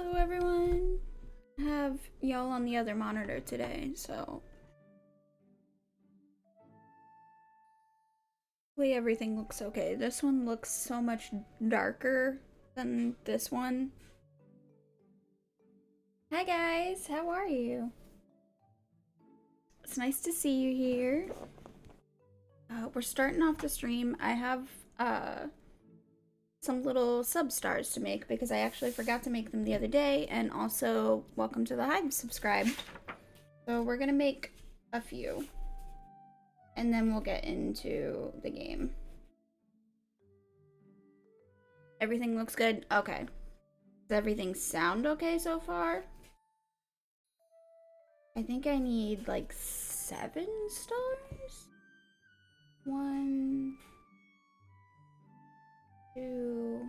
Hello everyone. I have y'all on the other monitor today, so hopefully everything looks okay. This one looks so much darker than this one. Hi guys, how are you? It's nice to see you here. We're starting off the stream. I have some little sub stars to make because I actually forgot to make them the other day, and also welcome to the Hive subscribed. So we're gonna make a few and then we'll get into the game. Everything looks good? Okay. Does everything sound okay so far? I think I need like 7 stars? 1, 2.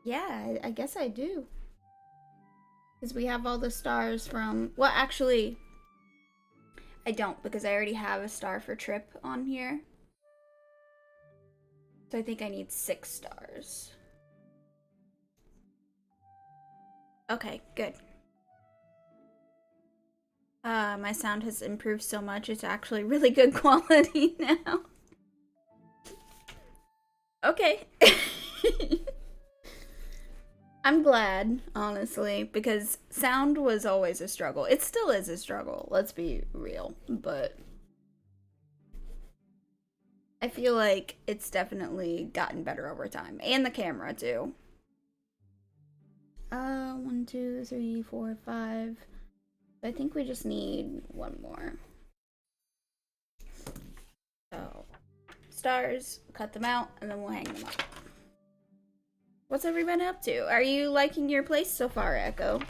Yeah, I guess I do. Because we have all the stars from... Well, actually, I don't, because I already have a star for Trip on here. So I think I need 6 stars. Okay, good. My sound has improved so much, it's actually really good quality now. Okay. I'm glad, honestly, because sound was always a struggle. It still is a struggle, let's be real, but I feel like it's definitely gotten better over time. And the camera, too. 1, 2, 3, 4, 5. I think we just need 1 more. So, stars, cut them out, and then we'll hang them up. What's everybody up to? Are you liking your place so far, Echo?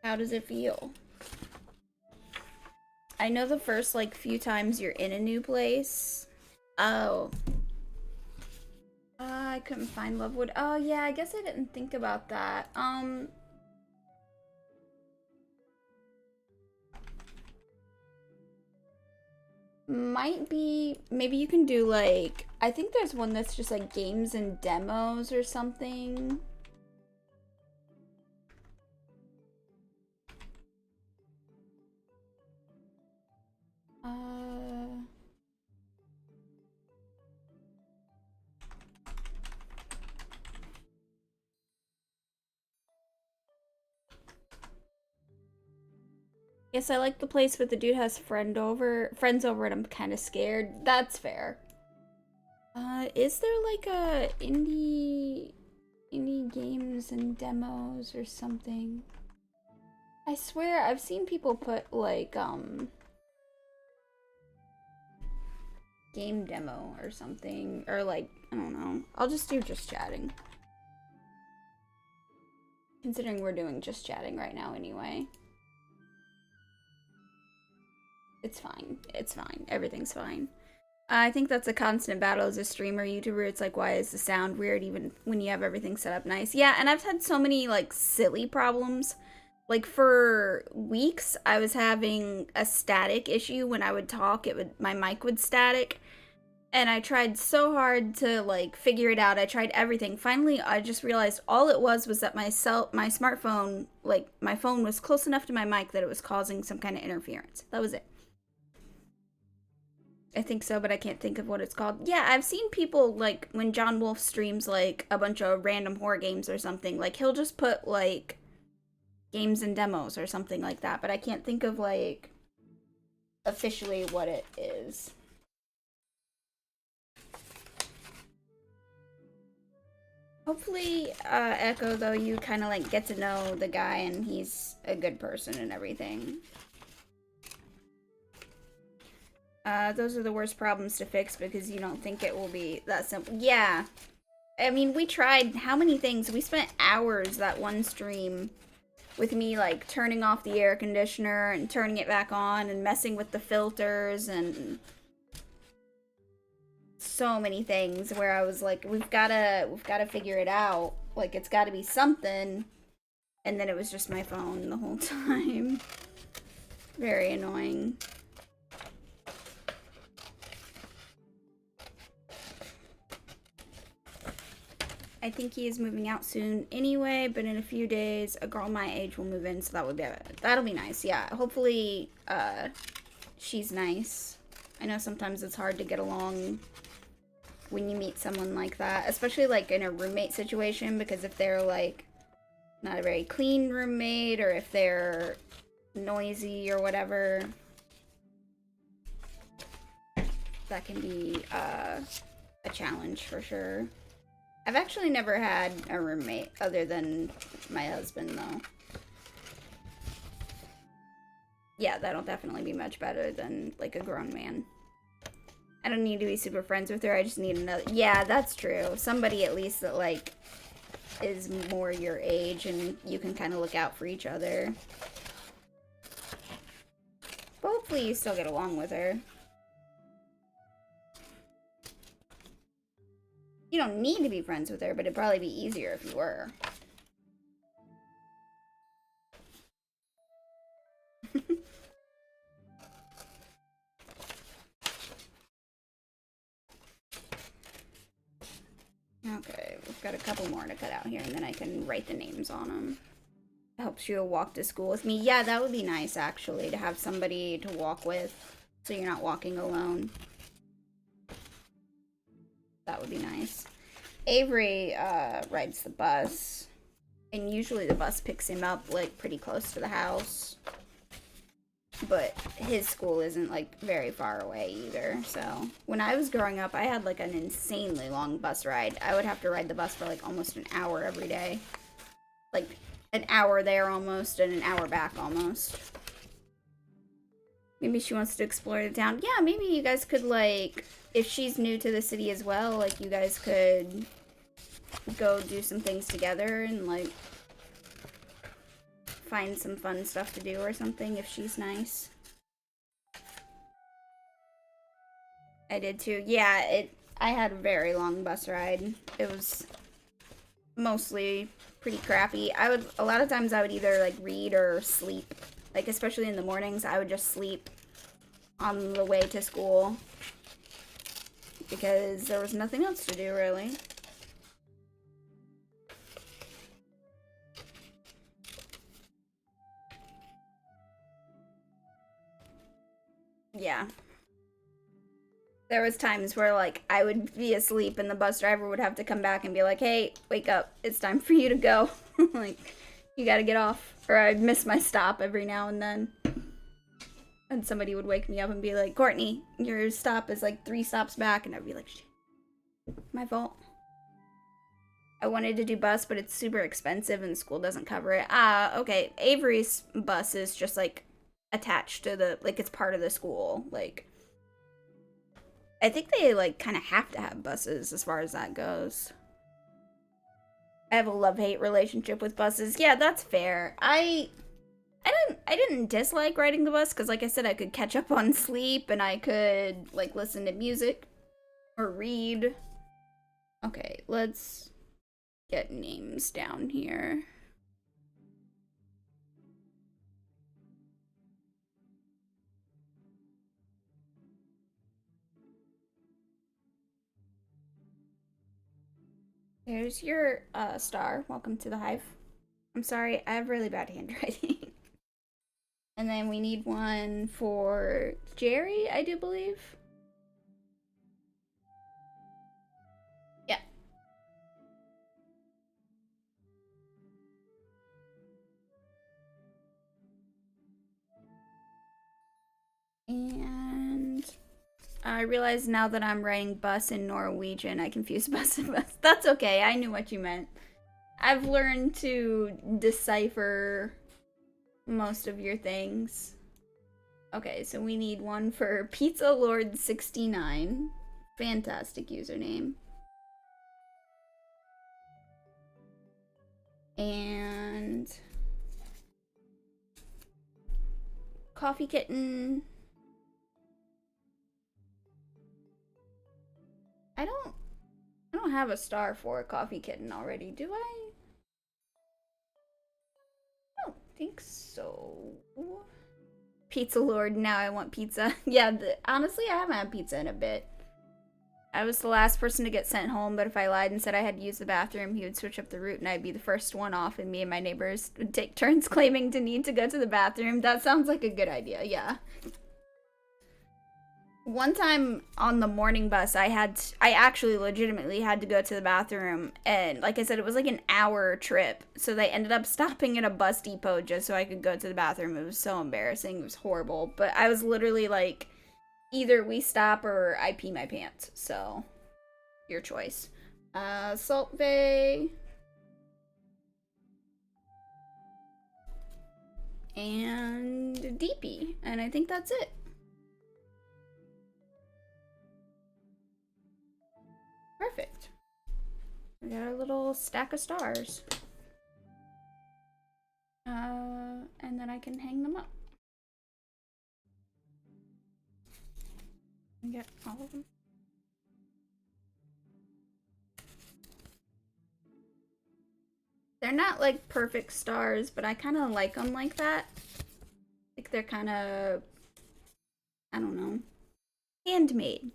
How does it feel? I know the first, like, few times you're in a new place. Oh. I couldn't find Lovewood. Oh, yeah, I guess I didn't think about that. Might be, maybe you can do, like, I think there's one that's just, like, games and demos or something. Yes, I like the place, but the dude has friends over and I'm kind of scared. That's fair. Is there like a indie games and demos or something? I swear I've seen people put like game demo or something, or like, I don't know. I'll just do just chatting. Considering we're doing just chatting right now anyway. It's fine. It's fine. Everything's fine. I think that's a constant battle as a streamer, YouTuber. It's like, why is the sound weird even when you have everything set up nice? Yeah, and I've had so many, like, silly problems. Like, for weeks, I was having a static issue. When I would talk, my mic would static. And I tried so hard to, like, figure it out. I tried everything. Finally, I just realized all it was that my smartphone, like, my phone was close enough to my mic that it was causing some kind of interference. That was it. I think so, but I can't think of what it's called. Yeah, I've seen people, like, when John Wolf streams, like, a bunch of random horror games or something, like, he'll just put, like, games and demos or something like that, but I can't think of, like, officially what it is. Hopefully, Echo, though, you kind of, like, get to know the guy and he's a good person and everything. Those are the worst problems to fix because you don't think it will be that simple. Yeah. I mean, we tried how many things. We spent hours that one stream with me, like, turning off the air conditioner and turning it back on and messing with the filters and so many things where I was like, we've gotta figure it out. Like, it's gotta be something. And then it was just my phone the whole time. Very annoying. I think he is moving out soon anyway, but in a few days, a girl my age will move in, so that'll be nice. Yeah, hopefully, she's nice. I know sometimes it's hard to get along when you meet someone like that, especially, like, in a roommate situation, because if they're, like, not a very clean roommate, or if they're noisy or whatever, that can be, a challenge for sure. I've actually never had a roommate other than my husband, though. Yeah, that'll definitely be much better than, like, a grown man. I don't need to be super friends with her, I just need another... Yeah, that's true. Somebody at least that, like, is more your age and you can kind of look out for each other. But hopefully you still get along with her. You don't need to be friends with her, but it'd probably be easier if you were. Okay, we've got a couple more to cut out here, and then I can write the names on them. Helps you walk to school with me. Yeah, that would be nice, actually, to have somebody to walk with, so you're not walking alone. That would be nice. Avery rides the bus, and usually the bus picks him up, like, pretty close to the house. But his school isn't, like, very far away either, so... When I was growing up, I had, like, an insanely long bus ride. I would have to ride the bus for, like, almost an hour every day. Like, an hour there almost, and an hour back almost. Maybe she wants to explore the town. Yeah, maybe you guys could, like... If she's new to the city as well, like, you guys could go do some things together and, like... find some fun stuff to do or something if she's nice. I did too. Yeah, I had a very long bus ride. It was mostly pretty crappy. A lot of times I would either like read or sleep. Like especially in the mornings, I would just sleep on the way to school because there was nothing else to do really. Yeah. There was times where, like, I would be asleep and the bus driver would have to come back and be like, hey, wake up. It's time for you to go. Like, you gotta get off. Or I'd miss my stop every now and then. And somebody would wake me up and be like, Courtney, your stop is, like, 3 stops back. And I'd be like, shit. My fault. I wanted to do bus, but it's super expensive and the school doesn't cover it. Okay. Avery's bus is just, like, attached to the, like, it's part of the school. Like, I think they, like, kind of have to have buses as far as that goes. I have a love-hate relationship with buses. Yeah, that's fair. I didn't dislike riding the bus, because, like I said, I could catch up on sleep, and I could, like, listen to music or read. Okay, let's get names down here. There's your star. Welcome to the hive. I'm sorry, I have really bad handwriting. And then we need one for Jerry, I do believe. Yeah. And I realize now that I'm writing bus in Norwegian, I confuse bus and bus. That's okay, I knew what you meant. I've learned to decipher most of your things. Okay, so we need one for Pizza Lord 69. Fantastic username. And Coffee Kitten. I don't have a star for a Coffee Kitten already, do I? I don't think so. Pizza Lord, now I want pizza. Yeah, honestly, I haven't had pizza in a bit. I was the last person to get sent home, but if I lied and said I had to use the bathroom, he would switch up the route and I'd be the first one off, and me and my neighbors would take turns claiming to need to go to the bathroom. That sounds like a good idea, yeah. One time on the morning bus, I actually legitimately had to go to the bathroom, and like I said, it was like an hour trip, so they ended up stopping at a bus depot just so I could go to the bathroom. It was so embarrassing, it was horrible, but I was literally like, either we stop or I pee my pants, so your choice. Salt Bay. And DP, and I think that's it. Perfect. We got our little stack of stars. And then I can hang them up. Get all of them. They're not like perfect stars, but I kind of like them like that. Like they're kind of, I don't know, handmade.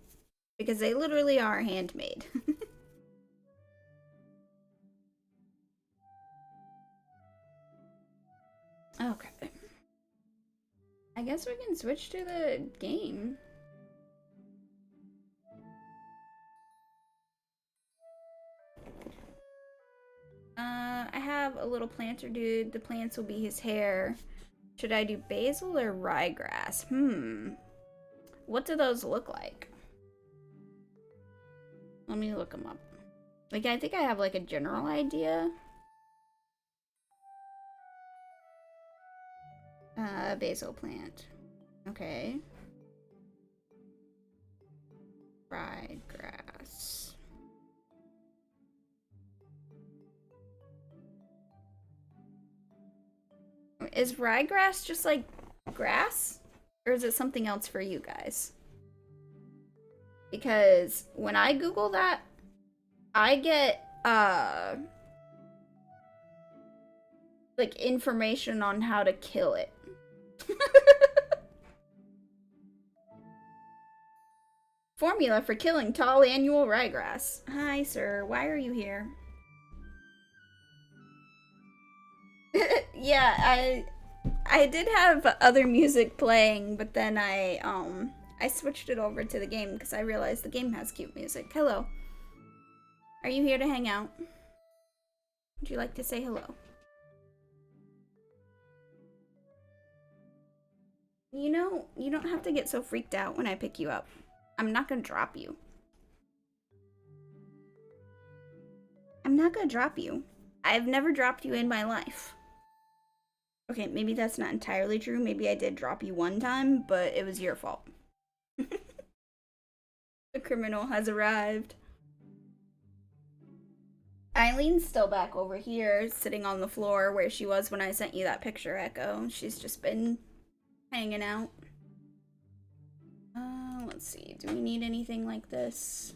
Because they literally are handmade. Okay. I guess we can switch to the game. I have a little planter dude. The plants will be his hair. Should I do basil or ryegrass? What do those look like? Let me look them up. Like, I think I have like a general idea. Basil plant. Okay. Ryegrass. Is ryegrass just like grass? Or is it something else for you guys? Because when I Google that, I get, like information on how to kill it. Formula for killing tall annual ryegrass. Hi, sir. Why are you here? Yeah, I did have other music playing, but then I switched it over to the game because I realized the game has cute music. Hello. Are you here to hang out? Would you like to say hello? You know, you don't have to get so freaked out when I pick you up. I'm not gonna drop you. I'm not gonna drop you. I've never dropped you in my life. Okay, maybe that's not entirely true. Maybe I did drop you one time, but it was your fault. The criminal has arrived. Eileen's still back over here, sitting on the floor where she was when I sent you that picture, Echo. She's just been hanging out. Let's see. Do we need anything like this?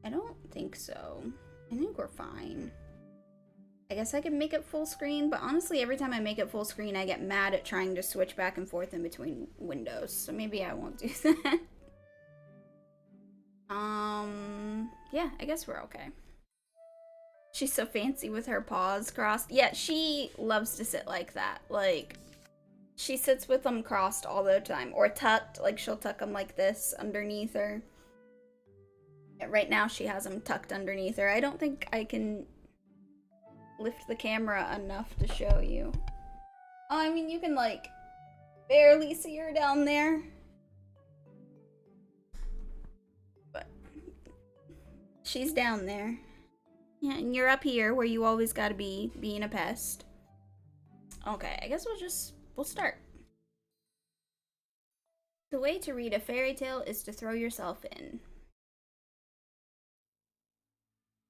I don't think so. I think we're fine. I guess I can make it full screen, but honestly, every time I make it full screen, I get mad at trying to switch back and forth in between windows, so maybe I won't do that. Yeah, I guess we're okay. She's so fancy with her paws crossed. Yeah, she loves to sit like that. Like, she sits with them crossed all the time, or tucked. Like, she'll tuck them like this underneath her. Yeah, right now, she has them tucked underneath her. I don't think I can lift the camera enough to show you. Oh, I mean, you can, like, barely see her down there. But she's down there. Yeah, and you're up here where you always gotta be, being a pest. Okay, I guess we'll start. The way to read a fairy tale is to throw yourself in.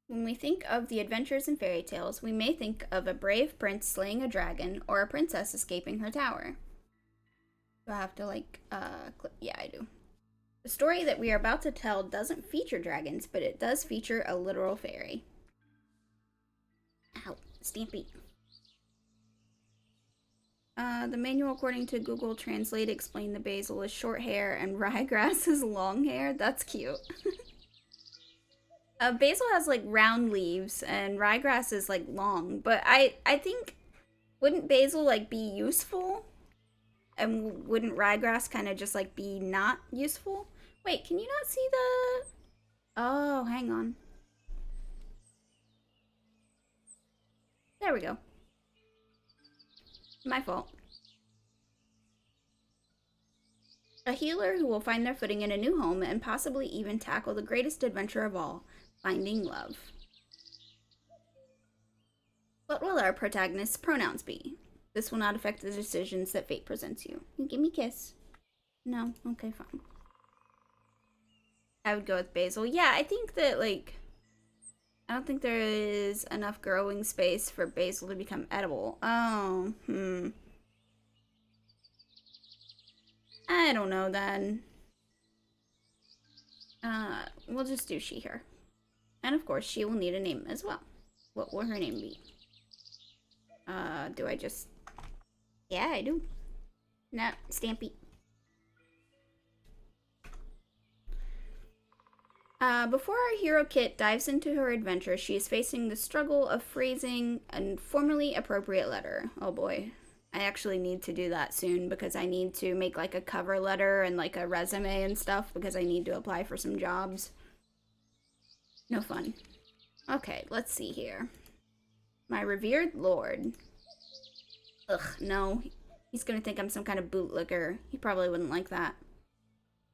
When we think of the adventures in fairy tales, we may think of a brave prince slaying a dragon or a princess escaping her tower. Do I have to, like, click? Yeah, I do. The story that we are about to tell doesn't feature dragons, but it does feature a literal fairy. Ow, Stampy. The manual according to Google Translate explained the basil is short hair and ryegrass is long hair. That's cute. Basil has like round leaves and ryegrass is like long, but I think wouldn't basil like be useful? And wouldn't ryegrass kind of just like be not useful? Wait, can you not see the... Oh, hang on. There we go. My fault. A healer who will find their footing in a new home and possibly even tackle the greatest adventure of all, finding love. What will our protagonist's pronouns be? This will not affect the decisions that fate presents you. You give me a kiss. No? Okay, fine. I would go with basil. Yeah, I think that, like... I don't think there is enough growing space for basil to become edible. Oh, I don't know, then. We'll just do she, her. And of course, she will need a name as well. What will her name be? Do I just... Yeah, I do. No, Stampy. Before our hero Kit dives into her adventure, she is facing the struggle of phrasing a formally appropriate letter. Oh boy. I actually need to do that soon because I need to make like a cover letter and like a resume and stuff because I need to apply for some jobs. No fun. Okay, let's see here. My revered lord. Ugh, no. He's gonna think I'm some kind of bootlicker. He probably wouldn't like that.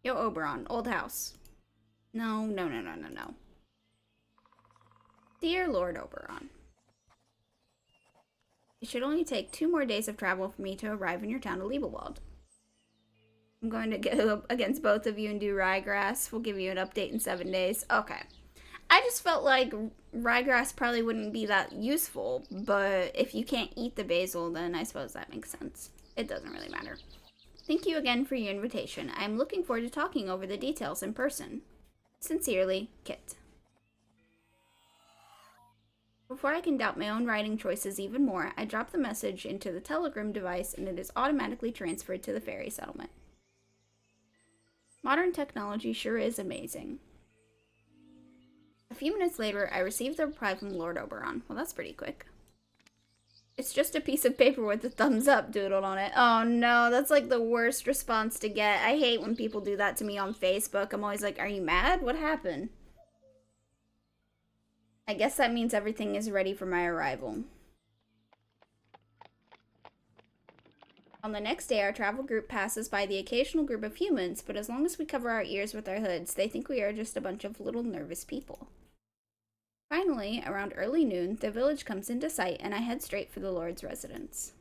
Yo, Oberon, old house. No, no, no, no, no, no. Dear Lord Oberon. It should only take 2 more days of travel for me to arrive in your town of Liebewald. I'm going to go up against both of you and do ryegrass. We'll give you an update in 7 days. Okay. I just felt like ryegrass probably wouldn't be that useful, but if you can't eat the basil, then I suppose that makes sense. It doesn't really matter. Thank you again for your invitation. I am looking forward to talking over the details in person. Sincerely, Kit. Before I can doubt my own writing choices even more, I drop the message into the telegram device and it is automatically transferred to the fairy settlement. Modern technology sure is amazing. A few minutes later, I received a reply from Lord Oberon. Well, that's pretty quick. It's just a piece of paper with a thumbs up doodled on it. Oh no, that's like the worst response to get. I hate when people do that to me on Facebook. I'm always like, are you mad? What happened? I guess that means everything is ready for my arrival. On the next day, our travel group passes by the occasional group of humans, but as long as we cover our ears with our hoods, they think we are just a bunch of little nervous people. Finally, around early noon, the village comes into sight, and I head straight for the Lord's residence.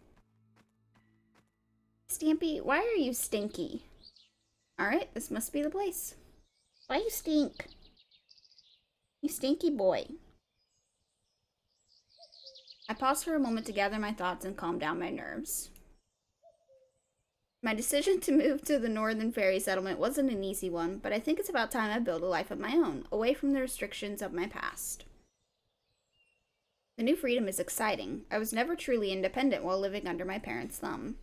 Stampy, why are you stinky? Alright, this must be the place. Why you stink? You stinky boy. I pause for a moment to gather my thoughts and calm down my nerves. My decision to move to the northern fairy settlement wasn't an easy one, but I think it's about time I build a life of my own, away from the restrictions of my past. The new freedom is exciting. I was never truly independent while living under my parents' thumb.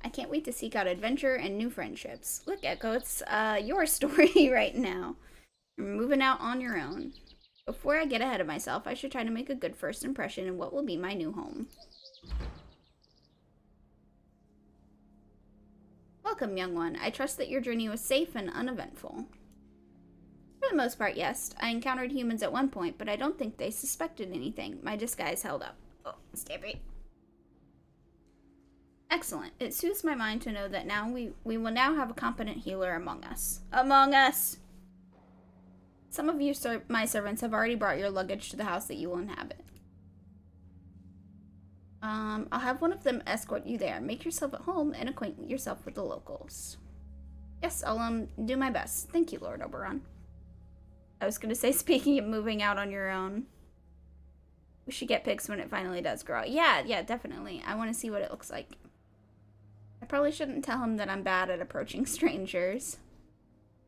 I can't wait to seek out adventure and new friendships. Look, Echo, it's your story right now. You're moving out on your own. Before I get ahead of myself, I should try to make a good first impression in what will be my new home. Welcome, young one. I trust that your journey was safe and uneventful. For the most part, yes. I encountered humans at one point, but I don't think they suspected anything. My disguise held up. Oh, Stampy. Excellent. It soothes my mind to know that now we will now have a competent healer among us. Among us! Some of you, my servants, have already brought your luggage to the house that you will inhabit. I'll have one of them escort you there. Make yourself at home and acquaint yourself with the locals. Yes, I'll, do my best. Thank you, Lord Oberon. I was gonna say, speaking of moving out on your own, we should get pics when it finally does grow out. Yeah, definitely. I want to see what it looks like. I probably shouldn't tell him that I'm bad at approaching strangers.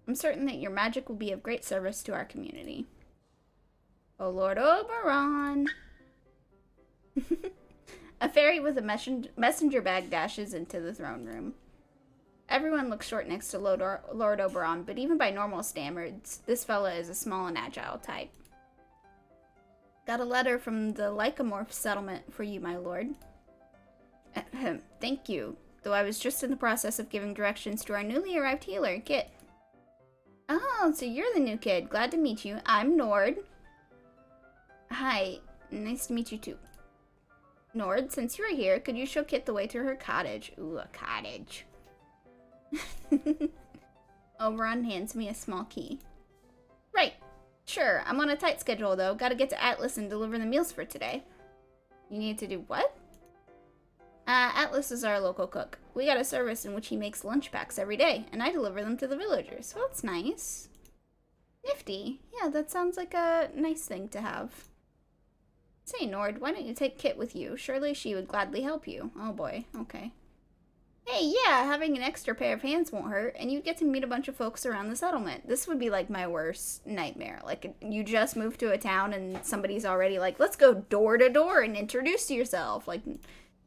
I'm certain that your magic will be of great service to our community. Oh, Lord Oberon! A fairy with a messenger bag dashes into the throne room. Everyone looks short next to Lord Oberon, but even by normal standards, this fella is a small and agile type. Got a letter from the Lycamorphs settlement for you, my lord. Thank you, though I was just in the process of giving directions to our newly arrived healer, Kit. Oh, so you're the new kid. Glad to meet you. I'm Nord. Hi, nice to meet you too. Nord, since you're here, could you show Kit the way to her cottage? Ooh, a cottage. Oberon hands me a small key. Right. Sure, I'm on a tight schedule though. Gotta get to Aleth and deliver the meals for today. You need to do what? Aleth is our local cook. We got a service in which he makes lunch packs every day, and I deliver them to the villagers. Well, that's nice. Nifty. Yeah, that sounds like a nice thing to have. Say, Nord, why don't you take Kit with you? Surely she would gladly help you. Oh boy, okay. Hey, yeah, having an extra pair of hands won't hurt, and you'd get to meet a bunch of folks around the settlement. This would be like my worst nightmare. Like, you just moved to a town and somebody's already like, let's go door to door and introduce yourself. Like,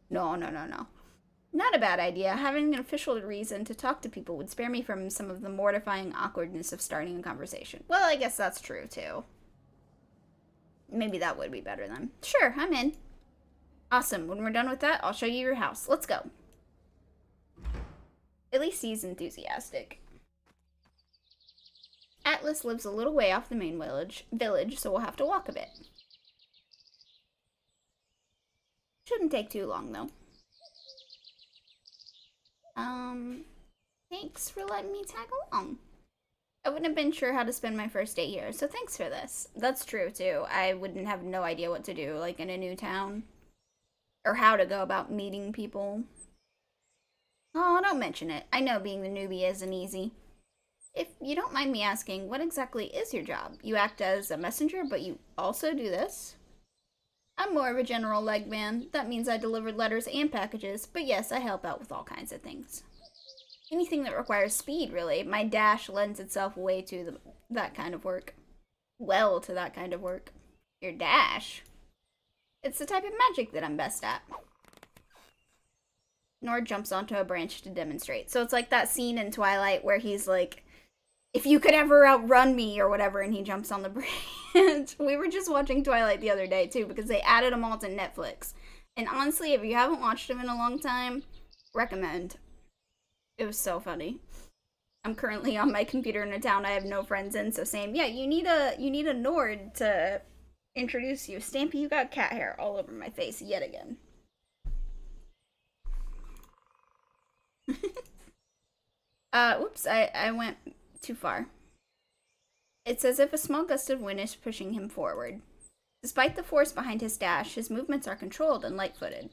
no. Not a bad idea. Having an official reason to talk to people would spare me from some of the mortifying awkwardness of starting a conversation. Well, I guess that's true, too. Maybe that would be better then. Sure, I'm in. Awesome. When we're done with that, I'll show you your house. Let's go. At least he's enthusiastic. Aleth lives a little way off the main village, so we'll have to walk a bit. Shouldn't take too long, though. Thanks for letting me tag along. I wouldn't have been sure how to spend my first day here, so thanks for this. That's true, too. I wouldn't have no idea what to do, like, in a new town. Or how to go about meeting people. Oh, don't mention it. I know being the newbie isn't easy. If you don't mind me asking, what exactly is your job? You act as a messenger, but you also do this? I'm more of a general leg man. That means I deliver letters and packages, but yes, I help out with all kinds of things. Anything that requires speed, really. My dash lends itself way to that kind of work. Well, to that kind of work. Your dash? It's the type of magic that I'm best at. Nord jumps onto a branch to demonstrate. So it's like that scene in Twilight where he's like, if you could ever outrun me or whatever, and he jumps on the branch. We were just watching Twilight the other day too, because they added them all to Netflix. And honestly, if you haven't watched them in a long time, recommend. It was so funny. I'm currently on my computer in a town I have no friends in, so same. Yeah, you need a Nord to introduce you. Stampy, you got cat hair all over my face yet again. Whoops, I went too far. It's as if a small gust of wind is pushing him forward. Despite the force behind his dash, his movements are controlled and light-footed.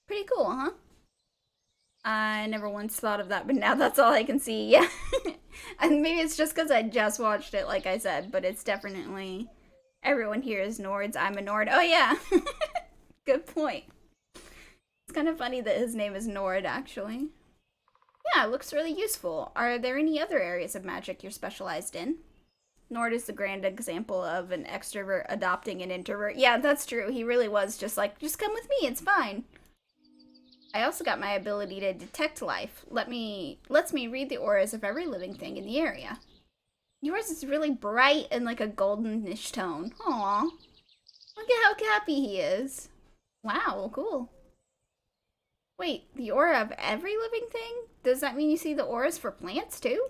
Pretty cool, huh? I never once thought of that, but now that's all I can see, yeah. And maybe it's just because I just watched it, like I said, but it's definitely... Everyone here is Nords, I'm a Nord. Oh, yeah! Good point. It's kind of funny that his name is Nord, actually. Yeah, it looks really useful. Are there any other areas of magic you're specialized in? Nord is the grand example of an extrovert adopting an introvert. Yeah, that's true. He really was just like, just come with me, it's fine. I also got my ability to detect life. Lets me read the auras of every living thing in the area. Yours is really bright and like a goldenish tone. Aww. Look at how happy he is. Wow, cool. Wait, the aura of every living thing? Does that mean you see the auras for plants too?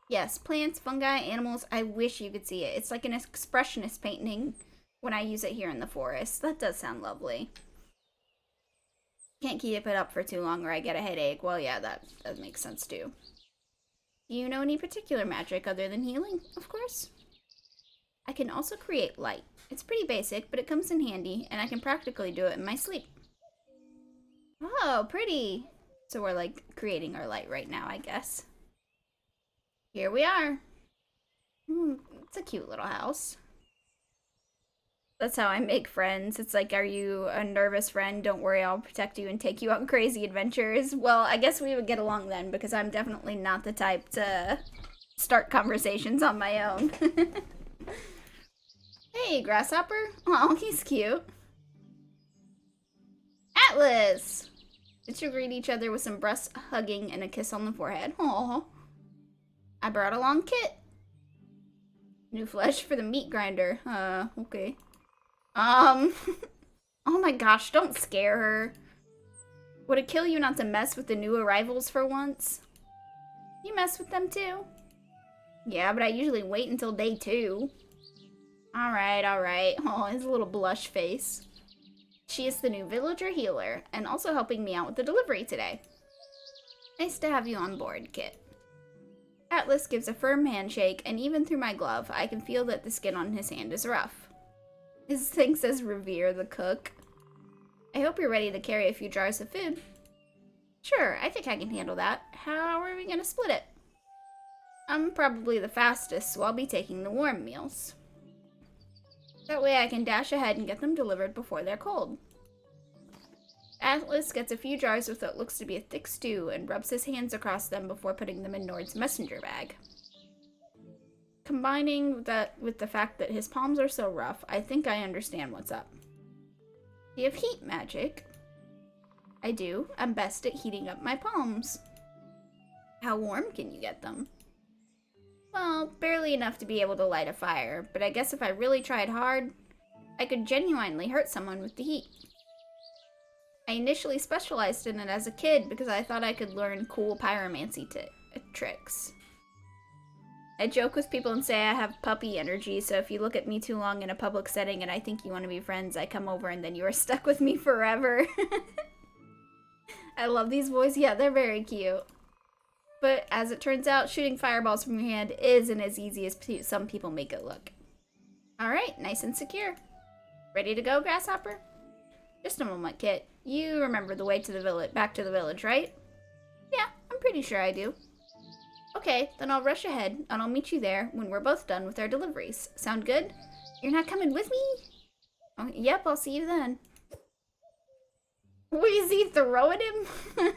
Yes, plants, fungi, animals. I wish you could see it. It's like an expressionist painting when I use it here in the forest. That does sound lovely. Can't keep it up for too long or I get a headache. Well, yeah, that makes sense too. Do you know any particular magic other than healing? Of course. I can also create light. It's pretty basic, but it comes in handy, and I can practically do it in my sleep. Oh, pretty. So we're like creating our light right now, I guess. Here we are. It's a cute little house. That's how I make friends. It's like, are you a nervous friend? Don't worry, I'll protect you and take you on crazy adventures. Well, I guess we would get along then, because I'm definitely not the type to start conversations on my own. Hey, Grasshopper. Oh, he's cute. Atlas! The two greet each other with some breast hugging and a kiss on the forehead. Aww. I brought along Kit. New flesh for the meat grinder. Okay. Oh my gosh, don't scare her. Would it kill you not to mess with the new arrivals for once? You mess with them too? Yeah, but I usually wait until day 2. Alright, alright. Oh, his little blush face. She is the new villager healer, and also helping me out with the delivery today. Nice to have you on board, Kit. Atlas gives a firm handshake, and even through my glove, I can feel that the skin on his hand is rough. His thing says Revere the cook. I hope you're ready to carry a few jars of food. Sure, I think I can handle that. How are we gonna split it? I'm probably the fastest, so I'll be taking the warm meals. That way I can dash ahead and get them delivered before they're cold. Atlas gets a few jars with what looks to be a thick stew and rubs his hands across them before putting them in Nord's messenger bag. Combining that with the fact that his palms are so rough, I think I understand what's up. Do you have heat magic? I do. I'm best at heating up my palms. How warm can you get them? Well, barely enough to be able to light a fire, but I guess if I really tried hard, I could genuinely hurt someone with the heat. I initially specialized in it as a kid because I thought I could learn cool pyromancy tricks. I joke with people and say I have puppy energy, so if you look at me too long in a public setting and I think you want to be friends, I come over and then you are stuck with me forever. I love these boys. Yeah, they're very cute. But as it turns out, shooting fireballs from your hand isn't as easy as some people make it look. Alright, nice and secure. Ready to go, Grasshopper? Just a moment, Kit. You remember the way to the village, back to the village, right? Yeah, I'm pretty sure I do. Okay, then I'll rush ahead, and I'll meet you there when we're both done with our deliveries. Sound good? You're not coming with me? Oh, yep, I'll see you then. Wheezy throw at him?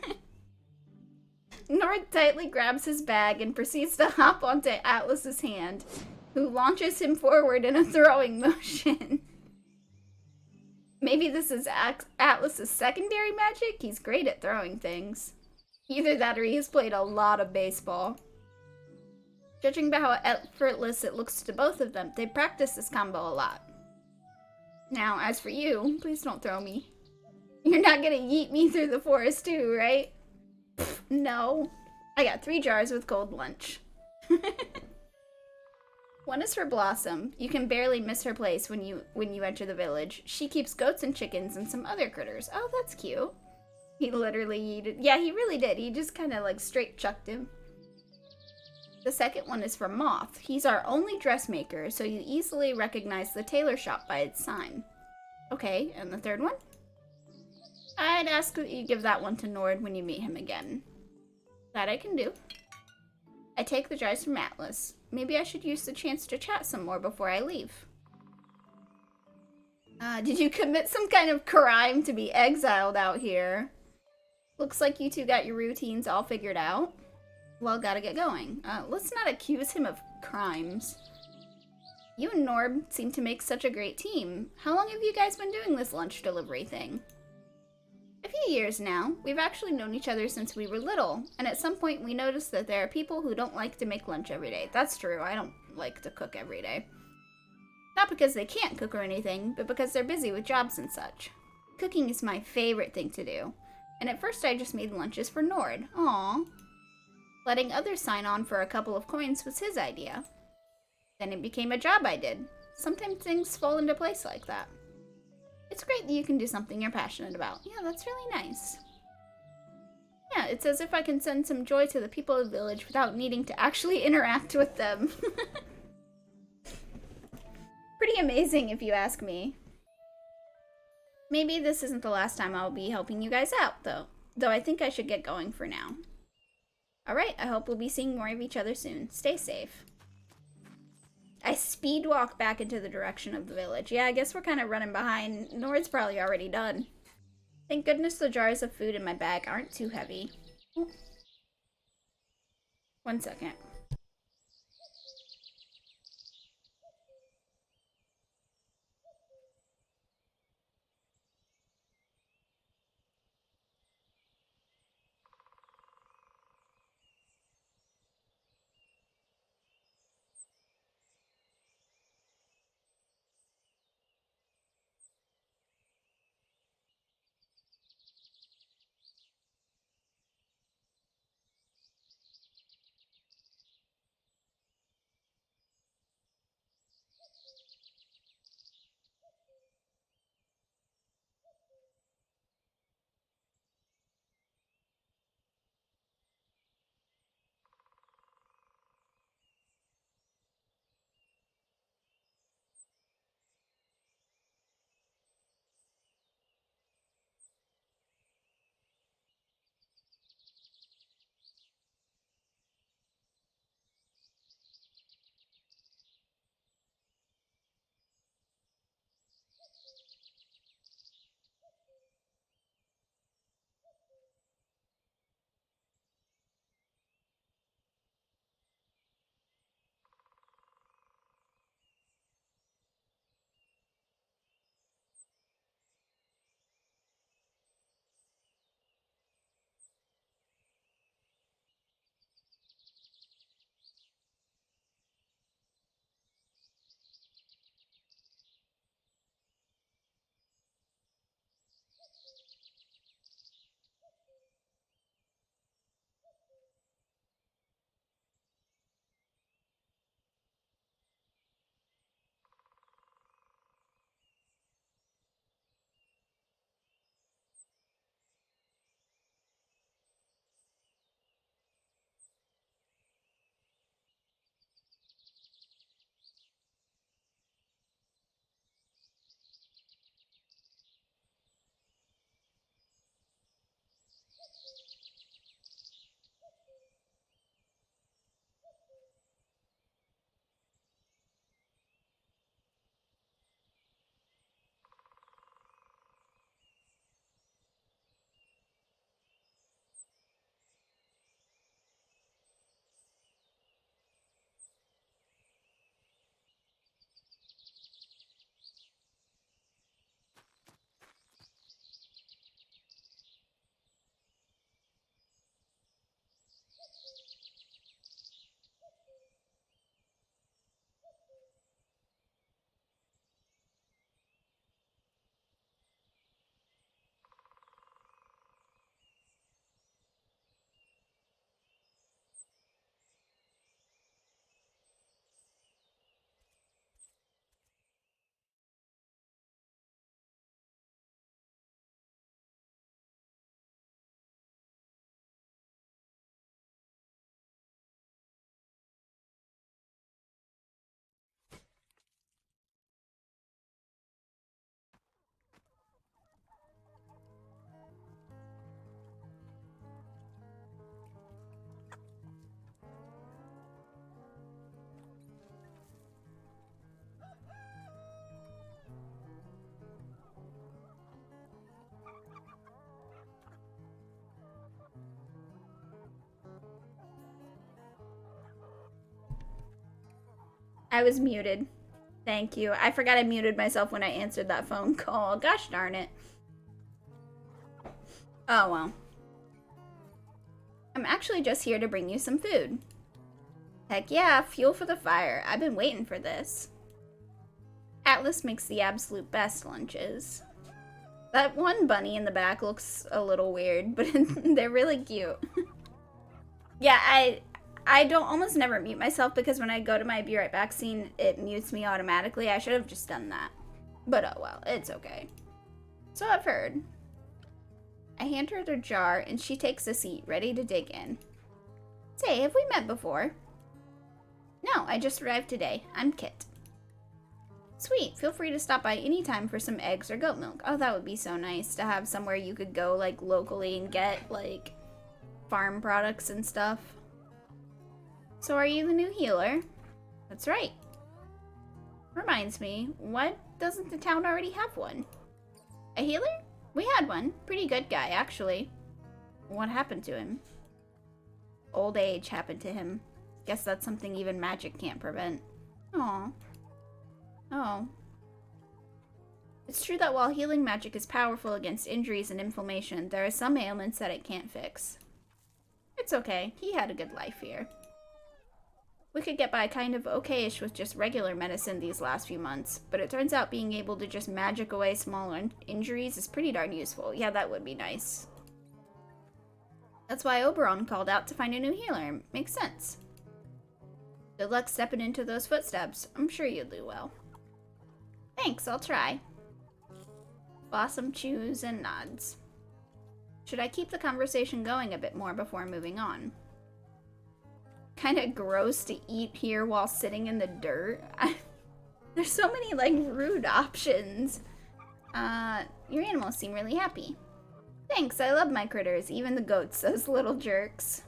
Nord tightly grabs his bag and proceeds to hop onto Atlas's hand, who launches him forward in a throwing motion. Maybe this is Atlas's secondary magic? He's great at throwing things. Either that or he's played a lot of baseball. Judging by how effortless it looks to both of them, they practice this combo a lot. Now, as for you, please don't throw me. You're not gonna yeet me through the forest too, right? Pfft, no. I got 3 jars with cold lunch. One is for Blossom. You can barely miss her place when you enter the village. She keeps goats and chickens and some other critters. Oh, that's cute. He literally yeeted. Yeah, he really did. He just kind of like straight chucked him. The second one is for Moth. He's our only dressmaker, so you easily recognize the tailor shop by its sign. Okay, and the third one? I'd ask that you give that one to Nord when you meet him again. That I can do. I take the jars from Atlas. Maybe I should use the chance to chat some more before I leave. Did you commit some kind of crime to be exiled out here? Looks like you two got your routines all figured out. Well, gotta get going. Let's not accuse him of crimes. You and Norb seem to make such a great team. How long have you guys been doing this lunch delivery thing? A few years now. We've actually known each other since we were little, and at some point we noticed that there are people who don't like to make lunch every day. That's true, I don't like to cook every day. Not because they can't cook or anything, but because they're busy with jobs and such. Cooking is my favorite thing to do, and at first I just made lunches for Nord. Aww. Letting others sign on for a couple of coins was his idea. Then it became a job I did. Sometimes things fall into place like that. It's great that you can do something you're passionate about. Yeah, that's really nice. Yeah, it's as if I can send some joy to the people of the village without needing to actually interact with them. Pretty amazing if you ask me. Maybe this isn't the last time I'll be helping you guys out, though. Though I think I should get going for now. Alright, I hope we'll be seeing more of each other soon. Stay safe. I speed walk back into the direction of the village. Yeah, I guess we're kind of running behind. Nord's probably already done. Thank goodness the jars of food in my bag aren't too heavy. Oh. 1 second. I was muted. Thank you. I forgot I muted myself when I answered that phone call. Gosh darn it. Oh, well. I'm actually just here to bring you some food. Heck yeah, fuel for the fire. I've been waiting for this. Atlas makes the absolute best lunches. That one bunny in the back looks a little weird, but they're really cute. Yeah, I don't almost never mute myself because when I go to my be right back scene, it mutes me automatically. I should have just done that. But oh well, it's okay. So I've heard. I hand her the jar and she takes a seat, ready to dig in. Say, have we met before? No, I just arrived today. I'm Kit. Sweet, feel free to stop by anytime for some eggs or goat milk. Oh, that would be so nice to have somewhere you could go, like, locally and get, like, farm products and stuff. So are you the new healer? That's right. Reminds me, why doesn't the town already have one? A healer? We had one. Pretty good guy, actually. What happened to him? Old age happened to him. Guess that's something even magic can't prevent. Aw. Oh. It's true that while healing magic is powerful against injuries and inflammation, there are some ailments that it can't fix. It's okay. He had a good life here. We could get by kind of okay-ish with just regular medicine these last few months, but it turns out being able to just magic away small injuries is pretty darn useful. Yeah, that would be nice. That's why Oberon called out to find a new healer. Makes sense. Good luck stepping into those footsteps. I'm sure you'll do well. Thanks, I'll try. Blossom chews and nods. Should I keep the conversation going a bit more before moving on? Kinda gross to eat here while sitting in the dirt. There's so many, like, rude options. Your animals seem really happy. Thanks, I love my critters, even the goats, those little jerks.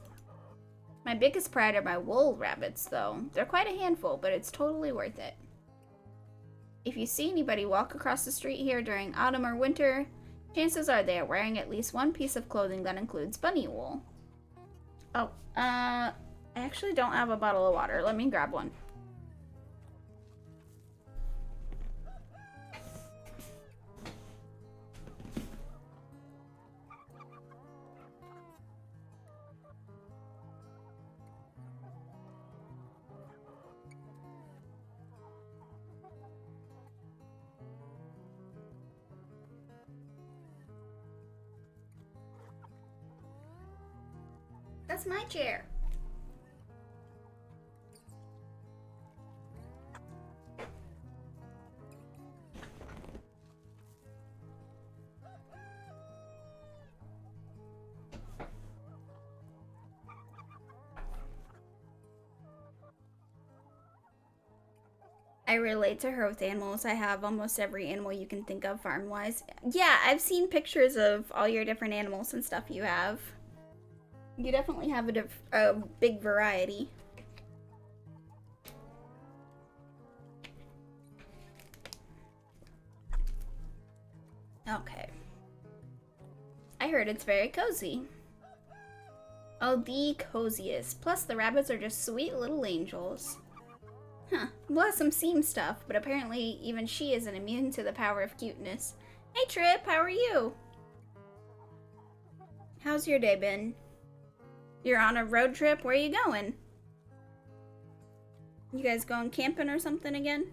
My biggest pride are my wool rabbits, though. They're quite a handful, but it's totally worth it. If you see anybody walk across the street here during autumn or winter, chances are they are wearing at least one piece of clothing that includes bunny wool. Oh, I actually don't have a bottle of water. Let me grab one. That's my chair. I relate to her with animals. I have almost every animal you can think of farm-wise. Yeah, I've seen pictures of all your different animals and stuff you have. You definitely have a big variety. Okay. I heard it's very cozy. Oh, the coziest. Plus, the rabbits are just sweet little angels. Huh. Blossom seems tough, but apparently even she isn't immune to the power of cuteness. Hey, Trip, how are you? How's your day been? You're on a road trip? Where are you going? You guys going camping or something again?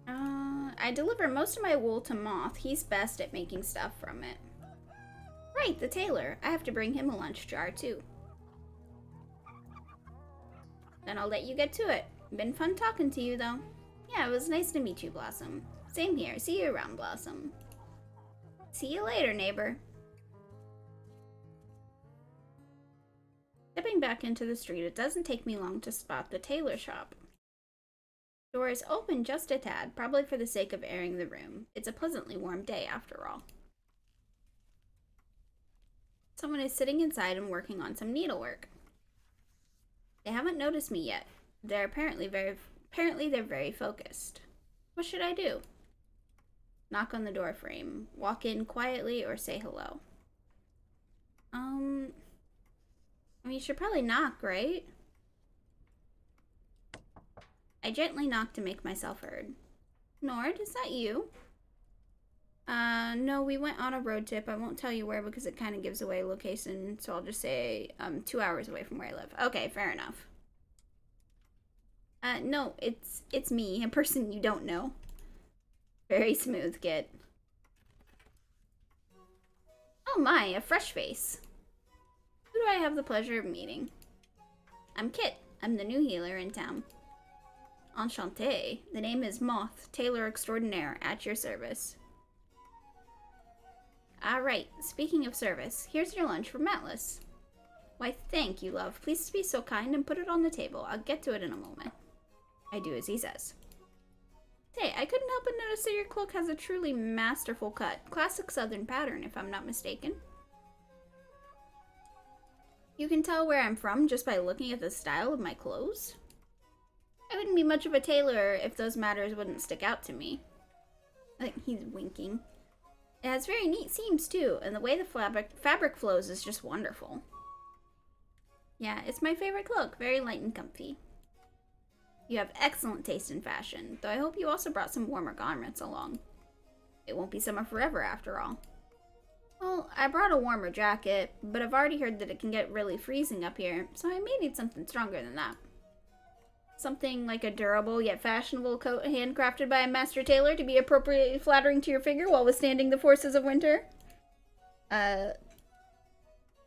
I deliver most of my wool to Moth. He's best at making stuff from it. Right, the tailor. I have to bring him a lunch jar, too. Then I'll let you get to it. Been fun talking to you, though. Yeah, it was nice to meet you, Blossom. Same here. See you around, Blossom. See you later, neighbor. Stepping back into the street, it doesn't take me long to spot the tailor shop. Door is open just a tad, probably for the sake of airing the room. It's a pleasantly warm day, after all. Someone is sitting inside and working on some needlework. They haven't noticed me yet. They're apparently they're very focused. What should I do? Knock on the door frame. Walk in quietly or say hello. I mean, you should probably knock, right? I gently knocked to make myself heard. Nord, is that you? No, we went on a road trip. I won't tell you where because it kind of gives away location, so I'll just say 2 hours away from where I live. Okay, fair enough. No, it's me, a person you don't know. Very smooth, Kit. Oh my, a fresh face. Who do I have the pleasure of meeting? I'm Kit. I'm the new healer in town. Enchanté. The name is Moth, tailor extraordinaire, at your service. Alright, speaking of service, here's your lunch from Atlas. Why, thank you, love. Please be so kind and put it on the table. I'll get to it in a moment. I do as he says. Hey, I couldn't help but notice that your cloak has a truly masterful cut. Classic southern pattern, if I'm not mistaken. You can tell where I'm from just by looking at the style of my clothes. I wouldn't be much of a tailor if those matters wouldn't stick out to me. Like, he's winking. It has very neat seams, too, and the way the fabric flows is just wonderful. Yeah, it's my favorite cloak. Very light and comfy. You have excellent taste in fashion, though I hope you also brought some warmer garments along. It won't be summer forever, after all. Well, I brought a warmer jacket, but I've already heard that it can get really freezing up here, so I may need something stronger than that. Something like a durable yet fashionable coat handcrafted by a master tailor to be appropriately flattering to your figure while withstanding the forces of winter? I'm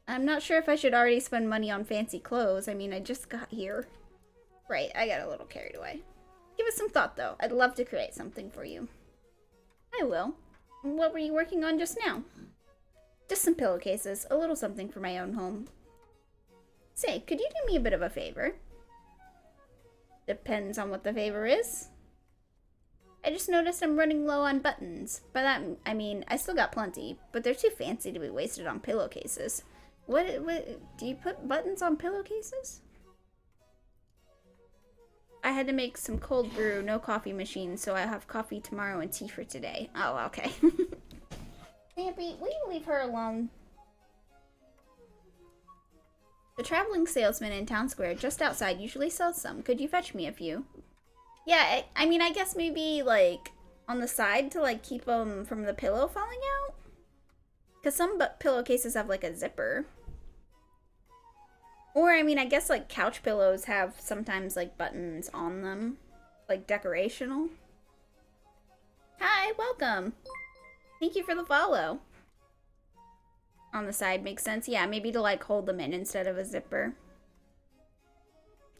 not sure if I should already spend money on fancy clothes. I mean, I just got here. Right, I got a little carried away. Give it some thought, though. I'd love to create something for you. I will. What were you working on just now? Just some pillowcases. A little something for my own home. Say, could you do me a bit of a favor? Depends on what the favor is. I just noticed I'm running low on buttons. By that, I mean, I still got plenty, but they're too fancy to be wasted on pillowcases. What do you put buttons on pillowcases? I had to make some cold brew, no coffee machine, so I have coffee tomorrow and tea for today. Oh, okay. Stampy, will you leave her alone? The traveling salesman in Town Square just outside usually sells some. Could you fetch me a few? Yeah, I mean, I guess maybe, like, on the side to, like, keep them from the pillow falling out? Because some pillowcases have, like, a zipper. Or, I mean, I guess, like, couch pillows have sometimes, like, buttons on them. Like, decorational. Hi, welcome. Thank you for the follow. On the side makes sense. Yeah, maybe to, like, hold them in instead of a zipper.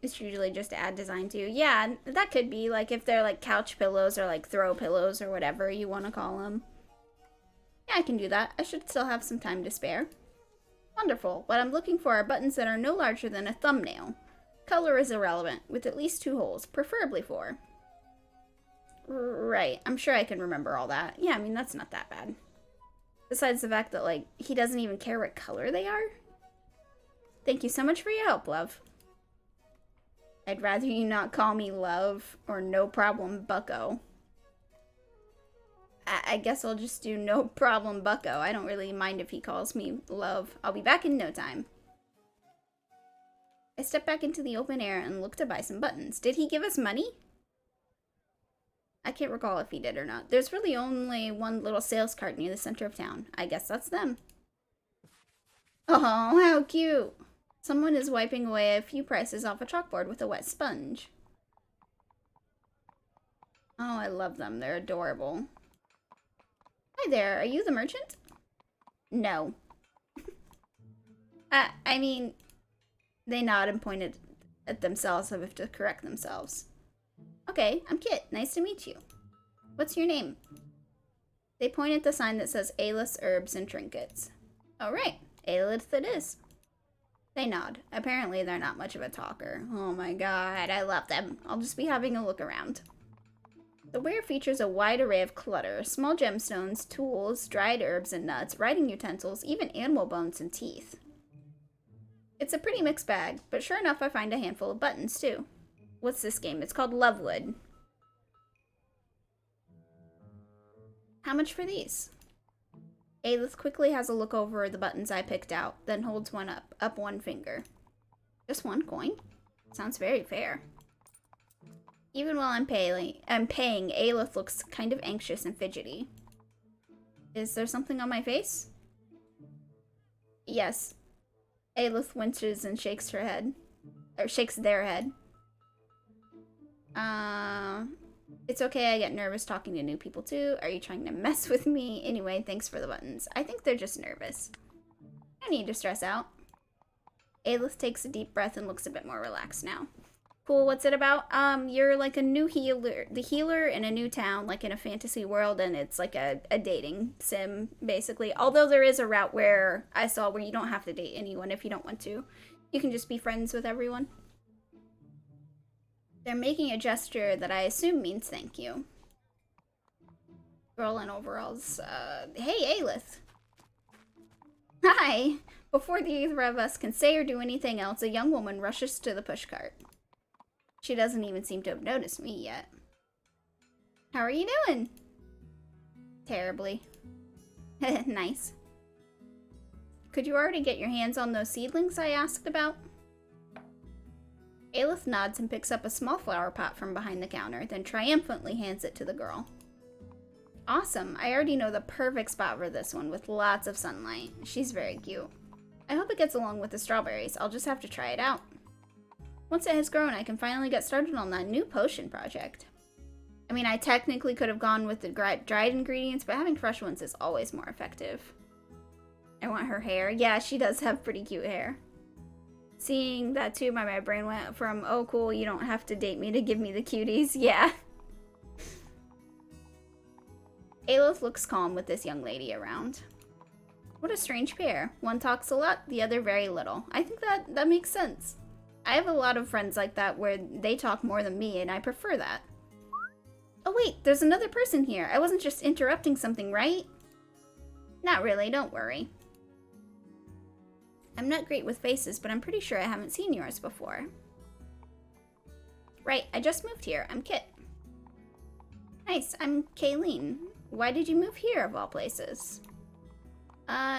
It's usually just to add design to. Yeah, that could be, like, if they're, like, couch pillows or, like, throw pillows or whatever you want to call them. Yeah, I can do that. I should still have some time to spare. Wonderful. What I'm looking for are buttons that are no larger than a thumbnail. Color is irrelevant, with at least 2 holes, preferably 4. Right, I'm sure I can remember all that. Yeah, I mean, that's not that bad. Besides the fact that, like, he doesn't even care what color they are. Thank you so much for your help, love. I'd rather you not call me love or no problem bucko. I guess I'll just do no problem bucko. I don't really mind if he calls me love. I'll be back in no time. I stepped back into the open air and looked to buy some buttons. Did he give us money? I can't recall if he did or not. There's really only one little sales cart near the center of town. I guess that's them. Oh, how cute. Someone is wiping away a few prices off a chalkboard with a wet sponge. Oh, I love them. They're adorable. Hi there. Are you the merchant? No. I mean, they nod and pointed at themselves as if to correct themselves. Okay, I'm Kit. Nice to meet you. What's your name? They point at the sign that says Aleth Herbs and Trinkets. All right, Aleth it is. They nod. Apparently they're not much of a talker. Oh my god, I love them. I'll just be having a look around. The ware features a wide array of clutter, small gemstones, tools, dried herbs and nuts, writing utensils, even animal bones and teeth. It's a pretty mixed bag, but sure enough I find a handful of buttons too. What's this game? It's called Lovewood. How much for these? Aleth quickly has a look over the buttons I picked out, then holds one up one finger. Just 1 coin? Sounds very fair. Even while I'm paying, Aleth looks kind of anxious and fidgety. Is there something on my face? Yes. Aleth winces and shakes her head. Or shakes their head. It's okay, I get nervous talking to new people too. Are you trying to mess with me? Anyway, thanks for the buttons. I think they're just nervous. No need to stress out. Aleth takes a deep breath and looks a bit more relaxed now. Cool, what's it about? You're like a new healer, the healer in a new town, like in a fantasy world, and it's like a dating sim, basically. Although there is a route where I saw where you don't have to date anyone if you don't want to. You can just be friends with everyone. They're making a gesture that I assume means thank you. Girl in overalls, hey, Aleth. Hi! Before the either of us can say or do anything else, a young woman rushes to the pushcart. She doesn't even seem to have noticed me yet. How are you doing? Terribly. Nice. Could you already get your hands on those seedlings I asked about? Aleth nods and picks up a small flower pot from behind the counter, then triumphantly hands it to the girl. Awesome, I already know the perfect spot for this one with lots of sunlight. She's very cute. I hope it gets along with the strawberries. I'll just have to try it out. Once it has grown, I can finally get started on that new potion project. I mean, I technically could have gone with the dried ingredients, but having fresh ones is always more effective. I want her hair. Yeah, she does have pretty cute hair. Seeing that too, my brain went from, oh cool, you don't have to date me to give me the cuties. Yeah. Aleth looks calm with this young lady around. What a strange pair. One talks a lot, the other very little. I think that makes sense. I have a lot of friends like that where they talk more than me, and I prefer that. Oh wait, there's another person here. I wasn't just interrupting something, right? Not really, don't worry. I'm not great with faces, but I'm pretty sure I haven't seen yours before. Right, I just moved here. I'm Kit. Nice, I'm Kayleen. Why did you move here, of all places?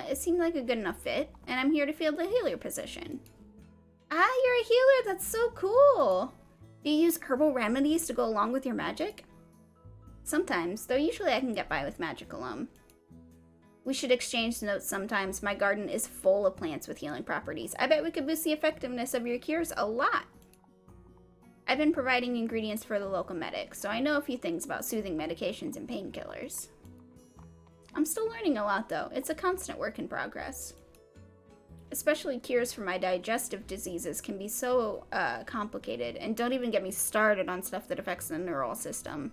It seemed like a good enough fit, and I'm here to fill the healer position. Ah, you're a healer! That's so cool! Do you use herbal remedies to go along with your magic? Sometimes, though usually I can get by with magic alone. We should exchange notes sometimes. My garden is full of plants with healing properties. I bet we could boost the effectiveness of your cures a lot. I've been providing ingredients for the local medic, so I know a few things about soothing medications and painkillers. I'm still learning a lot, though. It's a constant work in progress. Especially cures for my digestive diseases can be so complicated, and don't even get me started on stuff that affects the neural system.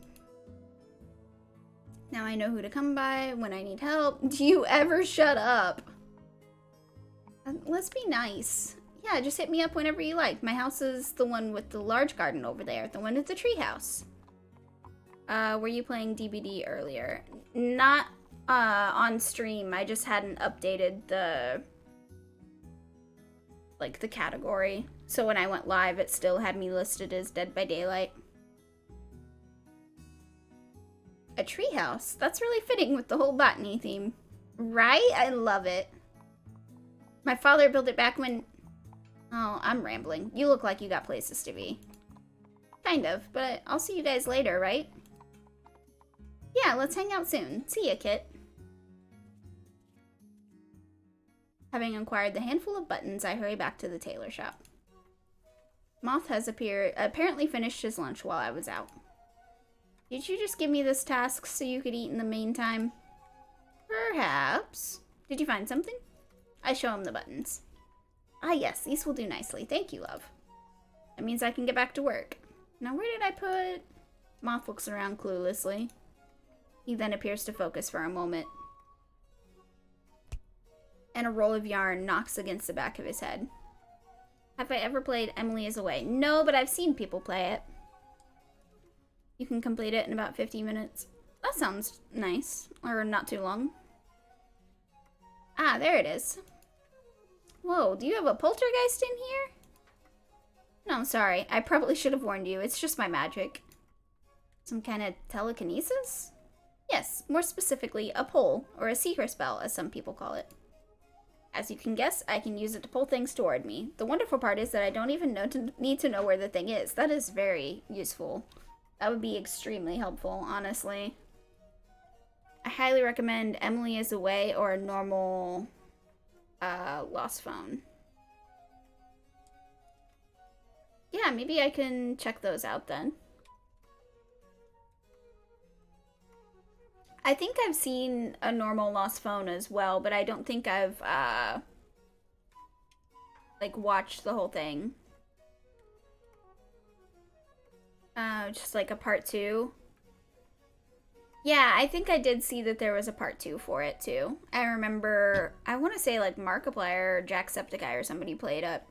Now I know who to come by when I need help. Do you ever shut up? Let's be nice. Yeah, just hit me up whenever you like. My house is the one with the large garden over there, the one with the treehouse. Were you playing DBD earlier? Not on stream. I just hadn't updated the category. So when I went live, it still had me listed as Dead by Daylight. A treehouse? That's really fitting with the whole botany theme. Right? I love it. My father built it back when... Oh, I'm rambling. You look like you got places to be. Kind of, but I'll see you guys later, right? Yeah, let's hang out soon. See ya, Kit. Having acquired the handful of buttons, I hurry back to the tailor shop. Moth has apparently finished his lunch while I was out. Did you just give me this task so you could eat in the meantime? Perhaps. Did you find something? I show him the buttons. Ah yes, these will do nicely. Thank you, love. That means I can get back to work. Now where did I put... Moth looks around cluelessly. He then appears to focus for a moment. And a roll of yarn knocks against the back of his head. Have I ever played Emily is Away? No, but I've seen people play it. You can complete it in about 50 minutes. That sounds nice. Or not too long. Ah, there it is. Whoa, do you have a poltergeist in here? No, I'm sorry. I probably should have warned you. It's just my magic. Some kind of telekinesis? Yes, more specifically, a pole, or a seeker spell, as some people call it. As you can guess, I can use it to pull things toward me. The wonderful part is that I don't even need to know where the thing is. That is very useful. That would be extremely helpful, honestly. I highly recommend Emily is Away or a normal lost phone. Yeah, maybe I can check those out then. I think I've seen a normal lost phone as well, but I don't think I've like watched the whole thing. Just like a part 2. Yeah, I think I did see that there was a part 2 for it too. I remember, I want to say like Markiplier or Jacksepticeye or somebody played it.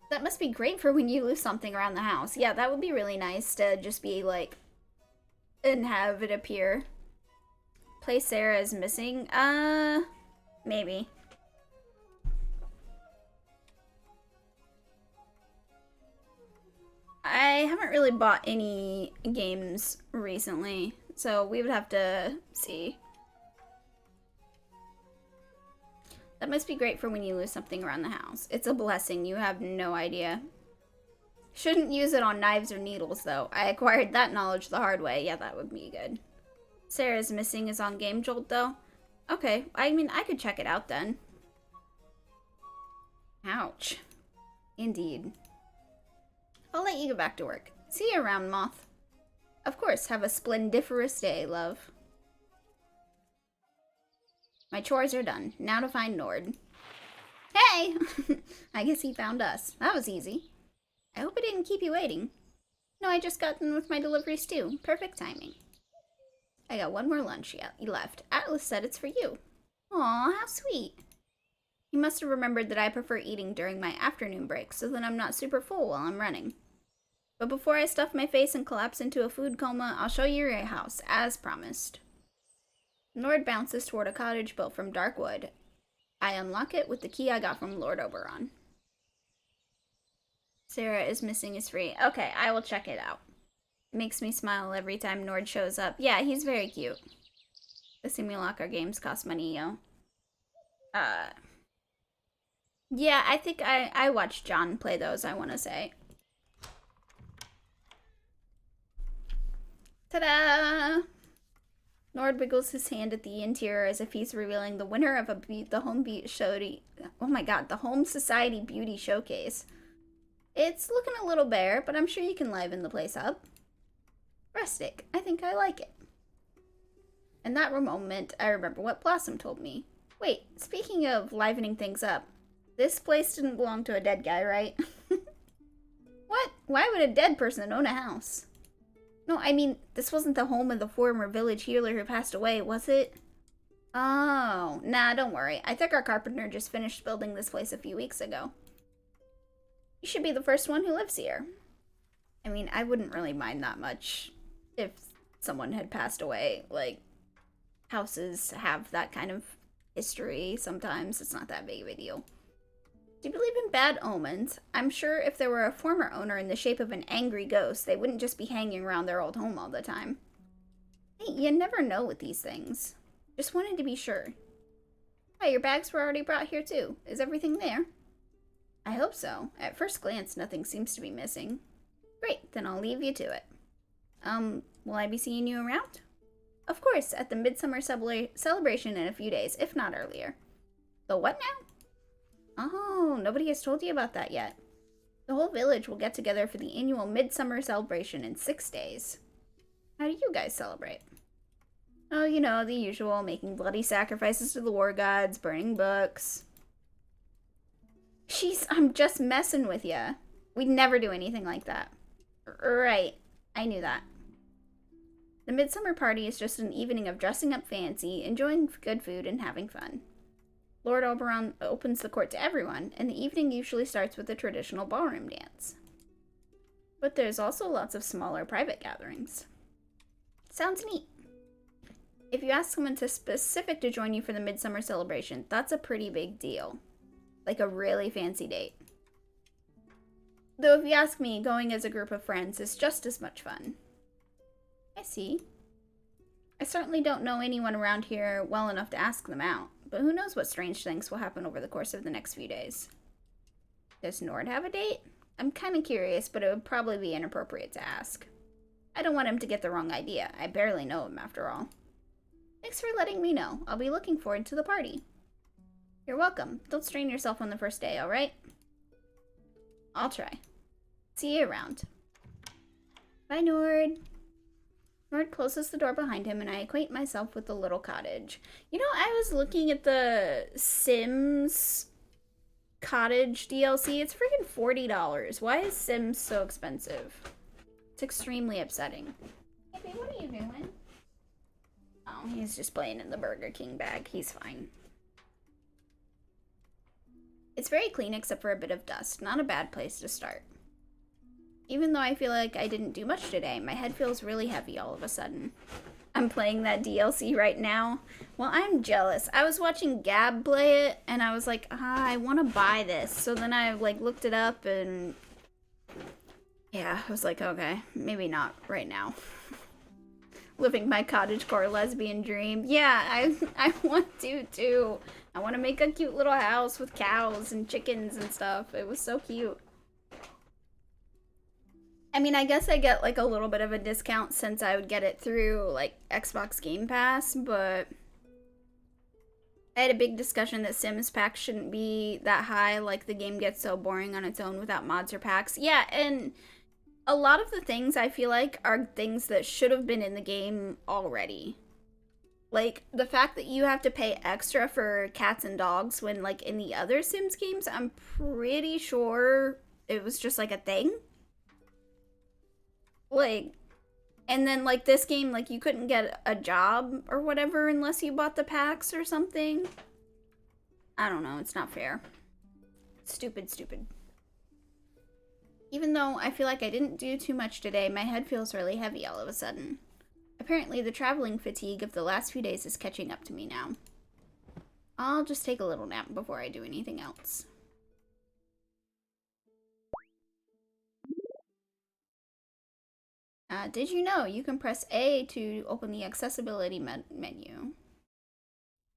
That must be great for when you lose something around the house. Yeah, that would be really nice to just be like, and have it appear. Play Sarah is missing? Maybe. I haven't really bought any games recently, so we would have to see. That must be great for when you lose something around the house. It's a blessing, you have no idea. Shouldn't use it on knives or needles, though. I acquired that knowledge the hard way. Yeah, that would be good. Sarah's Missing is on Game Jolt, though. Okay, I mean, I could check it out then. Ouch. Indeed. I'll let you go back to work. See you around, Moth. Of course, have a splendiferous day, love. My chores are done. Now to find Nord. Hey! I guess he found us. That was easy. I hope I didn't keep you waiting. No, I just got done with my deliveries too. Perfect timing. I got one more lunch left. Atlas said it's for you. Aw, how sweet. He must have remembered that I prefer eating during my afternoon break, so that I'm not super full while I'm running. But before I stuff my face and collapse into a food coma, I'll show you your house, as promised. Nord bounces toward a cottage built from dark wood. I unlock it with the key I got from Lord Oberon. Sarah is Missing is free. Okay, I will check it out. It makes me smile every time Nord shows up. Yeah, he's very cute. The simulacra games cost money, yo. Yeah, I think I watched John play those, I want to say. Ta-da! Nord wiggles his hand at the interior as if he's revealing the winner of the Home Society Beauty Showcase. It's looking a little bare, but I'm sure you can liven the place up. Rustic. I think I like it. In that moment, I remember what Blossom told me. Wait, speaking of livening things up, this place didn't belong to a dead guy, right? What? Why would a dead person own a house? No, I mean, this wasn't the home of the former village healer who passed away, was it? Oh, nah, don't worry. I think our carpenter just finished building this place a few weeks ago. You should be the first one who lives here. I mean, I wouldn't really mind that much if someone had passed away. Like, houses have that kind of history sometimes. It's not that big of a deal. Do you believe in bad omens? I'm sure if there were a former owner in the shape of an angry ghost, they wouldn't just be hanging around their old home all the time. Hey, you never know with these things. Just wanted to be sure. Hi, your bags were already brought here too. Is everything there? I hope so. At first glance, nothing seems to be missing. Great, then I'll leave you to it. Will I be seeing you around? Of course, at the Midsummer Celebration in a few days, if not earlier. The what now? Oh, nobody has told you about that yet. The whole village will get together for the annual Midsummer Celebration in 6 days. How do you guys celebrate? Oh, you know, the usual, making bloody sacrifices to the war gods, burning books. I'm just messing with ya. We'd never do anything like that. Right, I knew that. The Midsummer Party is just an evening of dressing up fancy, enjoying good food, and having fun. Lord Oberon opens the court to everyone, and the evening usually starts with a traditional ballroom dance. But there's also lots of smaller private gatherings. Sounds neat. If you ask someone specific to join you for the Midsummer Celebration, that's a pretty big deal. Like a really fancy date. Though if you ask me, going as a group of friends is just as much fun. I see. I certainly don't know anyone around here well enough to ask them out, but who knows what strange things will happen over the course of the next few days. Does Nord have a date? I'm kind of curious, but it would probably be inappropriate to ask. I don't want him to get the wrong idea. I barely know him, after all. Thanks for letting me know. I'll be looking forward to the party. You're welcome. Don't strain yourself on the first day, alright? I'll try. See you around. Bye, Nord. Nord closes the door behind him, and I acquaint myself with the little cottage. You know, I was looking at the Sims Cottage DLC. It's freaking $40. Why is Sims so expensive? It's extremely upsetting. Hey, babe, what are you doing? Oh, he's just playing in the Burger King bag. He's fine. It's very clean except for a bit of dust. Not a bad place to start. Even though I feel like I didn't do much today, my head feels really heavy all of a sudden. I'm playing that DLC right now. Well, I'm jealous. I was watching Gab play it, and I was like, I want to buy this. So then I, like, looked it up, and yeah, I was like, okay, maybe not right now. Living my cottagecore lesbian dream. Yeah, I want to, too. I want to make a cute little house with cows and chickens and stuff. It was so cute. I mean, I guess I get, like, a little bit of a discount since I would get it through, like, Xbox Game Pass, but I had a big discussion that Sims packs shouldn't be that high, like, the game gets so boring on its own without mods or packs. Yeah, and a lot of the things I feel like are things that should have been in the game already. Like, the fact that you have to pay extra for cats and dogs when, like, in the other Sims games, I'm pretty sure it was just, like, a thing. Like, and then, like, this game, like, you couldn't get a job or whatever unless you bought the packs or something. I don't know, it's not fair. Stupid, stupid. Even though I feel like I didn't do too much today, my head feels really heavy all of a sudden. Apparently, the traveling fatigue of the last few days is catching up to me now. I'll just take a little nap before I do anything else. Did you know you can press A to open the accessibility menu?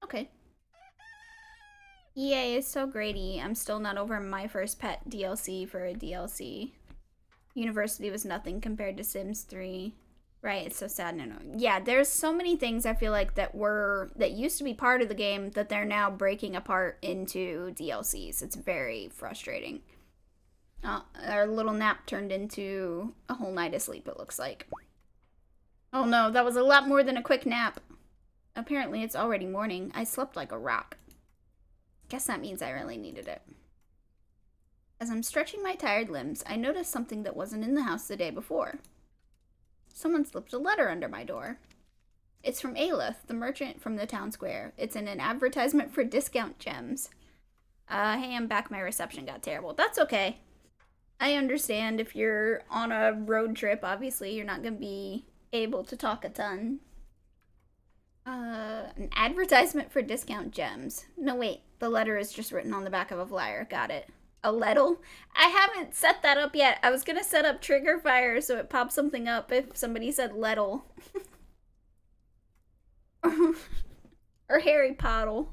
Okay. Yay, it's so grady. I'm still not over my first pet DLC for a DLC. University was nothing compared to Sims 3. Right, it's so sad and annoying. Yeah, there's so many things I feel like that used to be part of the game that they're now breaking apart into DLCs. It's very frustrating. Our little nap turned into a whole night of sleep, it looks like. Oh no, that was a lot more than a quick nap. Apparently it's already morning. I slept like a rock. Guess that means I really needed it. As I'm stretching my tired limbs, I noticed something that wasn't in the house the day before. Someone slipped a letter under my door. It's from Aleth, the merchant from the town square. It's in an advertisement for discount gems. Hey, I'm back. My reception got terrible. That's okay. I understand if you're on a road trip, obviously, you're not going to be able to talk a ton. An advertisement for discount gems. No, wait. The letter is just written on the back of a flyer. Got it. A lettle? I haven't set that up yet. I was going to set up trigger fire so it pops something up if somebody said lettle. Or Harry Potter.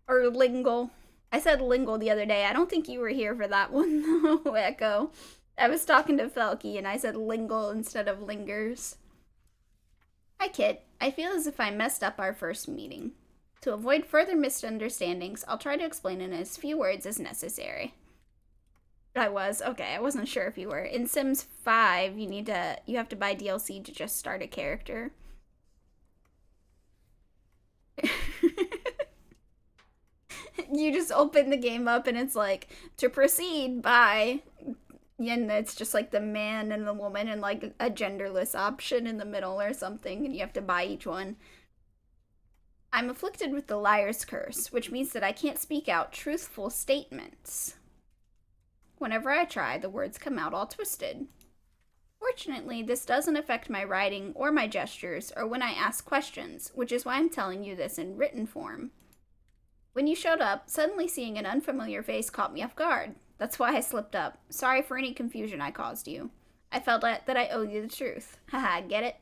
Or lingle. I said lingle the other day. I don't think you were here for that one, though, Echo. I was talking to Felky and I said lingle instead of lingers. Hi, Kit. I feel as if I messed up our first meeting. To avoid further misunderstandings, I'll try to explain in as few words as necessary. I wasn't sure if you were. In Sims 5, you have to buy DLC to just start a character. You just open the game up and it's like, to proceed by, and it's just like the man and the woman and like a genderless option in the middle or something, and you have to buy each one. I'm afflicted with the liar's curse, which means that I can't speak out truthful statements. Whenever I try, the words come out all twisted. Fortunately, this doesn't affect my writing or my gestures or when I ask questions, which is why I'm telling you this in written form. When you showed up, suddenly seeing an unfamiliar face caught me off guard. That's why I slipped up. Sorry for any confusion I caused you. I felt that I owe you the truth. Haha, get it?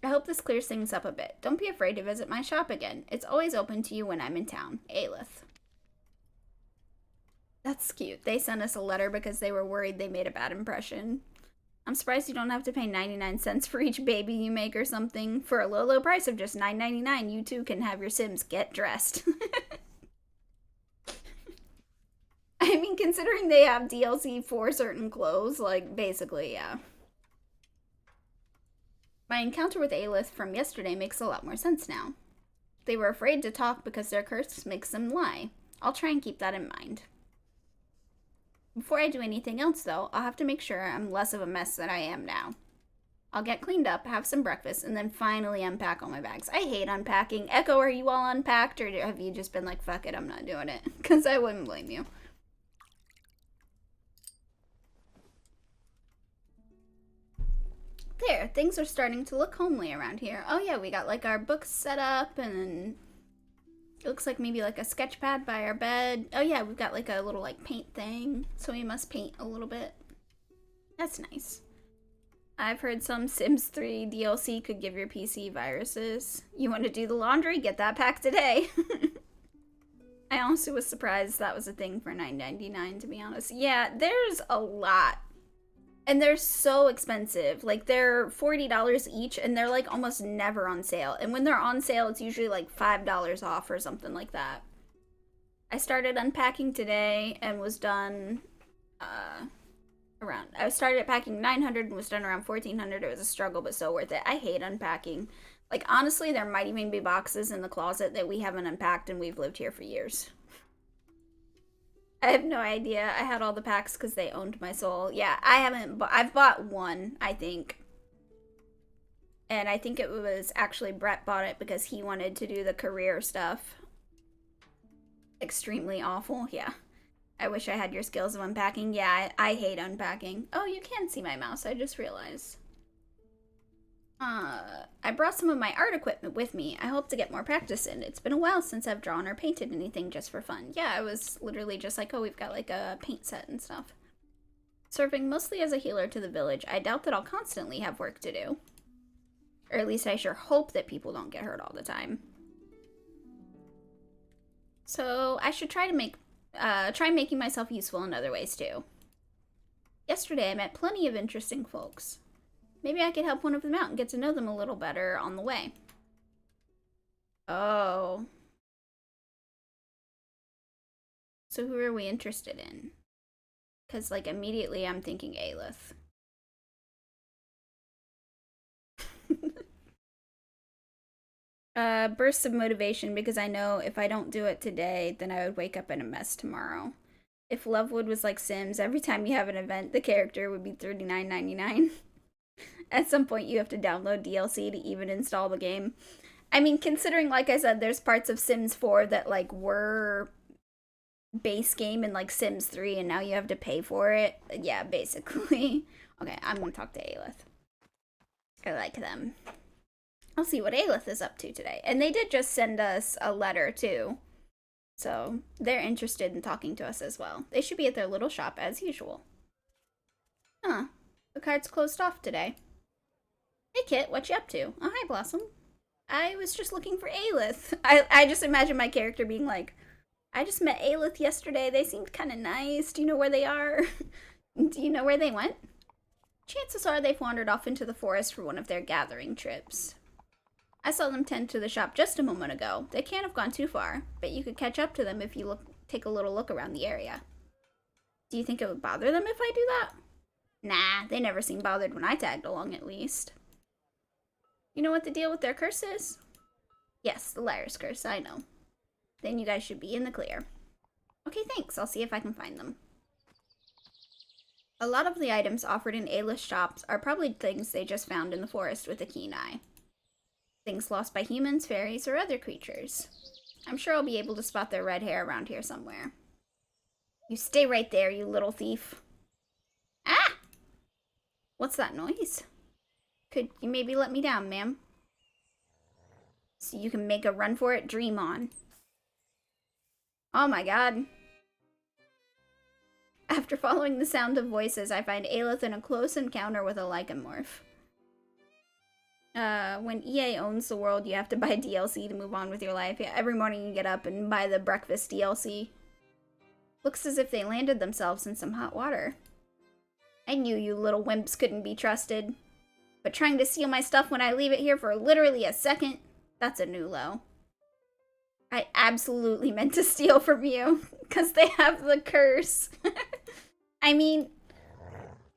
I hope this clears things up a bit. Don't be afraid to visit my shop again. It's always open to you when I'm in town. Aleth. That's cute. They sent us a letter because they were worried they made a bad impression. I'm surprised you don't have to pay 99 cents for each baby you make or something. For a low, low price of just $9.99, you too can have your Sims get dressed. I mean, considering they have DLC for certain clothes, like, basically, yeah. My encounter with Aleth from yesterday makes a lot more sense now. They were afraid to talk because their curse makes them lie. I'll try and keep that in mind. Before I do anything else, though, I'll have to make sure I'm less of a mess than I am now. I'll get cleaned up, have some breakfast, and then finally unpack all my bags. I hate unpacking. Echo, are you all unpacked, or have you just been like, fuck it, I'm not doing it? Because I wouldn't blame you. There, things are starting to look homely around here. Oh yeah, we got like our books set up, and then it looks like maybe like a sketch pad by our bed. Oh yeah, we've got like a little like paint thing, so we must paint a little bit. That's nice. I've heard some Sims 3 DLC could give your PC viruses. You want to do the laundry? Get that pack today. I honestly was surprised that was a thing for $9.99, to be honest. Yeah, there's a lot. And they're so expensive. Like, they're $40 each, and they're, like, almost never on sale. And when they're on sale, it's usually, like, $5 off or something like that. I started unpacking today and was done, I started packing 900 and was done around 1400. It was a struggle, but so worth it. I hate unpacking. Like, honestly, there might even be boxes in the closet that we haven't unpacked, and we've lived here for years. I have no idea. I had all the packs because they owned my soul. Yeah, I've bought one, I think. And I think it was actually Brett bought it because he wanted to do the career stuff. Extremely awful, yeah. I wish I had your skills of unpacking. Yeah, I hate unpacking. Oh, you can see my mouse, I just realized. I brought some of my art equipment with me. I hope to get more practice in. It's been a while since I've drawn or painted anything just for fun. Yeah, I was literally just like, oh, we've got like a paint set and stuff. Serving mostly as a healer to the village, I doubt that I'll constantly have work to do. Or at least I sure hope that people don't get hurt all the time. So I should try making myself useful in other ways too. Yesterday I met plenty of interesting folks. Maybe I could help one of them out and get to know them a little better on the way. Oh. So who are we interested in? Because, like, immediately I'm thinking Aleth. Bursts of motivation because I know if I don't do it today, then I would wake up in a mess tomorrow. If Lovewood was like Sims, every time you have an event, the character would be $39.99. At some point, you have to download DLC to even install the game. I mean, considering, like I said, there's parts of Sims 4 that, like, were base game in, like, Sims 3, and now you have to pay for it. Yeah, basically. Okay, I'm gonna talk to Aleth. I like them. I'll see what Aleth is up to today. And they did just send us a letter, too. So, they're interested in talking to us as well. They should be at their little shop, as usual. Huh. The card's closed off today. Hey, Kit, what you up to? Oh, hi, Blossom. I was just looking for Aleth. I just imagine my character being like, I just met Aleth yesterday. They seemed kind of nice. Do you know where they are? Do you know where they went? Chances are they've wandered off into the forest for one of their gathering trips. I saw them tend to the shop just a moment ago. They can't have gone too far, but you could catch up to them if you take a little look around the area. Do you think it would bother them if I do that? Nah, they never seemed bothered when I tagged along, at least. You know what the deal with their curse is? Yes, the liar's curse, I know. Then you guys should be in the clear. Okay, thanks. I'll see if I can find them. A lot of the items offered in Aleth's shops are probably things they just found in the forest with a keen eye. Things lost by humans, fairies, or other creatures. I'm sure I'll be able to spot their red hair around here somewhere. You stay right there, you little thief. Ah! What's that noise? Could you maybe let me down, ma'am? So you can make a run for it? Dream on. Oh my god. After following the sound of voices, I find Aleth in a close encounter with a Lycamorph. When EA owns the world, you have to buy DLC to move on with your life. Yeah, every morning you get up and buy the breakfast DLC. Looks as if they landed themselves in some hot water. I knew you little wimps couldn't be trusted. But trying to steal my stuff when I leave it here for literally a second, that's a new low. I absolutely meant to steal from you, because they have the curse. I mean,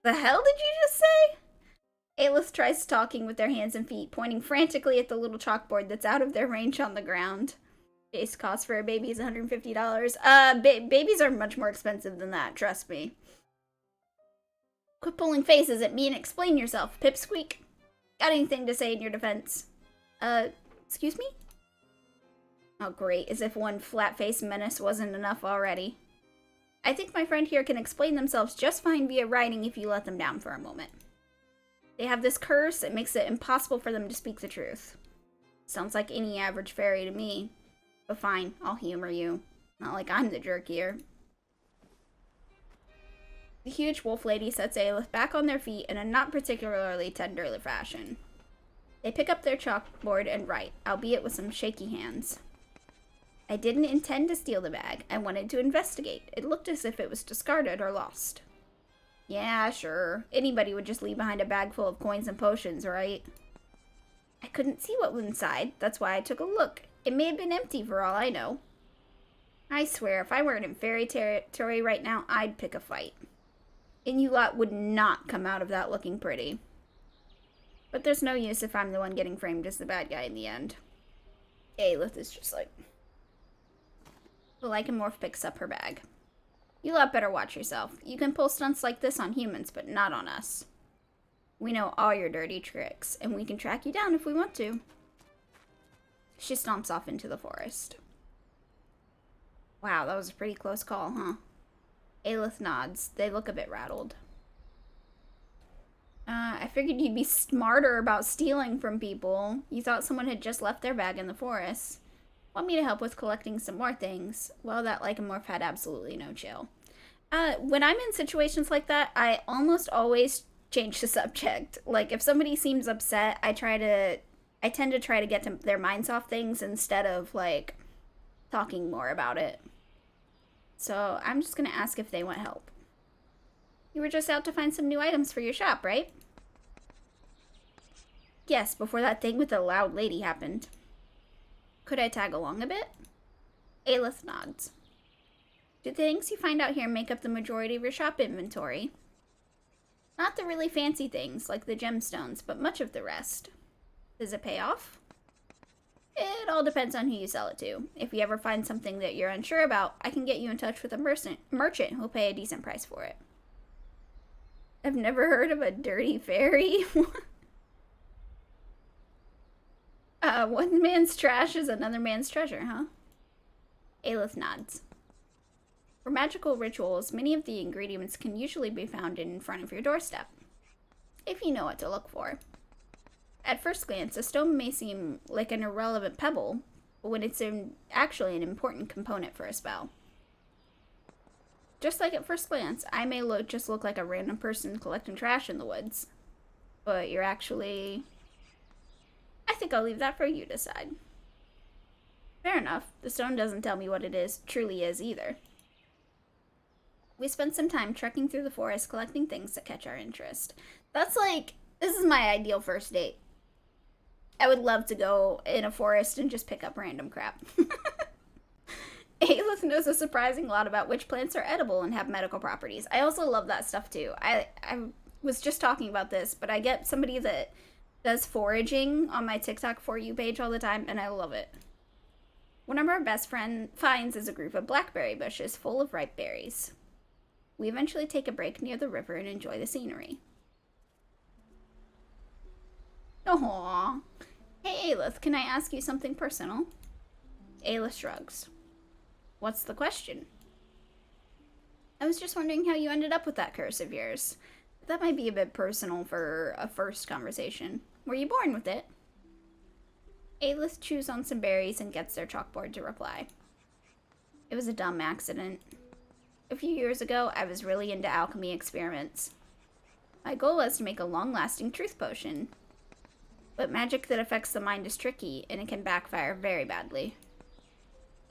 the hell did you just say? Aleth tries talking with their hands and feet, pointing frantically at the little chalkboard that's out of their range on the ground. Base cost for a baby is $150. Babies are much more expensive than that, trust me. Quit pulling faces at me and explain yourself, Pipsqueak. Got anything to say in your defense? Excuse me? Oh great, as if one flat-faced menace wasn't enough already. I think my friend here can explain themselves just fine via writing if you let them down for a moment. They have this curse that makes it impossible for them to speak the truth. Sounds like any average fairy to me. But fine, I'll humor you. Not like I'm the jerk here. The huge wolf lady sets Aleth back on their feet in a not particularly tender fashion. They pick up their chalkboard and write, albeit with some shaky hands. I didn't intend to steal the bag. I wanted to investigate. It looked as if it was discarded or lost. Yeah, sure. Anybody would just leave behind a bag full of coins and potions, right? I couldn't see what was inside. That's why I took a look. It may have been empty for all I know. I swear, if I weren't in fairy territory right now, I'd pick a fight. And you lot would not come out of that looking pretty. But there's no use if I'm the one getting framed as the bad guy in the end. Aleth is just like... The Lycamorph picks up her bag. You lot better watch yourself. You can pull stunts like this on humans, but not on us. We know all your dirty tricks, and we can track you down if we want to. She stomps off into the forest. Wow, that was a pretty close call, huh? Aleth nods. They look a bit rattled. I figured you'd be smarter about stealing from people. You thought someone had just left their bag in the forest. Want me to help with collecting some more things? Well, that Lycamorph had absolutely no chill. When I'm in situations like that, I almost always change the subject. Like, if somebody seems upset, I tend to try to get their minds off things instead of, like, talking more about it. So, I'm just gonna ask if they want help. You were just out to find some new items for your shop, right? Yes, before that thing with the loud lady happened. Could I tag along a bit? Aleth nods. Do the things you find out here make up the majority of your shop inventory? Not the really fancy things, like the gemstones, but much of the rest. Does it pay off? It all depends on who you sell it to. If you ever find something that you're unsure about, I can get you in touch with a merchant who'll pay a decent price for it. I've never heard of a dirty fairy. One man's trash is another man's treasure, huh? Aleth nods. For magical rituals, many of the ingredients can usually be found in front of your doorstep, if you know what to look for. At first glance, a stone may seem like an irrelevant pebble, but when it's actually an important component for a spell. Just like at first glance, I may just look like a random person collecting trash in the woods, but you're actually... I think I'll leave that for you to decide. Fair enough. The stone doesn't tell me what it truly is either. We spent some time trekking through the forest collecting things that catch our interest. That's like, this is my ideal first date. I would love to go in a forest and just pick up random crap. Aleth knows a surprising lot about which plants are edible and have medical properties. I also love that stuff too. I was just talking about this, but I get somebody that does foraging on my TikTok For You page all the time, and I love it. One of our best friend finds is a group of blackberry bushes full of ripe berries. We eventually take a break near the river and enjoy the scenery. Aww. Hey, Aleth, can I ask you something personal? Aleth shrugs. What's the question? I was just wondering how you ended up with that curse of yours. That might be a bit personal for a first conversation. Were you born with it? Aleth chews on some berries and gets their chalkboard to reply. It was a dumb accident. A few years ago, I was really into alchemy experiments. My goal was to make a long-lasting truth potion. But magic that affects the mind is tricky, and it can backfire very badly.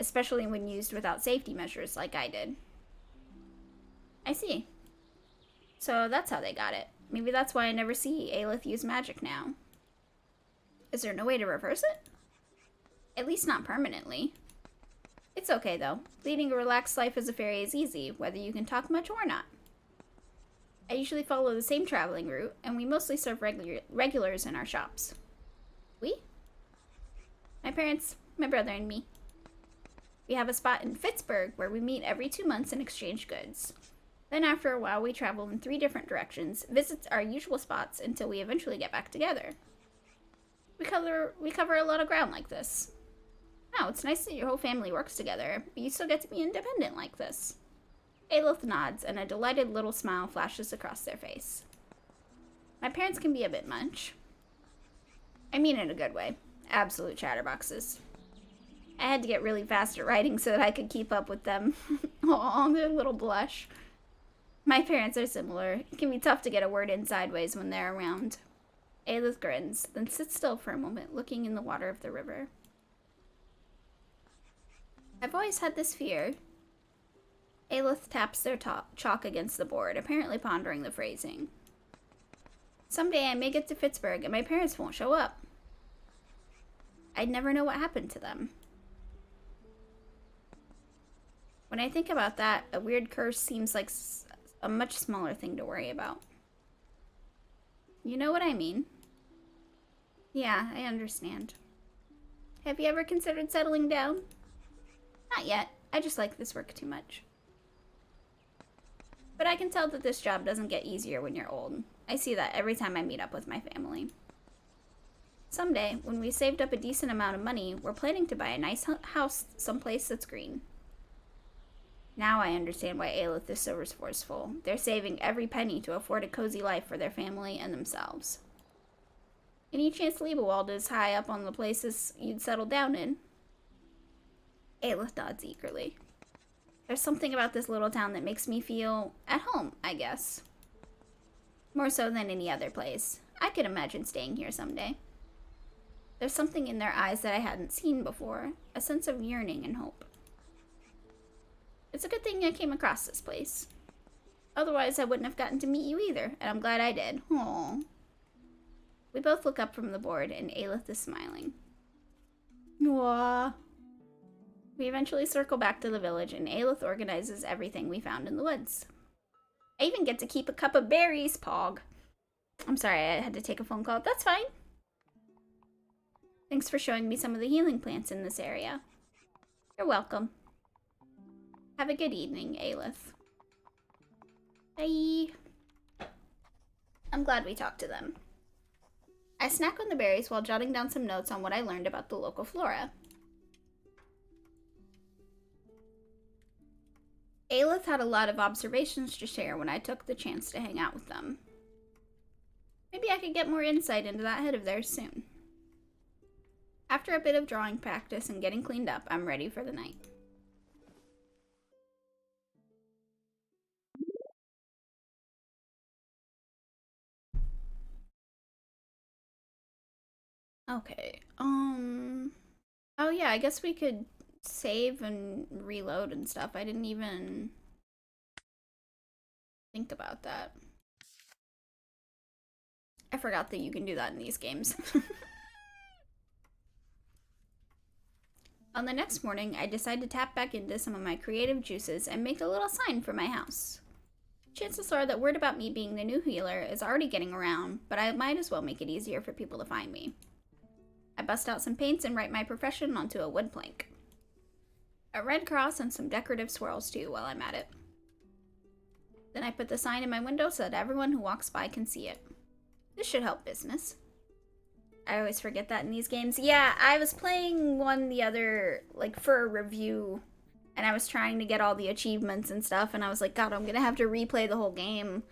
Especially when used without safety measures like I did. I see. So that's how they got it. Maybe that's why I never see Aleth use magic now. Is there no way to reverse it? At least not permanently. It's okay though. Leading a relaxed life as a fairy is easy, whether you can talk much or not. I usually follow the same traveling route, and we mostly serve regulars in our shops. We? My parents, my brother, and me. We have a spot in Pittsburgh where we meet every 2 months and exchange goods. Then after a while, we travel in 3 different directions, visit our usual spots until we eventually get back together. We cover a lot of ground like this. Oh, it's nice that your whole family works together, but you still get to be independent like this. Aleth nods, and a delighted little smile flashes across their face. My parents can be a bit much. I mean in a good way. Absolute chatterboxes. I had to get really fast at writing so that I could keep up with them. Aw, their little blush. My parents are similar. It can be tough to get a word in sideways when they're around. Aleth grins, then sits still for a moment, looking in the water of the river. I've always had this fear. Aleth taps their chalk against the board, apparently pondering the phrasing. Someday I may get to Pittsburgh and my parents won't show up. I'd never know what happened to them. When I think about that, a weird curse seems like a much smaller thing to worry about. You know what I mean? Yeah, I understand. Have you ever considered settling down? Not yet. I just like this work too much. But I can tell that this job doesn't get easier when you're old. I see that every time I meet up with my family. Someday, when we saved up a decent amount of money, we're planning to buy a nice house someplace that's green. Now I understand why Aleth is so resourceful. They're saving every penny to afford a cozy life for their family and themselves. Any chance Lovewood is high up on the places you'd settle down in? Aleth nods eagerly. There's something about this little town that makes me feel at home, I guess. More so than any other place. I could imagine staying here someday. There's something in their eyes that I hadn't seen before, a sense of yearning and hope. It's a good thing I came across this place. Otherwise, I wouldn't have gotten to meet you either, and I'm glad I did. Aww. We both look up from the board, and Aleth is smiling. Aww. We eventually circle back to the village, and Aleth organizes everything we found in the woods. I even get to keep a cup of berries, Pog. I'm sorry, I had to take a phone call. That's fine. Thanks for showing me some of the healing plants in this area. You're welcome. Have a good evening, Aleth. Bye. I'm glad we talked to them. I snack on the berries while jotting down some notes on what I learned about the local flora. Aleth had a lot of observations to share when I took the chance to hang out with them. Maybe I could get more insight into that head of theirs soon. After a bit of drawing practice and getting cleaned up, I'm ready for the night. Okay, oh yeah, I guess we could save and reload and stuff. I didn't even think about that. I forgot that you can do that in these games. On the next morning, I decide to tap back into some of my creative juices and make a little sign for my house. Chances are that word about me being the new healer is already getting around, but I might as well make it easier for people to find me. I bust out some paints and write my profession onto a wood plank. A red cross and some decorative swirls too while I'm at it. Then I put the sign in my window so that everyone who walks by can see it. This should help business. I always forget that in these games. Yeah, I was playing one the other, like, for a review, and I was trying to get all the achievements and stuff, and I was like, God, I'm gonna have to replay the whole game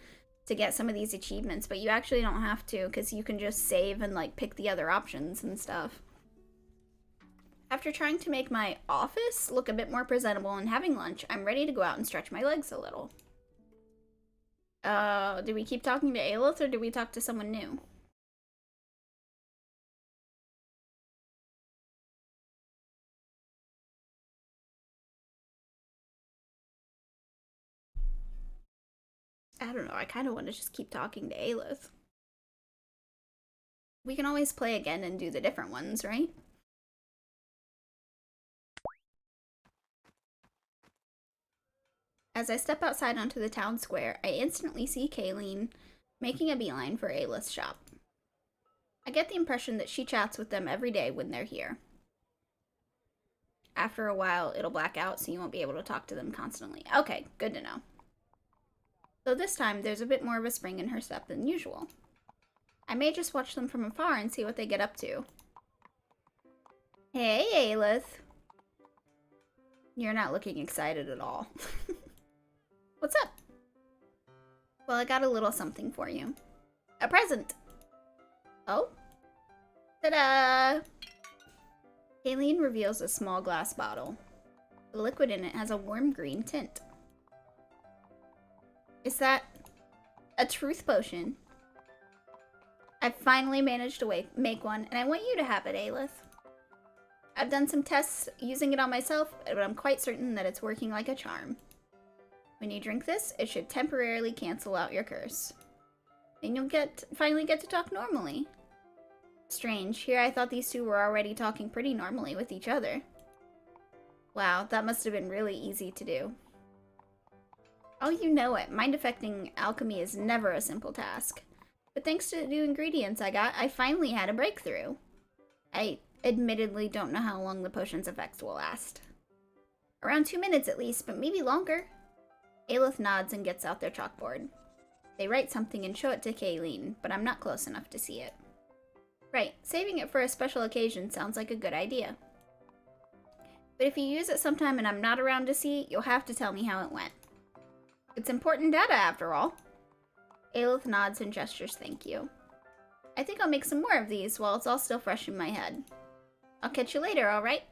to get some of these achievements, but you actually don't have to, because you can just save and, like, pick the other options and stuff. After trying to make my office look a bit more presentable and having lunch, I'm ready to go out and stretch my legs a little. Do we keep talking to Aleth, or do we talk to someone new? I don't know, I kind of want to just keep talking to Aleth. We can always play again and do the different ones, right? As I step outside onto the town square, I instantly see Kayleen making a beeline for Aleth's shop. I get the impression that she chats with them every day when they're here. After a while, it'll black out, so you won't be able to talk to them constantly. Okay, good to know. Though this time, there's a bit more of a spring in her step than usual. I may just watch them from afar and see what they get up to. Hey, Aleth. You're not looking excited at all. What's up? Well, I got a little something for you. A present! Oh? Ta-da! Kayleen reveals a small glass bottle. The liquid in it has a warm green tint. Is that a truth potion? I finally managed to make one, and I want you to have it, Aleth. I've done some tests using it on myself, but I'm quite certain that it's working like a charm. When you drink this, it should temporarily cancel out your curse. And you'll finally get to talk normally. Strange, here I thought these two were already talking pretty normally with each other. Wow, that must have been really easy to do. Oh, you know it. Mind-affecting alchemy is never a simple task. But thanks to the new ingredients I got, I finally had a breakthrough. I admittedly don't know how long the potion's effects will last. Around 2 minutes at least, but maybe longer. Aleth nods and gets out their chalkboard. They write something and show it to Kayleen, but I'm not close enough to see it. Right, saving it for a special occasion sounds like a good idea. But if you use it sometime and I'm not around to see, you'll have to tell me how it went. It's important data, after all. Aleth nods and gestures thank you. I think I'll make some more of these while it's all still fresh in my head. I'll catch you later, alright?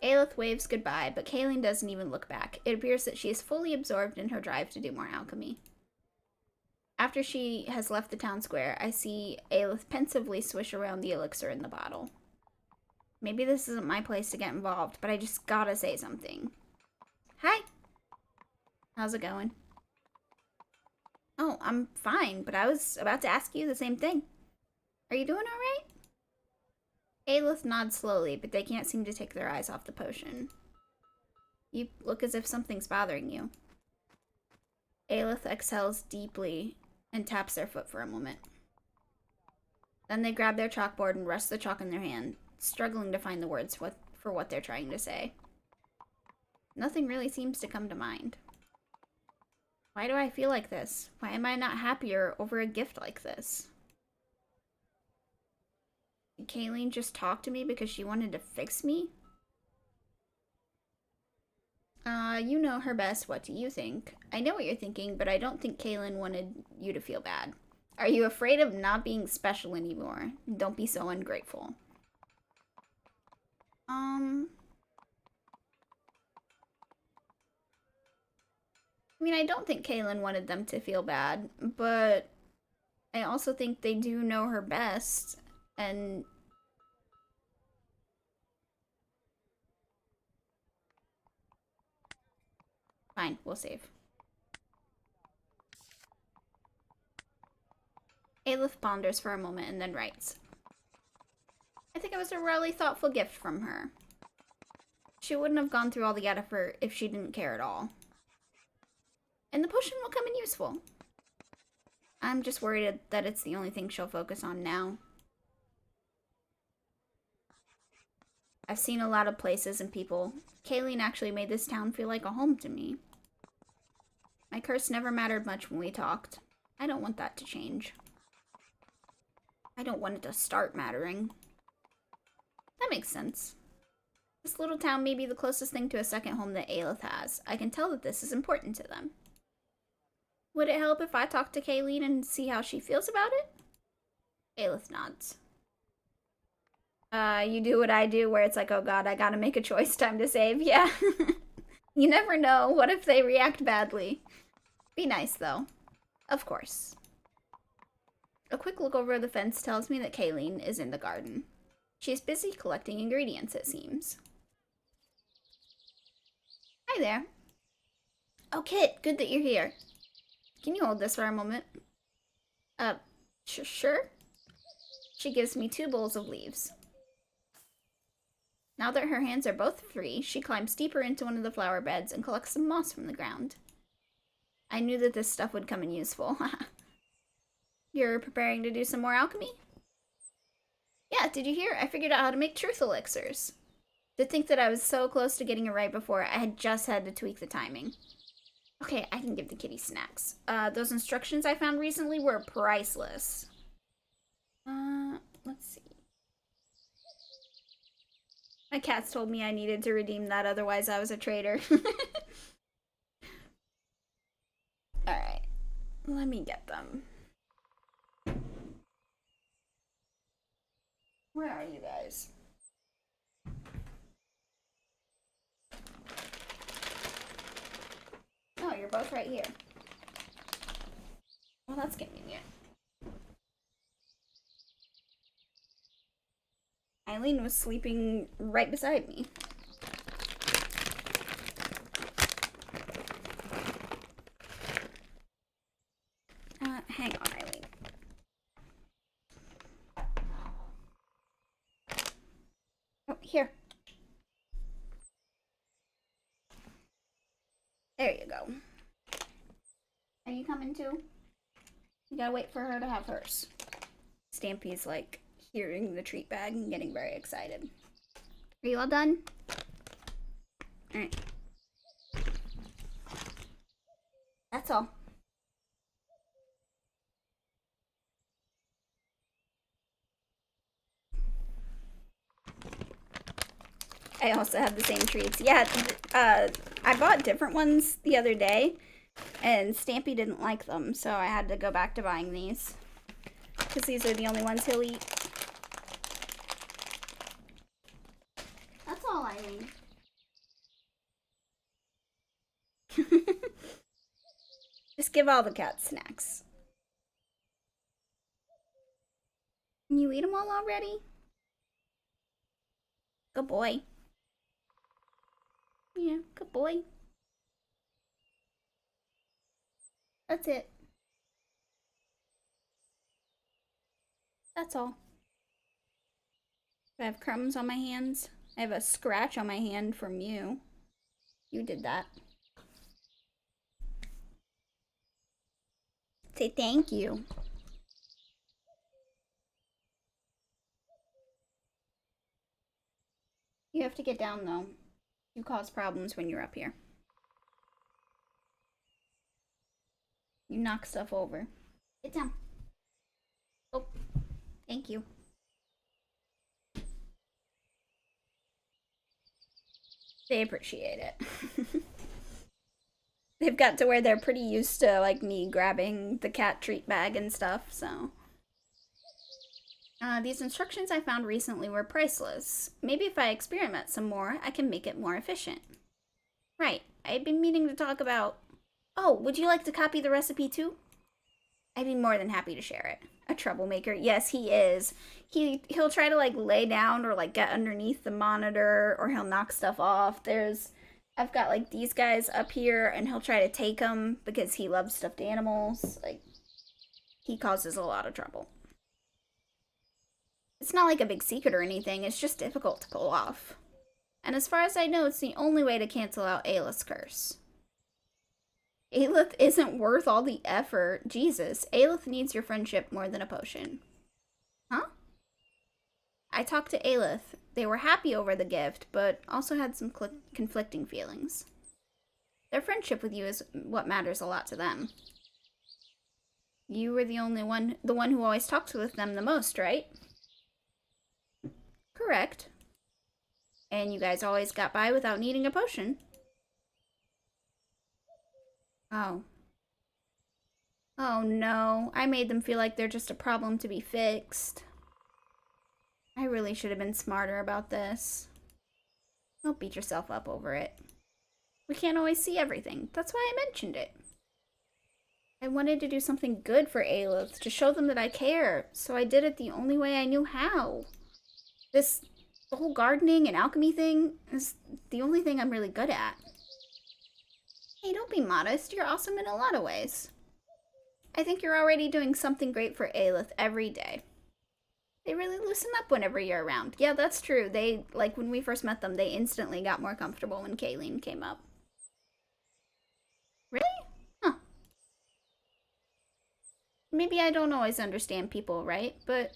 Aleth waves goodbye, but Kayleen doesn't even look back. It appears that she is fully absorbed in her drive to do more alchemy. After she has left the town square, I see Aleth pensively swish around the elixir in the bottle. Maybe this isn't my place to get involved, but I just gotta say something. Hi! How's it going? Oh, I'm fine, but I was about to ask you the same thing. Are you doing alright? Aleth nods slowly, but they can't seem to take their eyes off the potion. You look as if something's bothering you. Aleth exhales deeply and taps their foot for a moment. Then they grab their chalkboard and rest the chalk in their hand, struggling to find the words for what they're trying to say. Nothing really seems to come to mind. Why do I feel like this? Why am I not happier over a gift like this? Did Kayleen just talk to me because she wanted to fix me? You know her best. What do you think? I know what you're thinking, but I don't think Kayleen wanted you to feel bad. Are you afraid of not being special anymore? Don't be so ungrateful. I mean, I don't think Kayleen wanted them to feel bad, but I also think they do know her best, and fine, we'll save. Aleth ponders for a moment and then writes. I think it was a really thoughtful gift from her. She wouldn't have gone through all the effort if she didn't care at all. And the potion will come in useful. I'm just worried that it's the only thing she'll focus on now. I've seen a lot of places and people. Kayleen actually made this town feel like a home to me. My curse never mattered much when we talked. I don't want that to change. I don't want it to start mattering. That makes sense. This little town may be the closest thing to a second home that Aleth has. I can tell that this is important to them. Would it help if I talk to Kayleen and see how she feels about it? Aleth nods. You do what I do where it's like, oh god, I gotta make a choice, time to save. Yeah. You never know. What if they react badly? Be nice, though. Of course. A quick look over the fence tells me that Kayleen is in the garden. She's busy collecting ingredients, it seems. Hi there. Oh, Kit, good that you're here. Can you hold this for a moment? Sure. She gives me 2 bowls of leaves. Now that her hands are both free, she climbs deeper into one of the flower beds and collects some moss from the ground. I knew that this stuff would come in useful. You're preparing to do some more alchemy? Yeah, did you hear? I figured out how to make truth elixirs. To think that I was so close to getting it right before, I had just had to tweak the timing. Okay, I can give the kitty snacks. Those instructions I found recently were priceless. Let's see. My cats told me I needed to redeem that, otherwise I was a traitor. Alright. Let me get them. Where are you guys? Oh, you're both right here. Well, that's convenient. Eileen was sleeping right beside me. Hang on, Eileen. Oh, here. There you go. Are you coming too? You gotta wait for her to have hers. Stampy's like hearing the treat bag and getting very excited. Are you all done? Alright. That's all. I also have the same treats. Yeah, I bought different ones the other day, and Stampy didn't like them, so I had to go back to buying these. Because these are the only ones he'll eat. That's all, Eileen. Just give all the cats snacks. Can you eat them all already? Good boy. Yeah, good boy. That's it. That's all. I have crumbs on my hands. I have a scratch on my hand from you. You did that. Say thank you. You have to get down, though. You cause problems when you're up here. You knock stuff over. Get down. Oh, thank you. They appreciate it. They've got to where they're pretty used to, like, me grabbing the cat treat bag and stuff, so. These instructions I found recently were priceless. Maybe if I experiment some more, I can make it more efficient. Right, I'd been meaning to talk about... Oh, would you like to copy the recipe too? I'd be more than happy to share it. A troublemaker. Yes, he is. He'll try to, like, lay down or, like, get underneath the monitor, or he'll knock stuff off. I've got, like, these guys up here, and he'll try to take them because he loves stuffed animals. Like, he causes a lot of trouble. It's not like a big secret or anything, it's just difficult to pull off. And as far as I know, it's the only way to cancel out Aleth's curse. Aleth isn't worth all the effort. Jesus, Aleth needs your friendship more than a potion. Huh? I talked to Aleth. They were happy over the gift, but also had some conflicting feelings. Their friendship with you is what matters a lot to them. You were the one who always talked with them the most, right? Correct. And you guys always got by without needing a potion. Oh. Oh no, I made them feel like they're just a problem to be fixed. I really should have been smarter about this. Don't beat yourself up over it. We can't always see everything. That's why I mentioned it. I wanted to do something good for Aleth, to show them that I care, so I did it the only way I knew how. The whole gardening and alchemy thing is the only thing I'm really good at. Hey, don't be modest. You're awesome in a lot of ways. I think you're already doing something great for Aleth every day. They really loosen up whenever you're around. Yeah, that's true. They, like, when we first met them, they instantly got more comfortable when Kayleen came up. Really? Huh. Maybe I don't always understand people, right? But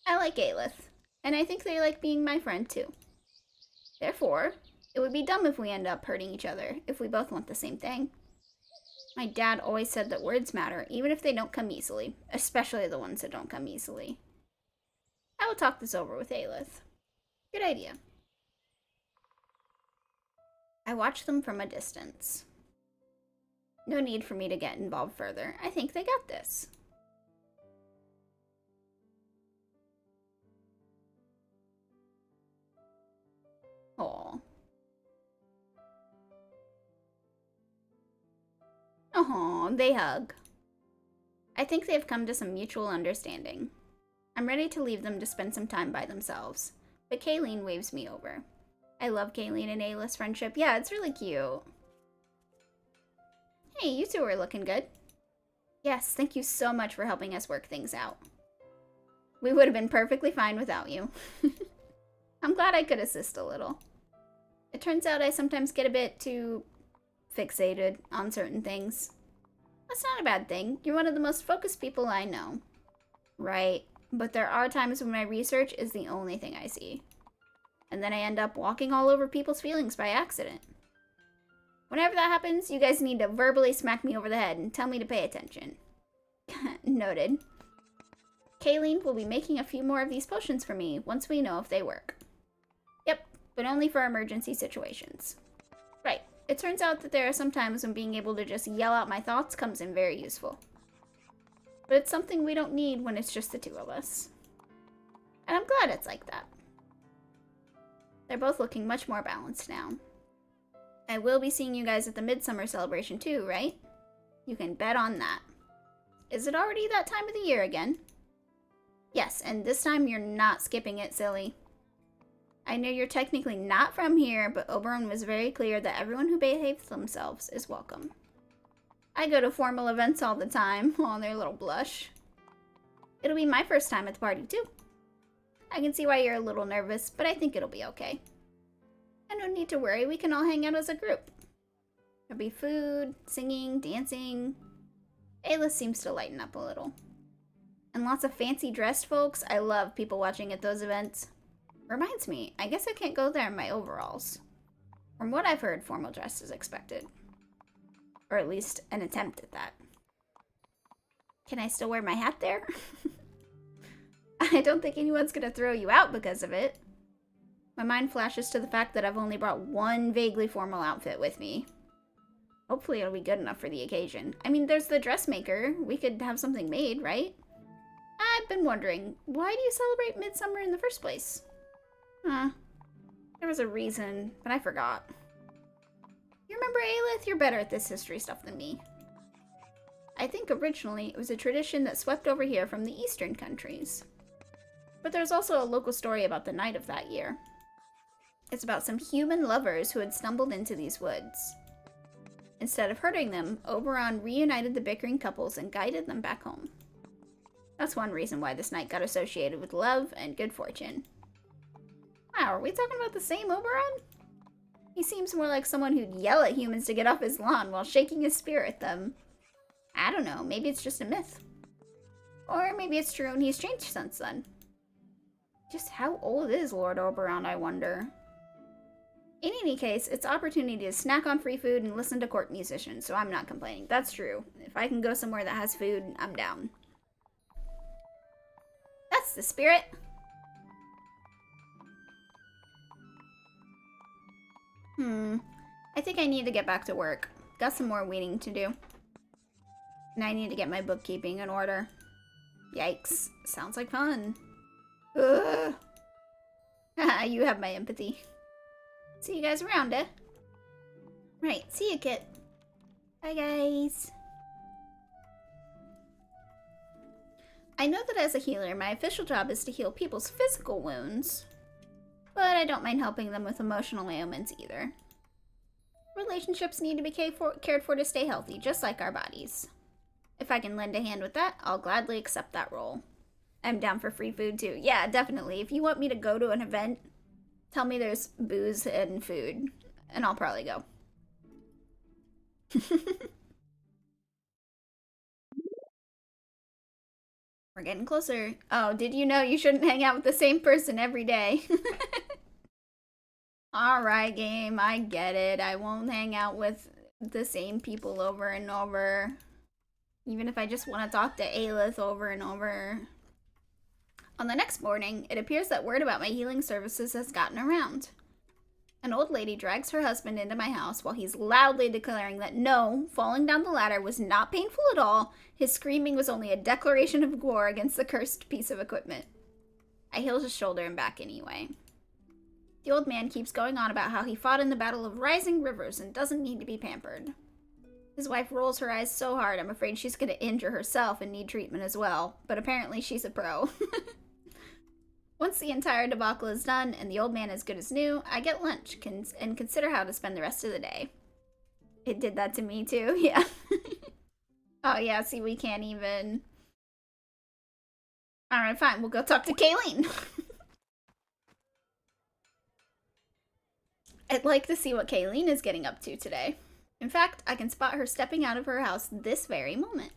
I like Aleth, and I think they like being my friend, too. Therefore, it would be dumb if we end up hurting each other, if we both want the same thing. My dad always said that words matter, even if they don't come easily, especially the ones that don't come easily. I will talk this over with Aleth. Good idea. I watch them from a distance. No need for me to get involved further. I think they got this. Aw. Aw, they hug. I think they've come to some mutual understanding. I'm ready to leave them to spend some time by themselves, but Kayleen waves me over. I love Kayleen and Ayla's friendship. Yeah, it's really cute. Hey, you two are looking good. Yes, thank you so much for helping us work things out. We would have been perfectly fine without you. I'm glad I could assist a little. It turns out I sometimes get a bit too fixated on certain things. That's not a bad thing. You're one of the most focused people I know. Right, but there are times when my research is the only thing I see. And then I end up walking all over people's feelings by accident. Whenever that happens, you guys need to verbally smack me over the head and tell me to pay attention. Noted. Kayleen will be making a few more of these potions for me once we know if they work. Yep, but only for emergency situations. Right, it turns out that there are some times when being able to just yell out my thoughts comes in very useful. But it's something we don't need when it's just the two of us. And I'm glad it's like that. They're both looking much more balanced now. I will be seeing you guys at the Midsummer Celebration too, right? You can bet on that. Is it already that time of the year again? Yes, and this time you're not skipping it, silly. I know you're technically not from here, but Oberon was very clear that everyone who behaves themselves is welcome. I go to formal events all the time. Oh, their little blush. It'll be my first time at the party too. I can see why you're a little nervous, but I think it'll be okay. And no need to worry, we can all hang out as a group. There'll be food, singing, dancing. Aleth seems to lighten up a little. And lots of fancy dressed folks. I love people watching at those events. Reminds me, I guess I can't go there in my overalls. From what I've heard, formal dress is expected. Or at least an attempt at that. Can I still wear my hat there? I don't think anyone's gonna throw you out because of it. My mind flashes to the fact that I've only brought one vaguely formal outfit with me. Hopefully it'll be good enough for the occasion. I mean, there's the dressmaker. We could have something made, right? I've been wondering, why do you celebrate Midsummer in the first place? There was a reason, but I forgot. You remember, Aleth? You're better at this history stuff than me. I think originally it was a tradition that swept over here from the eastern countries. But there's also a local story about the night of that year. It's about some human lovers who had stumbled into these woods. Instead of hurting them, Oberon reunited the bickering couples and guided them back home. That's one reason why this night got associated with love and good fortune. Wow, are we talking about the same Oberon? He seems more like someone who'd yell at humans to get off his lawn while shaking his spear at them. I don't know, maybe it's just a myth. Or maybe it's true and he's changed since then. Just how old is Lord Oberon, I wonder? In any case, it's opportunity to snack on free food and listen to court musicians, so I'm not complaining. That's true. If I can go somewhere that has food, I'm down. That's the spirit. I think I need to get back to work. Got some more weeding to do. And I need to get my bookkeeping in order. Yikes. Sounds like fun. Ugh. You have my empathy. See you guys around, eh? Right, see you, Kit. Bye, guys. I know that as a healer, my official job is to heal people's physical wounds, but I don't mind helping them with emotional ailments either. Relationships need to be cared for to stay healthy, just like our bodies. If I can lend a hand with that, I'll gladly accept that role. I'm down for free food too. Yeah, definitely. If you want me to go to an event, tell me there's booze and food, and I'll probably go. We're getting closer. Oh, did you know you shouldn't hang out with the same person every day? Alright, game, I get it. I won't hang out with the same people over and over. Even if I just want to talk to Aleth over and over. On the next morning, it appears that word about my healing services has gotten around. An old lady drags her husband into my house while he's loudly declaring that no, falling down the ladder was not painful at all. His screaming was only a declaration of war against the cursed piece of equipment. I heal his shoulder and back anyway. The old man keeps going on about how he fought in the Battle of Rising Rivers and doesn't need to be pampered. His wife rolls her eyes so hard I'm afraid she's going to injure herself and need treatment as well, but apparently she's a pro. Once the entire debacle is done and the old man is good as new, I get lunch and consider how to spend the rest of the day. It did that to me too, yeah. Oh yeah, see, we can't even... Alright, fine, we'll go talk to Kayleen. I'd like to see what Kayleen is getting up to today. In fact, I can spot her stepping out of her house this very moment.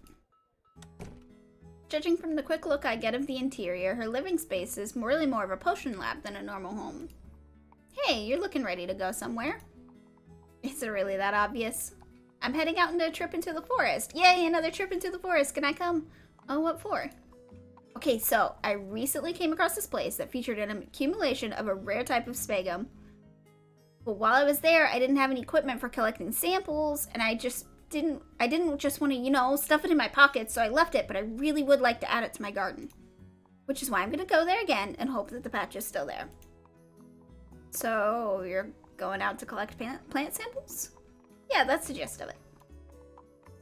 Judging from the quick look I get of the interior, her living space is really more of a potion lab than a normal home. Hey, you're looking ready to go somewhere. Is it really that obvious? I'm heading out on a trip into the forest. Yay, another trip into the forest. Can I come? Oh, what for? Okay, so I recently came across this place that featured an accumulation of a rare type of sphagnum. But while I was there, I didn't have any equipment for collecting samples, and I didn't just want to, stuff it in my pockets, so I left it, but I really would like to add it to my garden. Which is why I'm going to go there again and hope that the patch is still there. So, you're going out to collect plant samples? Yeah, that's the gist of it.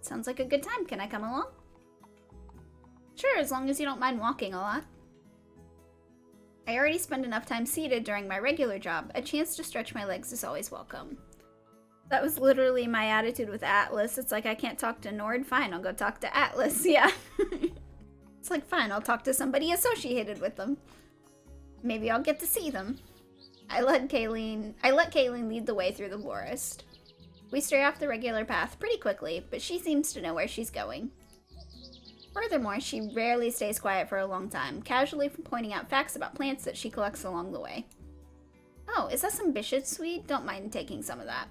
Sounds like a good time. Can I come along? Sure, as long as you don't mind walking a lot. I already spend enough time seated during my regular job. A chance to stretch my legs is always welcome. That was literally my attitude with Atlas. It's like, I can't talk to Nord. Fine, I'll go talk to Atlas. Yeah. It's like, fine, I'll talk to somebody associated with them. Maybe I'll get to see them. I let Kayleen lead the way through the forest. We stray off the regular path pretty quickly, but she seems to know where she's going. Furthermore, she rarely stays quiet for a long time, casually pointing out facts about plants that she collects along the way. Oh, is that some bishopsweed? Don't mind taking some of that.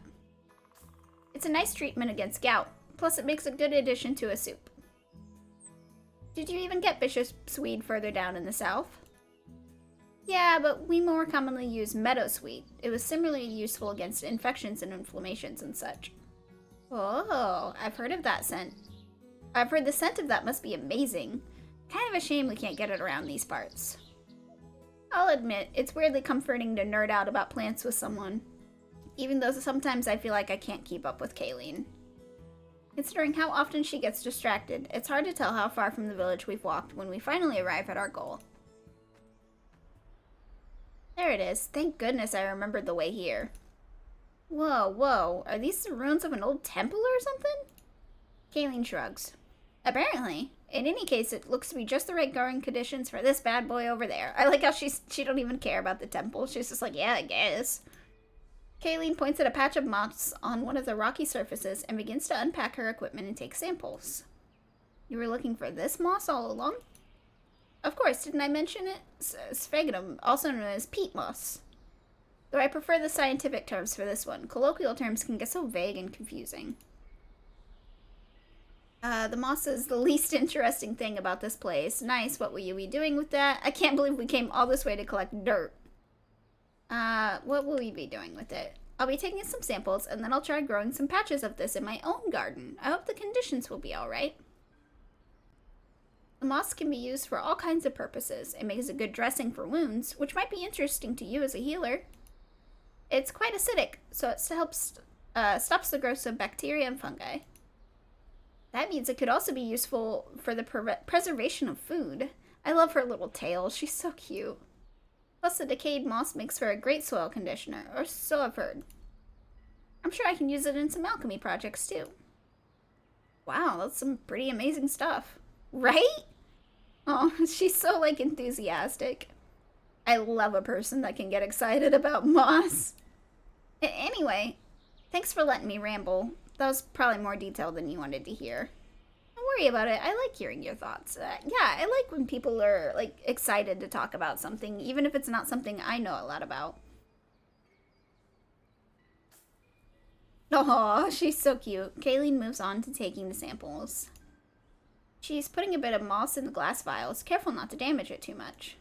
It's a nice treatment against gout, plus it makes a good addition to a soup. Did you even get bishopsweed further down in the south? Yeah, but we more commonly use meadowsweet. It was similarly useful against infections and inflammations and such. Oh, I've heard of that scent. I've heard the scent of that must be amazing. Kind of a shame we can't get it around these parts. I'll admit, it's weirdly comforting to nerd out about plants with someone. Even though sometimes I feel like I can't keep up with Kayleen. Considering how often she gets distracted, it's hard to tell how far from the village we've walked when we finally arrive at our goal. There it is. Thank goodness I remembered the way here. Whoa. Are these the ruins of an old temple or something? Kayleen shrugs. Apparently. In any case, it looks to be just the right growing conditions for this bad boy over there. I like how she don't even care about the temple. She's just like, yeah, I guess. Kayleen points at a patch of moss on one of the rocky surfaces and begins to unpack her equipment and take samples. You were looking for this moss all along? Of course, didn't I mention it? Sphagnum, also known as peat moss. Though I prefer the scientific terms for this one, colloquial terms can get so vague and confusing. The moss is the least interesting thing about this place. Nice, what will you be doing with that? I can't believe we came all this way to collect dirt. What will we be doing with it? I'll be taking some samples, and then I'll try growing some patches of this in my own garden. I hope the conditions will be alright. The moss can be used for all kinds of purposes. It makes a good dressing for wounds, which might be interesting to you as a healer. It's quite acidic, so it helps stops the growth of bacteria and fungi. That means it could also be useful for the preservation of food. I love her little tail. She's so cute. Plus, the decayed moss makes for a great soil conditioner, or so I've heard. I'm sure I can use it in some alchemy projects, too. Wow, that's some pretty amazing stuff. Right? Oh, she's so, like, enthusiastic. I love a person that can get excited about moss. Anyway, thanks for letting me ramble. That was probably more detailed than you wanted to hear. Don't worry about it. I like hearing your thoughts. Yeah, I like when people are, like, excited to talk about something, even if it's not something I know a lot about. Oh, she's so cute. Kayleen moves on to taking the samples. She's putting a bit of moss in the glass vials, careful not to damage it too much.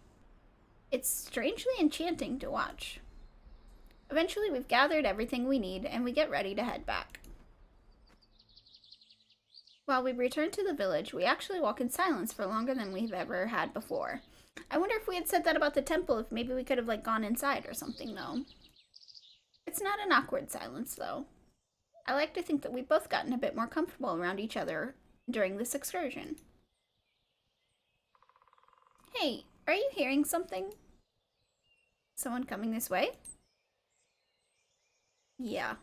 It's strangely enchanting to watch. Eventually, we've gathered everything we need, and we get ready to head back. While we return to the village, we actually walk in silence for longer than we've ever had before. I wonder if we had said that about the temple, if maybe we could have, like, gone inside or something, though. It's not an awkward silence, though. I like to think that we've both gotten a bit more comfortable around each other during this excursion. Hey, are you hearing something? Someone coming this way? Yeah.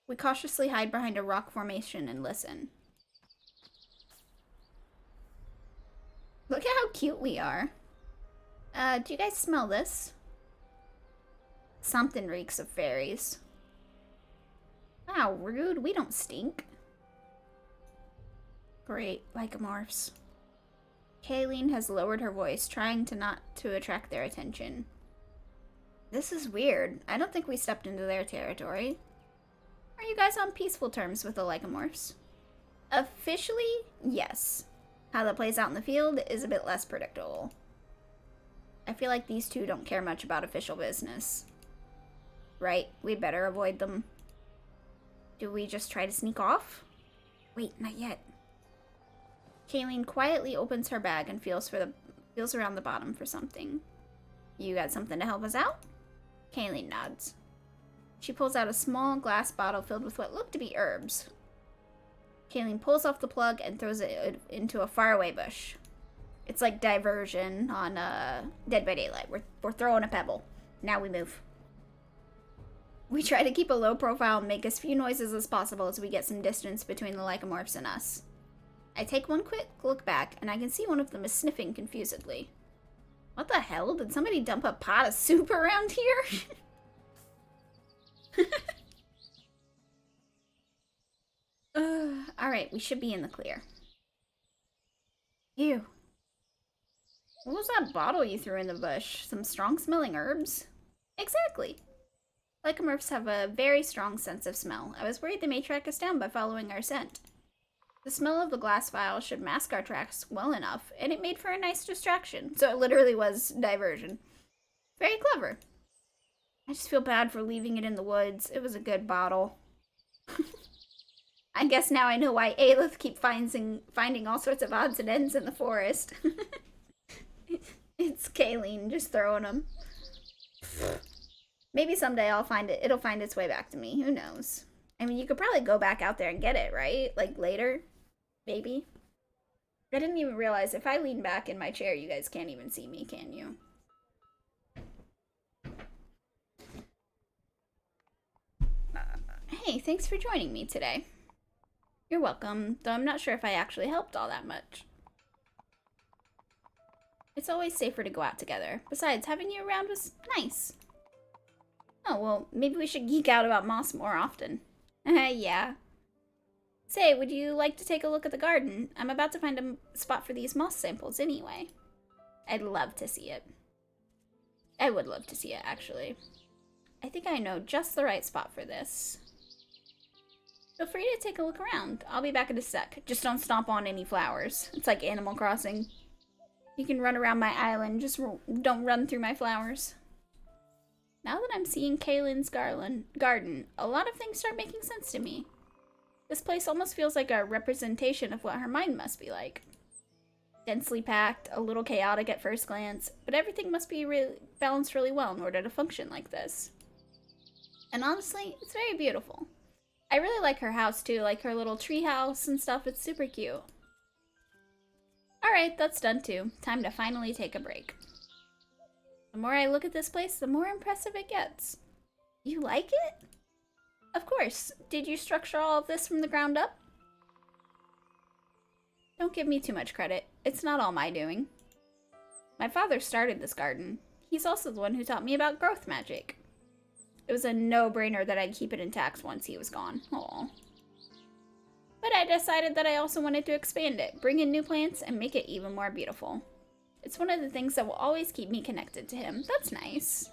We cautiously hide behind a rock formation and listen. Look at how cute we are. Do you guys smell this? Something reeks of fairies. Wow, rude. We don't stink. Great, Lycamorphs. Kayleen has lowered her voice, trying to not to attract their attention. This is weird. I don't think we stepped into their territory. Are you guys on peaceful terms with the Lycamorphs? Officially, yes. How that plays out in the field is a bit less predictable. I feel like these two don't care much about official business. Right, we better avoid them. Do we just try to sneak off? Wait, not yet. Kayleen quietly opens her bag and feels around the bottom for something. You got something to help us out? Kayleen nods. She pulls out a small glass bottle filled with what look to be herbs. Kayleen pulls off the plug and throws it into a faraway bush. It's like diversion on Dead by Daylight. We're throwing a pebble. Now we move. We try to keep a low profile and make as few noises as possible as we get some distance between the Lycamorphs and us. I take one quick look back, and I can see one of them is sniffing confusedly. What the hell? Did somebody dump a pot of soup around here? Alright, we should be in the clear. Ew. What was that bottle you threw in the bush? Some strong-smelling herbs? Exactly. Lycamorphs have a very strong sense of smell. I was worried they may track us down by following our scent. The smell of the glass vial should mask our tracks well enough, and it made for a nice distraction. So it literally was diversion. Very clever. I just feel bad for leaving it in the woods. It was a good bottle. I guess now I know why Aleth keeps finding all sorts of odds and ends in the forest. It's Kayleen just throwing them. Maybe someday it'll find its way back to me. Who knows? I mean, you could probably go back out there and get it, right? Like, later? Maybe? I didn't even realize if I lean back in my chair, you guys can't even see me, can you? Hey, thanks for joining me today. You're welcome, though I'm not sure if I actually helped all that much. It's always safer to go out together. Besides, having you around was nice. Oh, well, maybe we should geek out about moss more often. Yeah. Say, would you like to take a look at the garden? I'm about to find a spot for these moss samples anyway. I'd love to see it. I would love to see it, actually. I think I know just the right spot for this. Feel free to take a look around. I'll be back in a sec. Just don't stomp on any flowers. It's like Animal Crossing. You can run around my island, just don't run through my flowers. Now that I'm seeing Kaylyn's garden, a lot of things start making sense to me. This place almost feels like a representation of what her mind must be like. Densely packed, a little chaotic at first glance, but everything must be balanced really well in order to function like this. And honestly, it's very beautiful. I really like her house too, like her little tree house and stuff. It's super cute. Alright, that's done too. Time to finally take a break. The more I look at this place, the more impressive it gets. You like it? Of course. Did you structure all of this from the ground up? Don't give me too much credit. It's not all my doing. My father started this garden. He's also the one who taught me about growth magic. It was a no-brainer that I'd keep it intact once he was gone. Aww. But I decided that I also wanted to expand it, bring in new plants, and make it even more beautiful. It's one of the things that will always keep me connected to him. That's nice.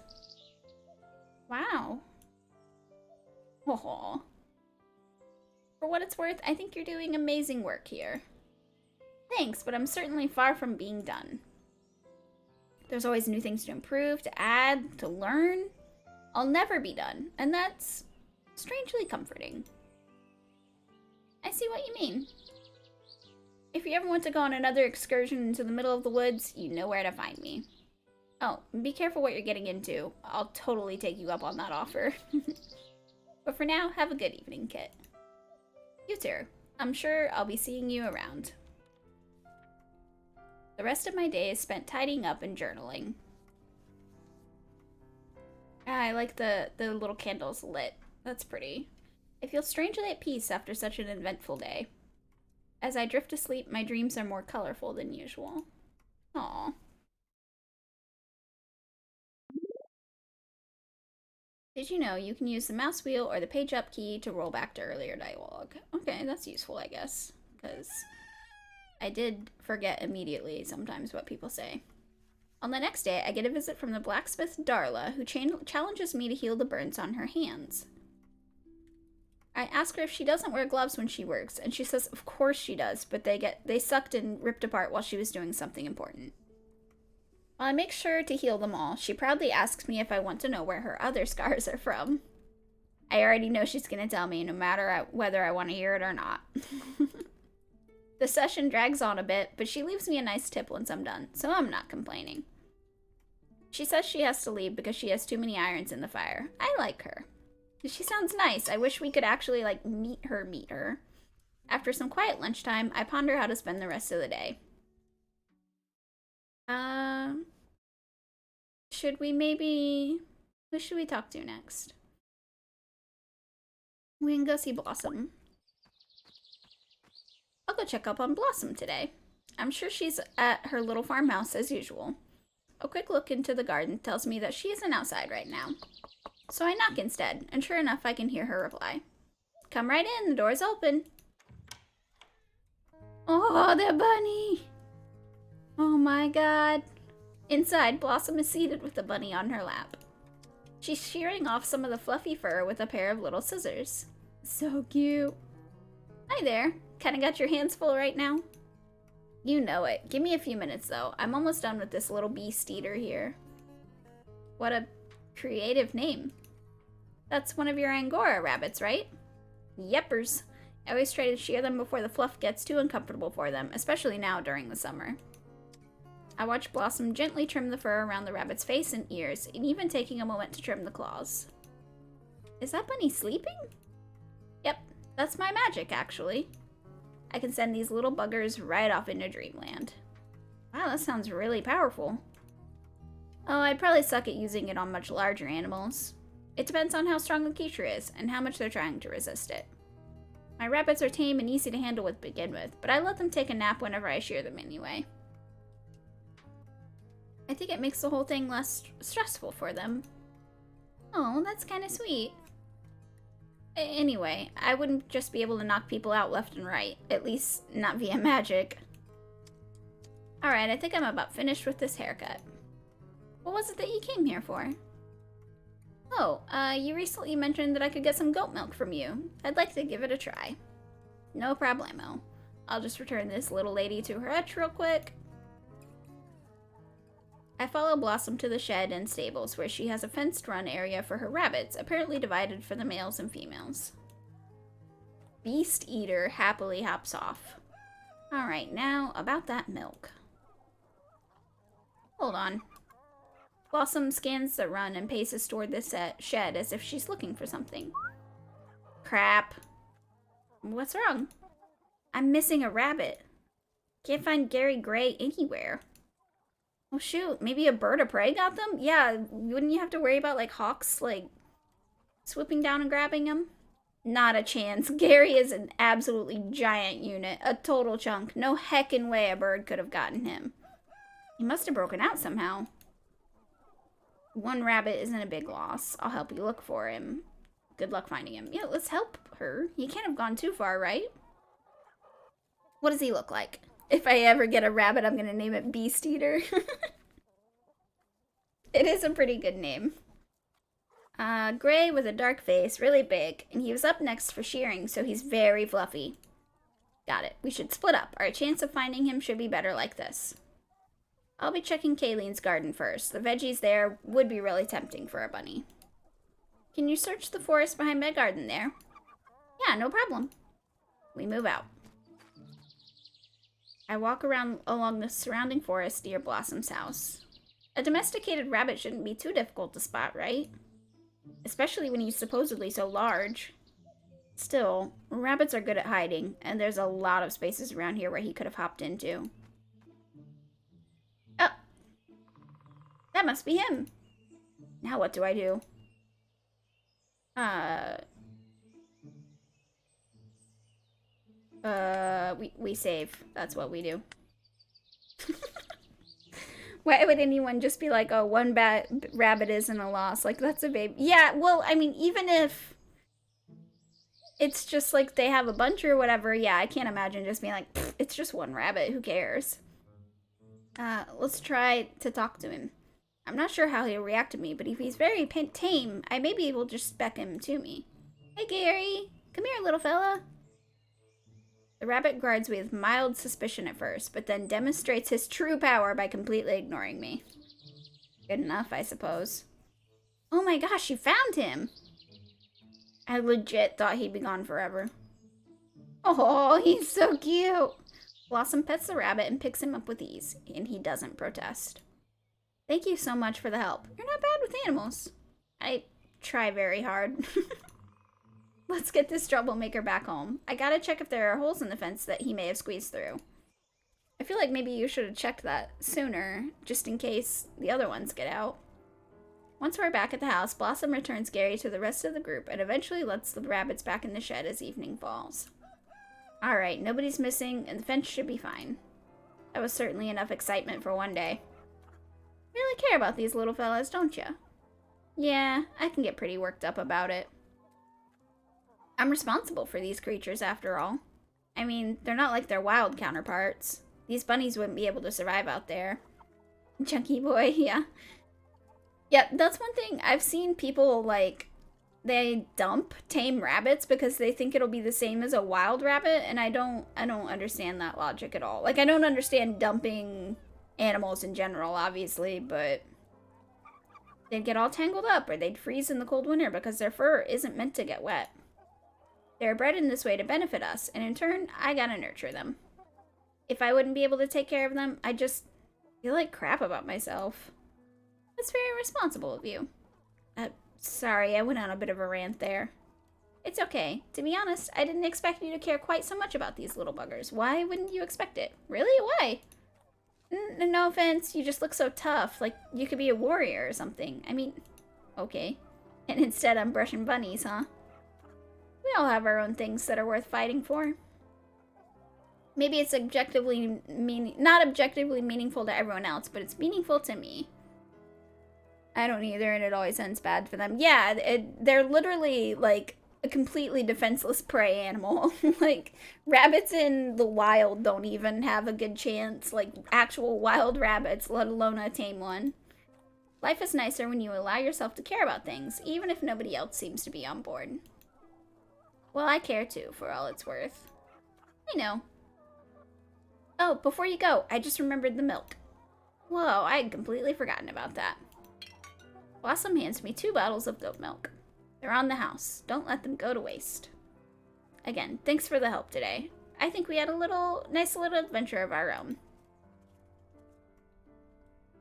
Wow. Aww. For what it's worth, I think you're doing amazing work here. Thanks, but I'm certainly far from being done. There's always new things to improve, to add, to learn. I'll never be done, and that's strangely comforting. I see what you mean. If you ever want to go on another excursion into the middle of the woods, you know where to find me. Oh, be careful what you're getting into. I'll totally take you up on that offer. But for now, have a good evening, Kit. You too. I'm sure I'll be seeing you around. The rest of my day is spent tidying up and journaling. I like the little candles lit. That's pretty. I feel strangely at peace after such an eventful day. As I drift to sleep, my dreams are more colorful than usual. Aww. Did you know you can use the mouse wheel or the page up key to roll back to earlier dialogue? Okay, that's useful, I guess, because I did forget immediately sometimes what people say. On the next day, I get a visit from the blacksmith Darla, who challenges me to heal the burns on her hands. I ask her if she doesn't wear gloves when she works, and she says of course she does, but they sucked and ripped apart while she was doing something important. While I make sure to heal them all, she proudly asks me if I want to know where her other scars are from. I already know she's gonna tell me, no matter whether I want to hear it or not. The session drags on a bit, but she leaves me a nice tip once I'm done, so I'm not complaining. She says she has to leave because she has too many irons in the fire. I like her. She sounds nice. I wish we could actually, like, meet her. After some quiet lunchtime, I ponder how to spend the rest of the day. Should we maybe... Who should we talk to next? We can go see Blossom. I'll go check up on Blossom today. I'm sure she's at her little farmhouse as usual. A quick look into the garden tells me that she isn't outside right now. So I knock instead, and sure enough I can hear her reply. Come right in, the door's open. Oh, the bunny! Oh my god. Inside, Blossom is seated with the bunny on her lap. She's shearing off some of the fluffy fur with a pair of little scissors. So cute. Hi there. Kinda got your hands full right now? You know it. Give me a few minutes though. I'm almost done with this little beast eater here. What a creative name. That's one of your Angora rabbits, right? Yeppers. I always try to shear them before the fluff gets too uncomfortable for them, especially now during the summer. I watch Blossom gently trim the fur around the rabbit's face and ears, and even taking a moment to trim the claws. Is that bunny sleeping? Yep, that's my magic, actually. I can send these little buggers right off into dreamland. Wow, that sounds really powerful. Oh, I'd probably suck at using it on much larger animals. It depends on how strong the creature is, and how much they're trying to resist it. My rabbits are tame and easy to handle to begin with, but I let them take a nap whenever I shear them anyway. I think it makes the whole thing less stressful for them. Oh, that's kind of sweet. Anyway, I wouldn't just be able to knock people out left and right, at least not via magic. Alright, I think I'm about finished with this haircut. What was it that you came here for? Oh, you recently mentioned that I could get some goat milk from you. I'd like to give it a try. No problemo. I'll just return this little lady to her hutch real quick. I follow Blossom to the shed and stables where she has a fenced-run area for her rabbits, apparently divided for the males and females. Beast Eater happily hops off. Alright, now about that milk. Hold on. Blossom scans the run and paces toward the shed as if she's looking for something. Crap. What's wrong? I'm missing a rabbit. Can't find Gary Gray anywhere. Well, shoot, maybe a bird of prey got them? Yeah, wouldn't you have to worry about, like, hawks, like, swooping down and grabbing them? Not a chance. Gary is an absolutely giant unit. A total chunk. No heckin' way a bird could have gotten him. He must have broken out somehow. One rabbit isn't a big loss. I'll help you look for him. Good luck finding him. Yeah, let's help her. He can't have gone too far, right? What does he look like? If I ever get a rabbit, I'm gonna name it Beast Eater. It is a pretty good name. Gray with a dark face, really big, and he was up next for shearing, so he's very fluffy. Got it. We should split up. Our chance of finding him should be better like this. I'll be checking Kayleen's garden first. The veggies there would be really tempting for a bunny. Can you search the forest behind my garden there? Yeah, no problem. We move out. I walk around along the surrounding forest near Blossom's house. A domesticated rabbit shouldn't be too difficult to spot, right? Especially when he's supposedly so large. Still, rabbits are good at hiding, and there's a lot of spaces around here where he could have hopped into. Oh! That must be him! Now what do I do? We save. That's what we do. Why would anyone just be like, oh, one rabbit isn't a loss? Like, that's a baby. Yeah, well, I mean, even if it's just like they have a bunch or whatever, yeah, I can't imagine just being like, it's just one rabbit, who cares? Let's try to talk to him. I'm not sure how he'll react to me, but if he's very tame, I may be able to just spec him to me. Hey, Gary. Come here, little fella. The rabbit guards me with mild suspicion at first, but then demonstrates his true power by completely ignoring me. Good enough, I suppose. Oh my gosh, you found him! I legit thought he'd be gone forever. Oh, he's so cute! Blossom pets the rabbit and picks him up with ease, and he doesn't protest. Thank you so much for the help. You're not bad with animals. I try very hard. Let's get this troublemaker back home. I gotta check if there are holes in the fence that he may have squeezed through. I feel like maybe you should have checked that sooner, just in case the other ones get out. Once we're back at the house, Blossom returns Gary to the rest of the group and eventually lets the rabbits back in the shed as evening falls. Alright, nobody's missing and the fence should be fine. That was certainly enough excitement for one day. Really care about these little fellas, don't ya? Yeah, I can get pretty worked up about it. I'm responsible for these creatures, after all. I mean, they're not like their wild counterparts. These bunnies wouldn't be able to survive out there. Chunky boy, yeah. Yeah, that's one thing. I've seen people, like, they dump tame rabbits because they think it'll be the same as a wild rabbit, and I don't understand that logic at all. Like, I don't understand dumping animals in general, obviously, but they'd get all tangled up or they'd freeze in the cold winter because their fur isn't meant to get wet. They're bred in this way to benefit us, and in turn, I gotta nurture them. If I wouldn't be able to take care of them, I'd just feel like crap about myself. That's very responsible of you. Sorry, I went on a bit of a rant there. It's okay. To be honest, I didn't expect you to care quite so much about these little buggers. Why wouldn't you expect it? Really? Why? No offense, you just look so tough, like you could be a warrior or something. I mean, okay. And instead I'm brushing bunnies, huh? We all have our own things that are worth fighting for. Maybe it's not objectively meaningful to everyone else, but it's meaningful to me. I don't either, and it always ends bad for them. Yeah, they're literally, like, a completely defenseless prey animal. Like, rabbits in the wild don't even have a good chance. Like, actual wild rabbits, let alone a tame one. Life is nicer when you allow yourself to care about things, even if nobody else seems to be on board. Well, I care too, for all it's worth. I know. Oh, before you go, I just remembered the milk. Whoa, I had completely forgotten about that. Blossom hands me 2 bottles of goat milk. They're on the house. Don't let them go to waste. Again, thanks for the help today. I think we had a nice little adventure of our own.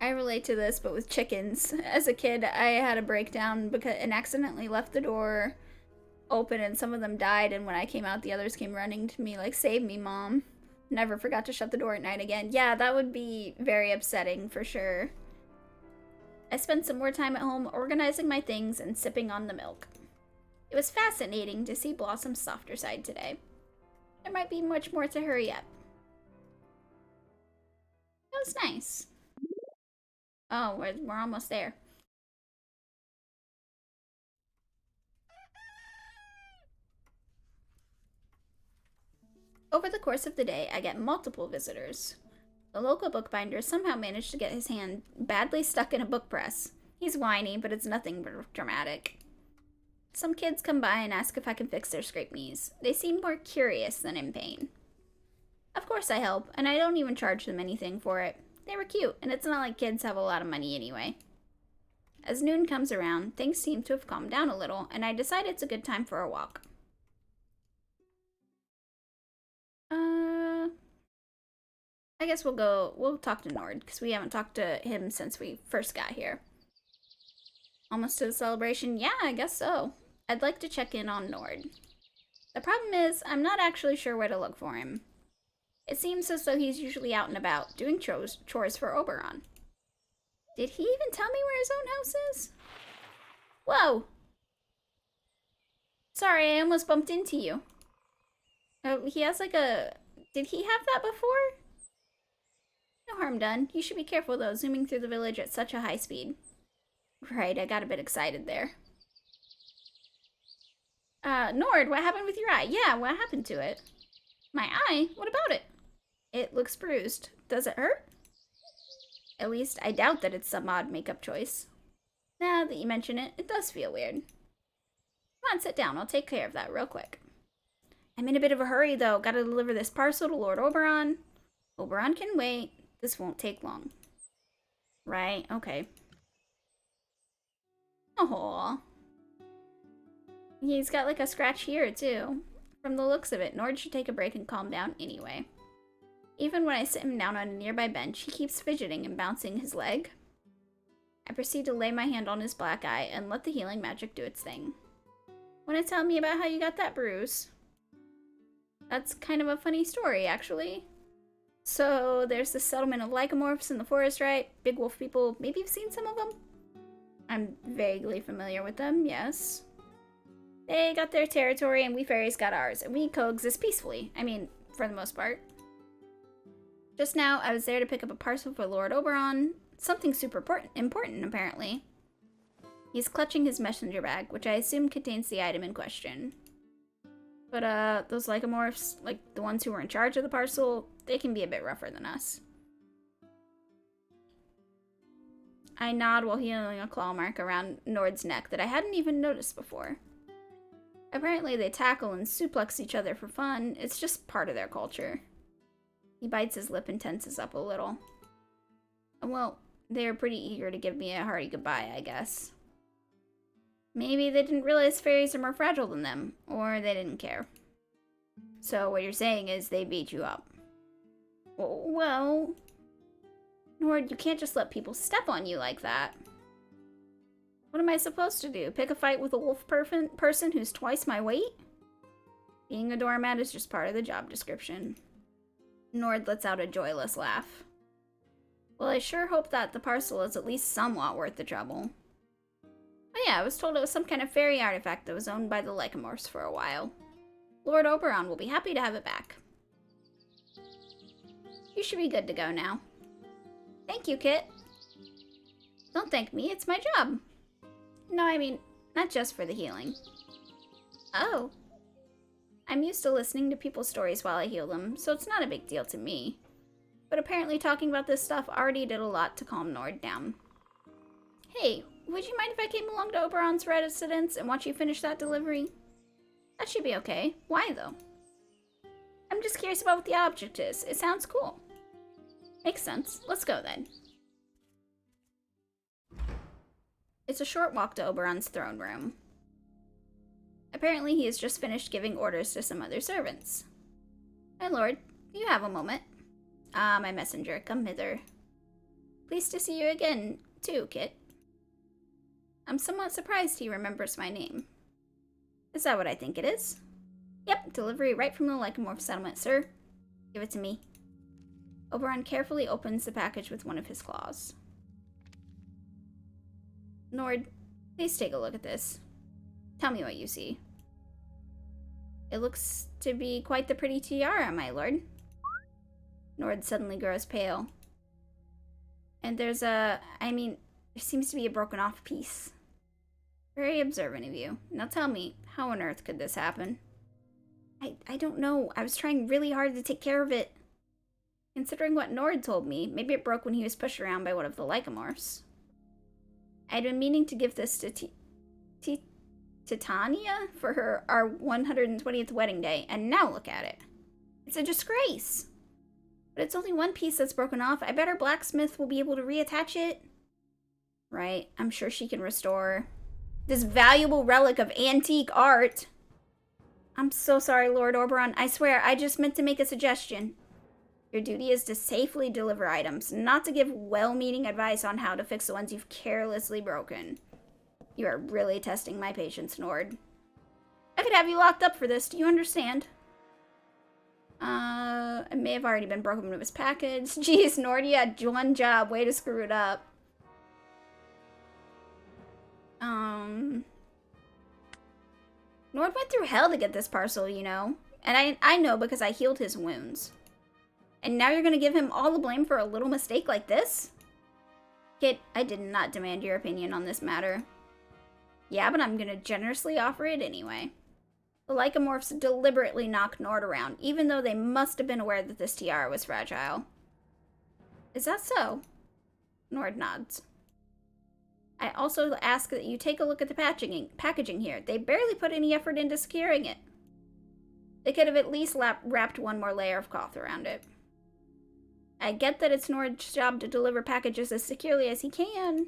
I relate to this, but with chickens. As a kid, I had a breakdown and accidentally left the door open and some of them died, and when I came out, the others came running to me like, save me, Mom. Never forgot to shut the door at night again. Yeah, that would be very upsetting for sure. I spent some more time at home organizing my things and sipping on the milk. It was fascinating to see Blossom's softer side today. There might be much more to her yet. That was nice. Oh, we're almost there. Over the course of the day, I get multiple visitors. The local bookbinder somehow managed to get his hand badly stuck in a book press. He's whiny, but it's nothing dramatic. Some kids come by and ask if I can fix their scraped knees. They seem more curious than in pain. Of course I help, and I don't even charge them anything for it. They were cute, and it's not like kids have a lot of money anyway. As noon comes around, things seem to have calmed down a little, and I decide it's a good time for a walk. I guess we'll talk to Nord, because we haven't talked to him since we first got here. Almost to the celebration? Yeah, I guess so. I'd like to check in on Nord. The problem is, I'm not actually sure where to look for him. It seems as though he's usually out and about, doing chores for Oberon. Did he even tell me where his own house is? Whoa! Sorry, I almost bumped into you. Oh, he has like a... Did he have that before? No harm done. You should be careful though, zooming through the village at such a high speed. Right, I got a bit excited there. Nord, what happened with your eye? Yeah, what happened to it? My eye? What about it? It looks bruised. Does it hurt? At least, I doubt that it's some odd makeup choice. Now that you mention it, it does feel weird. Come on, sit down. I'll take care of that real quick. I'm in a bit of a hurry, though. Gotta deliver this parcel to Lord Oberon. Oberon can wait. This won't take long. Right, okay. Oh, he's got like a scratch here, too. From the looks of it, Nord should take a break and calm down anyway. Even when I sit him down on a nearby bench, he keeps fidgeting and bouncing his leg. I proceed to lay my hand on his black eye and let the healing magic do its thing. Want to tell me about how you got that bruise? That's kind of a funny story, actually. So, there's this settlement of Lycamorphs in the forest, right? Big wolf people. Maybe you've seen some of them? I'm vaguely familiar with them, yes. They got their territory and we fairies got ours, and we coexist peacefully. I mean, for the most part. Just now, I was there to pick up a parcel for Lord Oberon. Something super important, apparently. He's clutching his messenger bag, which I assume contains the item in question. But, those Lycamorphs, like the ones who were in charge of the parcel, they can be a bit rougher than us. I nod while healing a claw mark around Nord's neck that I hadn't even noticed before. Apparently they tackle and suplex each other for fun. It's just part of their culture. He bites his lip and tenses up a little. Well, they're pretty eager to give me a hearty goodbye, I guess. Maybe they didn't realize fairies are more fragile than them, or they didn't care. So what you're saying is they beat you up. Well... Nord, you can't just let people step on you like that. What am I supposed to do? Pick a fight with a wolf person who's twice my weight? Being a doormat is just part of the job description. Nord lets out a joyless laugh. Well, I sure hope that the parcel is at least somewhat worth the trouble. Oh yeah, I was told it was some kind of fairy artifact that was owned by the Lycamorphs for a while. Lord Oberon will be happy to have it back. You should be good to go now. Thank you, Kit. Don't thank me, it's my job. No, I mean, not just for the healing. Oh. I'm used to listening to people's stories while I heal them, so it's not a big deal to me. But apparently talking about this stuff already did a lot to calm Nord down. Hey, would you mind if I came along to Oberon's residence and watch you finish that delivery? That should be okay. Why, though? I'm just curious about what the object is. It sounds cool. Makes sense. Let's go, then. It's a short walk to Oberon's throne room. Apparently, he has just finished giving orders to some other servants. My lord, you have a moment. Ah, my messenger, come hither. Pleased to see you again, too, Kit. I'm somewhat surprised he remembers my name. Is that what I think it is? Yep, delivery right from the Lycamorph settlement, sir. Give it to me. Oberon carefully opens the package with one of his claws. Nord, please take a look at this. Tell me what you see. It looks to be quite the pretty tiara, my lord. Nord suddenly grows pale. And there's there seems to be a broken off piece. Very observant of you. Now tell me, how on earth could this happen? I don't know. I was trying really hard to take care of it. Considering what Nord told me, maybe it broke when he was pushed around by one of the Lycamorphs. I'd been meaning to give this to Titania for our 120th wedding day, and now look at it. It's a disgrace. But it's only one piece that's broken off. I bet our blacksmith will be able to reattach it. Right, I'm sure she can restore this valuable relic of antique art. I'm so sorry, Lord Oberon. I swear, I just meant to make a suggestion. Your duty is to safely deliver items, not to give well-meaning advice on how to fix the ones you've carelessly broken. You are really testing my patience, Nord. I could have you locked up for this, do you understand? It may have already been broken when it was packaged. Jeez, Nord, you had one job. Way to screw it up. Nord went through hell to get this parcel, you know. And I know because I healed his wounds. And now you're gonna give him all the blame for a little mistake like this? Kit, I did not demand your opinion on this matter. Yeah, but I'm gonna generously offer it anyway. The Lycamorphs deliberately knocked Nord around, even though they must have been aware that this tiara was fragile. Is that so? Nord nods. I also ask that you take a look at the packaging here. They barely put any effort into securing it. They could have at least wrapped one more layer of cloth around it. I get that it's Nord's job to deliver packages as securely as he can,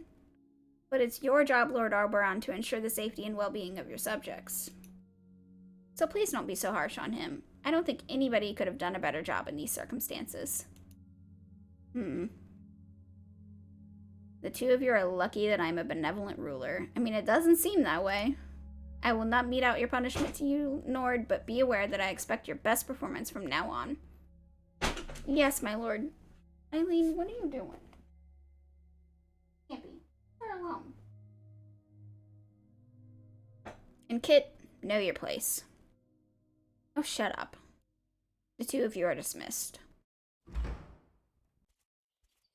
but it's your job, Lord Oberon, to ensure the safety and well-being of your subjects. So please don't be so harsh on him. I don't think anybody could have done a better job in these circumstances. The two of you are lucky that I'm a benevolent ruler. I mean, it doesn't seem that way. I will not mete out your punishment to you, Nord, but be aware that I expect your best performance from now on. Yes, my lord. Eileen, what are you doing? Can't be. Leave her alone. And Kit, know your place. Oh, shut up. The two of you are dismissed.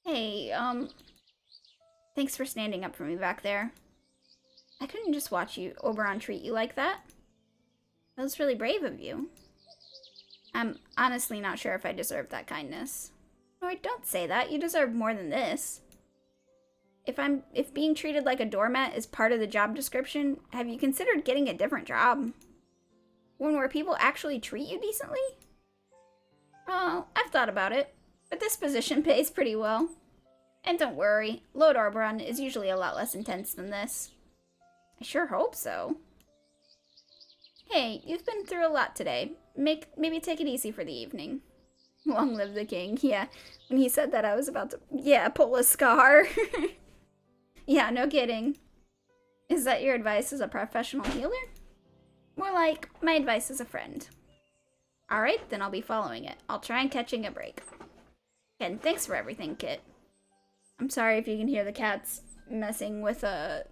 Hey, thanks for standing up for me back there. I couldn't just watch you, Oberon, treat you like that. That was really brave of you. I'm honestly not sure if I deserve that kindness. No, don't say that. You deserve more than this. If being treated like a doormat is part of the job description, have you considered getting a different job? One where people actually treat you decently? Well, I've thought about it, but this position pays pretty well. And don't worry, Lord Oberon is usually a lot less intense than this. I sure hope so. Hey, you've been through a lot today. Maybe take it easy for the evening. Long live the king. Yeah, when he said that, I was about to, pull a scar. Yeah, no kidding. Is that your advice as a professional healer? More like, my advice as a friend. Alright, then I'll be following it. I'll try and catching a break. And thanks for everything, Kit. I'm sorry if you can hear the cats messing with the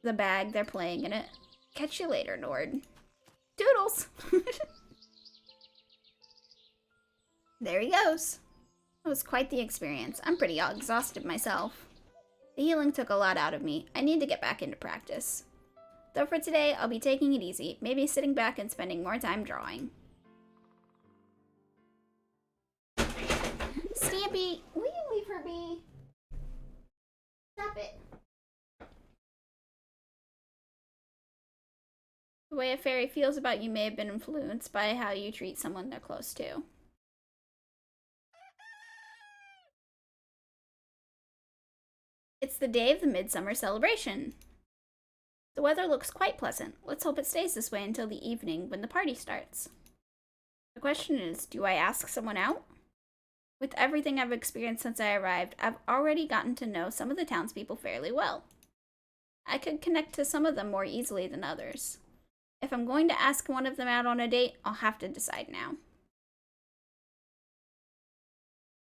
bag. They're playing in it. Catch you later, Nord. Doodles! There he goes. It was quite the experience. I'm pretty exhausted myself. The healing took a lot out of me. I need to get back into practice. Though for today, I'll be taking it easy, maybe sitting back and spending more time drawing. Stampy, will you leave her be? Stop it. The way a fairy feels about you may have been influenced by how you treat someone they're close to. It's the day of the Midsummer Celebration. The weather looks quite pleasant. Let's hope it stays this way until the evening when the party starts. The question is, do I ask someone out? With everything I've experienced since I arrived, I've already gotten to know some of the townspeople fairly well. I could connect to some of them more easily than others. If I'm going to ask one of them out on a date, I'll have to decide now.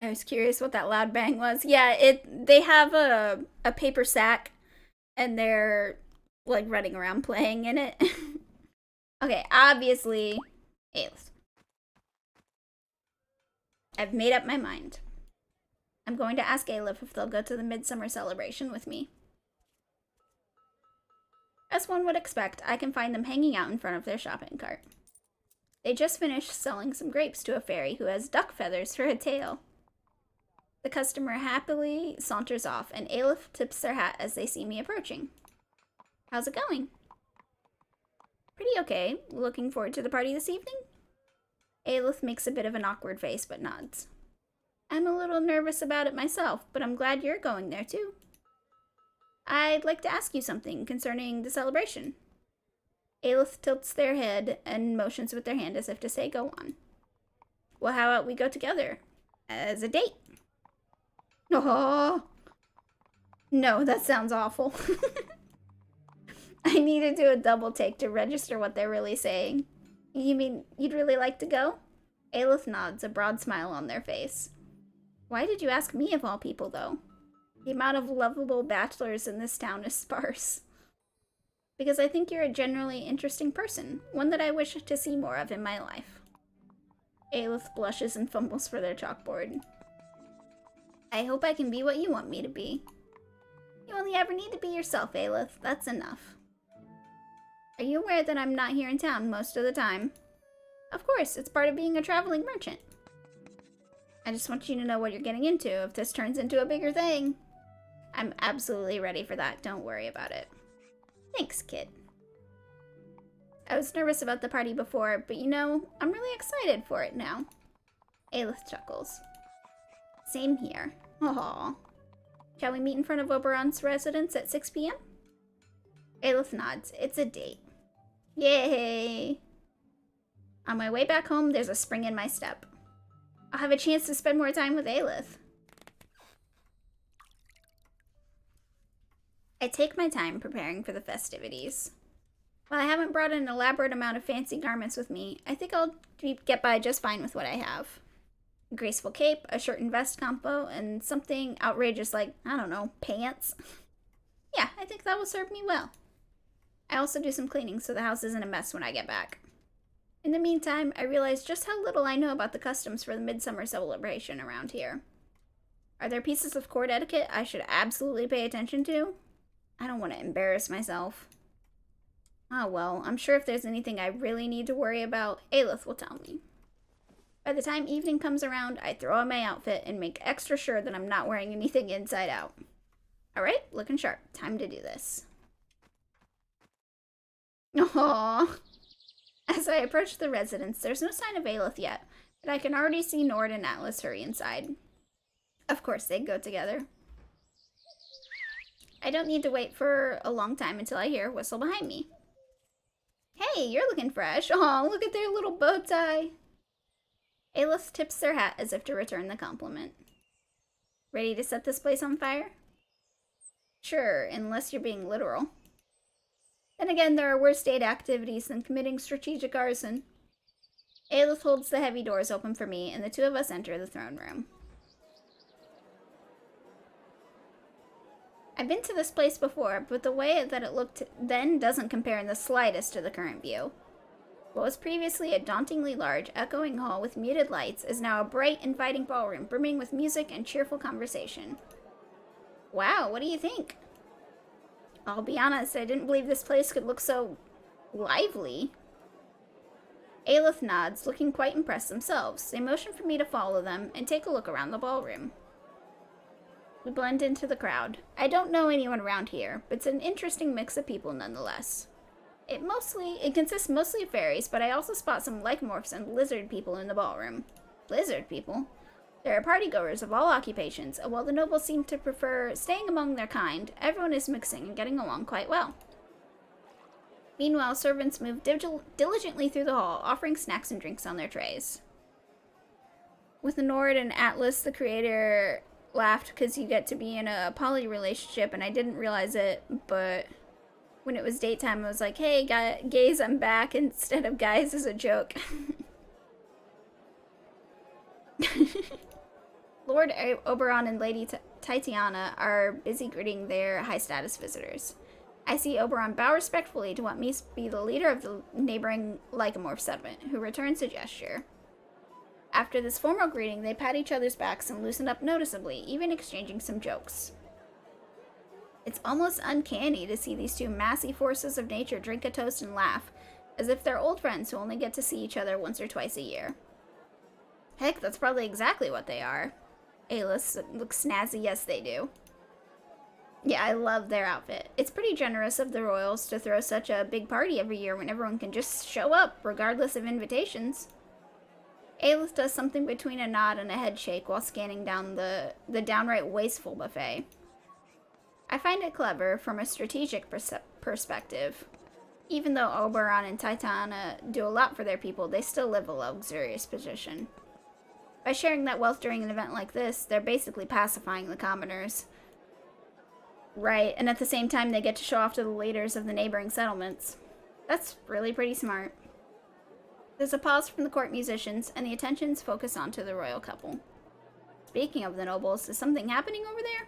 I was curious what that loud bang was. Yeah, they have a paper sack, and they're, like, running around playing in it. Okay, obviously, Aleth. I've made up my mind. I'm going to ask Aleth if they'll go to the Midsummer Celebration with me. As one would expect, I can find them hanging out in front of their shopping cart. They just finished selling some grapes to a fairy who has duck feathers for a tail. The customer happily saunters off, and Aleth tips their hat as they see me approaching. How's it going? Pretty okay. Looking forward to the party this evening? Aleth makes a bit of an awkward face, but nods. I'm a little nervous about it myself, but I'm glad you're going there too. I'd like to ask you something concerning the celebration. Aleth tilts their head and motions with their hand as if to say, go on. Well, how about we go together? As a date? Oh, no, that sounds awful. I need to do a double take to register what they're really saying. You mean you'd really like to go? Aleth nods, a broad smile on their face. Why did you ask me of all people, though? The amount of lovable bachelors in this town is sparse. Because I think you're a generally interesting person, one that I wish to see more of in my life. Aleth blushes and fumbles for their chalkboard. I hope I can be what you want me to be. You only ever need to be yourself, Aleth. That's enough. Are you aware that I'm not here in town most of the time? Of course, it's part of being a traveling merchant. I just want you to know what you're getting into if this turns into a bigger thing. I'm absolutely ready for that. Don't worry about it. Thanks, kid. I was nervous about the party before, but you know, I'm really excited for it now. Aleth chuckles. Same here. Aww. Shall we meet in front of Oberon's residence at 6 p.m.? Aleth nods. It's a date. Yay! On my way back home, there's a spring in my step. I'll have a chance to spend more time with Aleth. I take my time preparing for the festivities. While I haven't brought an elaborate amount of fancy garments with me, I think I'll get by just fine with what I have. A graceful cape, a shirt and vest combo, and something outrageous like, I don't know, pants. Yeah, I think that will serve me well. I also do some cleaning so the house isn't a mess when I get back. In the meantime, I realize just how little I know about the customs for the Midsummer Celebration around here. Are there pieces of court etiquette I should absolutely pay attention to? I don't want to embarrass myself. Oh well, I'm sure if there's anything I really need to worry about, Aleth will tell me. By the time evening comes around, I throw on my outfit and make extra sure that I'm not wearing anything inside out. Alright, looking sharp. Time to do this. Aww. As I approach the residence, there's no sign of Aleth yet, but I can already see Nord and Atlas hurry inside. Of course, they go together. I don't need to wait for a long time until I hear a whistle behind me. Hey, you're looking fresh. Aw, look at their little bow tie. Aleth tips their hat as if to return the compliment. Ready to set this place on fire? Sure, unless you're being literal. Then again, there are worse date activities than committing strategic arson. Aleth holds the heavy doors open for me, and the two of us enter the throne room. I've been to this place before, but the way that it looked then doesn't compare in the slightest to the current view. What was previously a dauntingly large, echoing hall with muted lights is now a bright, inviting ballroom brimming with music and cheerful conversation. Wow, what do you think? I'll be honest, I didn't believe this place could look so lively. Aleth nods, looking quite impressed themselves. They motion for me to follow them and take a look around the ballroom. We blend into the crowd. I don't know anyone around here, but it's an interesting mix of people nonetheless. It consists mostly of fairies, but I also spot some Lycamorphs and lizard people in the ballroom. Lizard people? There are partygoers of all occupations, and while the nobles seem to prefer staying among their kind, everyone is mixing and getting along quite well. Meanwhile, servants move diligently through the hall, offering snacks and drinks on their trays. With Nord and Atlas, the creator laughed because you get to be in a poly relationship, and I didn't realize it, but when it was daytime, I was like, hey, gays, I'm back, instead of guys as a joke. Lord Oberon and Lady Titiana are busy greeting their high-status visitors. I see Oberon bow respectfully to what must be the leader of the neighboring Lycamorph settlement, who returns the gesture. After this formal greeting, they pat each other's backs and loosen up noticeably, even exchanging some jokes. It's almost uncanny to see these two massy forces of nature drink a toast and laugh, as if they're old friends who only get to see each other once or twice a year. Heck, that's probably exactly what they are. Aleth looks snazzy, yes they do. Yeah, I love their outfit. It's pretty generous of the royals to throw such a big party every year when everyone can just show up, regardless of invitations. Aleth does something between a nod and a head shake while scanning down the downright wasteful buffet. I find it clever from a strategic perspective. Even though Oberon and Titania do a lot for their people, they still live a luxurious position. By sharing that wealth during an event like this, they're basically pacifying the commoners. Right, and at the same time they get to show off to the leaders of the neighboring settlements. That's really pretty smart. There's a pause from the court musicians, and the attentions focus onto the royal couple. Speaking of the nobles, is something happening over there?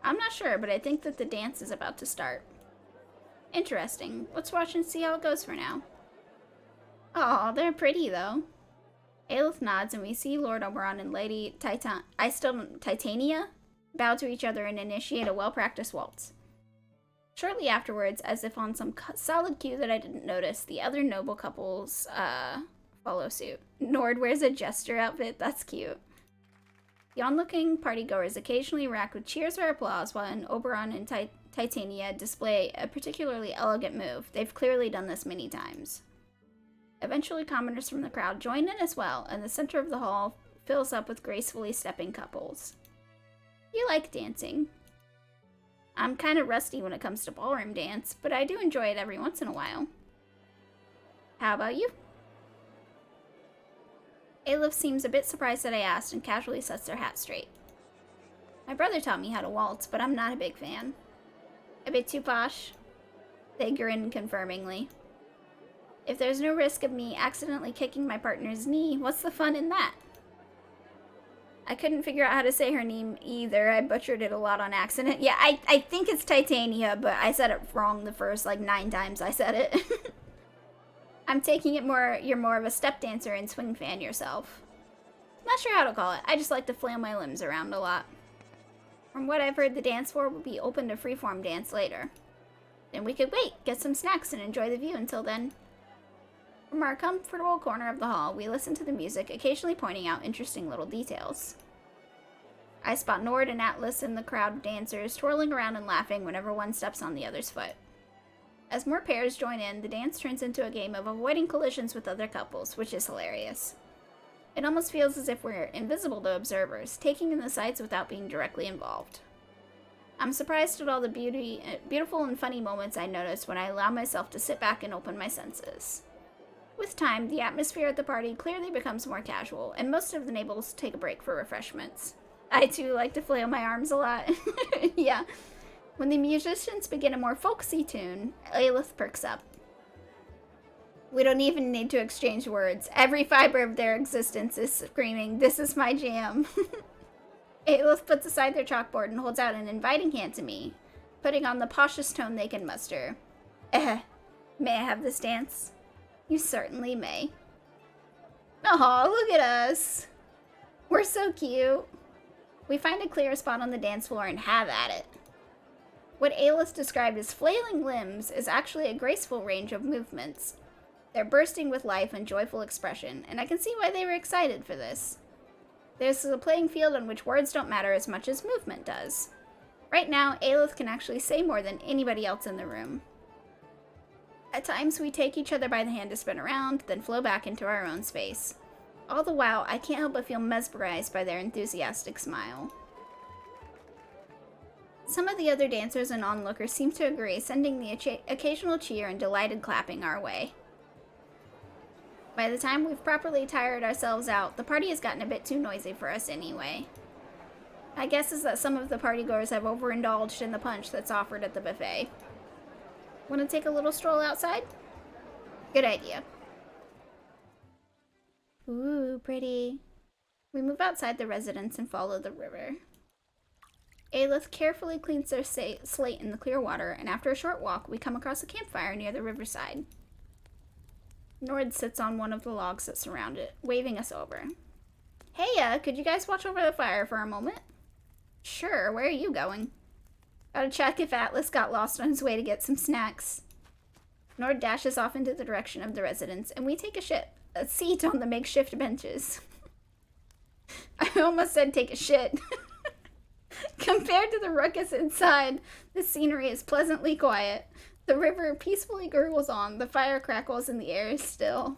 I'm not sure, but I think that the dance is about to start. Interesting. Let's watch and see how it goes for now. Aw, they're pretty though. Aleth nods, and we see Lord Oberon and Lady Titania bow to each other and initiate a well-practiced waltz. Shortly afterwards, as if on some solid cue that I didn't notice, the other noble couples follow suit. Nord wears a jester outfit. That's cute. The onlooking partygoers occasionally react with cheers or applause, while Oberon and Titania display a particularly elegant move. They've clearly done this many times. Eventually, commoners from the crowd join in as well, and the center of the hall fills up with gracefully stepping couples. You like dancing. I'm kind of rusty when it comes to ballroom dance, but I do enjoy it every once in a while. How about you? Aleth seems a bit surprised that I asked and casually sets their hat straight. My brother taught me how to waltz, but I'm not a big fan. A bit too posh? They grin confirmingly. If there's no risk of me accidentally kicking my partner's knee, what's the fun in that? I couldn't figure out how to say her name either. I butchered it a lot on accident. Yeah, I think it's Titania, but I said it wrong the first, 9 times I said it. I'm taking it you're more of a step dancer and swing fan yourself. Not sure how to call it. I just like to flail my limbs around a lot. From what I've heard, the dance floor will be open to freeform dance later. Then we could wait, get some snacks, and enjoy the view until then. From our comfortable corner of the hall, we listen to the music, occasionally pointing out interesting little details. I spot Nord and Atlas in the crowd of dancers, twirling around and laughing whenever one steps on the other's foot. As more pairs join in, the dance turns into a game of avoiding collisions with other couples, which is hilarious. It almost feels as if we're invisible to observers, taking in the sights without being directly involved. I'm surprised at all the beautiful and funny moments I notice when I allow myself to sit back and open my senses. With time, the atmosphere at the party clearly becomes more casual, and most of the nobles take a break for refreshments. I too like to flail my arms a lot. Yeah. When the musicians begin a more folksy tune, Aleth perks up. We don't even need to exchange words. Every fiber of their existence is screaming, "This is my jam." Aleth puts aside their chalkboard and holds out an inviting hand to me, putting on the poshest tone they can muster. May I have this dance? You certainly may. Aw, look at us. We're so cute. We find a clear spot on the dance floor and have at it. What Aleth described as flailing limbs is actually a graceful range of movements. They're bursting with life and joyful expression, and I can see why they were excited for this. There's a playing field on which words don't matter as much as movement does. Right now, Aleth can actually say more than anybody else in the room. At times, we take each other by the hand to spin around, then flow back into our own space. All the while, I can't help but feel mesmerized by their enthusiastic smile. Some of the other dancers and onlookers seem to agree, sending the occasional cheer and delighted clapping our way. By the time we've properly tired ourselves out, the party has gotten a bit too noisy for us anyway. My guess is that some of the partygoers have overindulged in the punch that's offered at the buffet. Want to take a little stroll outside? Good idea. Ooh, pretty. We move outside the residence and follow the river. Aleth carefully cleans their slate in the clear water, and after a short walk, we come across a campfire near the riverside. Nord sits on one of the logs that surround it, waving us over. Hey, could you guys watch over the fire for a moment? Sure, where are you going? Gotta check if Atlas got lost on his way to get some snacks. Nord dashes off into the direction of the residence, and we take a seat on the makeshift benches. I almost said take a shit. Compared to the ruckus inside, the scenery is pleasantly quiet. The river peacefully gurgles on, the fire crackles, and the air is still.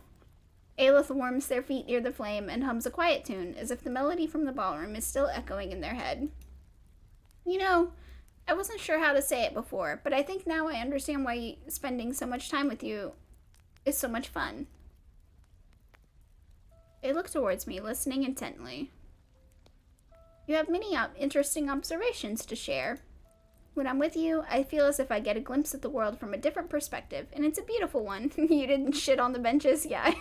Aleth warms their feet near the flame and hums a quiet tune, as if the melody from the ballroom is still echoing in their head. You know, I wasn't sure how to say it before, but I think now I understand why spending so much time with you is so much fun. They look towards me, listening intently. You have many interesting observations to share. When I'm with you, I feel as if I get a glimpse at the world from a different perspective, and it's a beautiful one. You didn't shit on the benches? Yeah.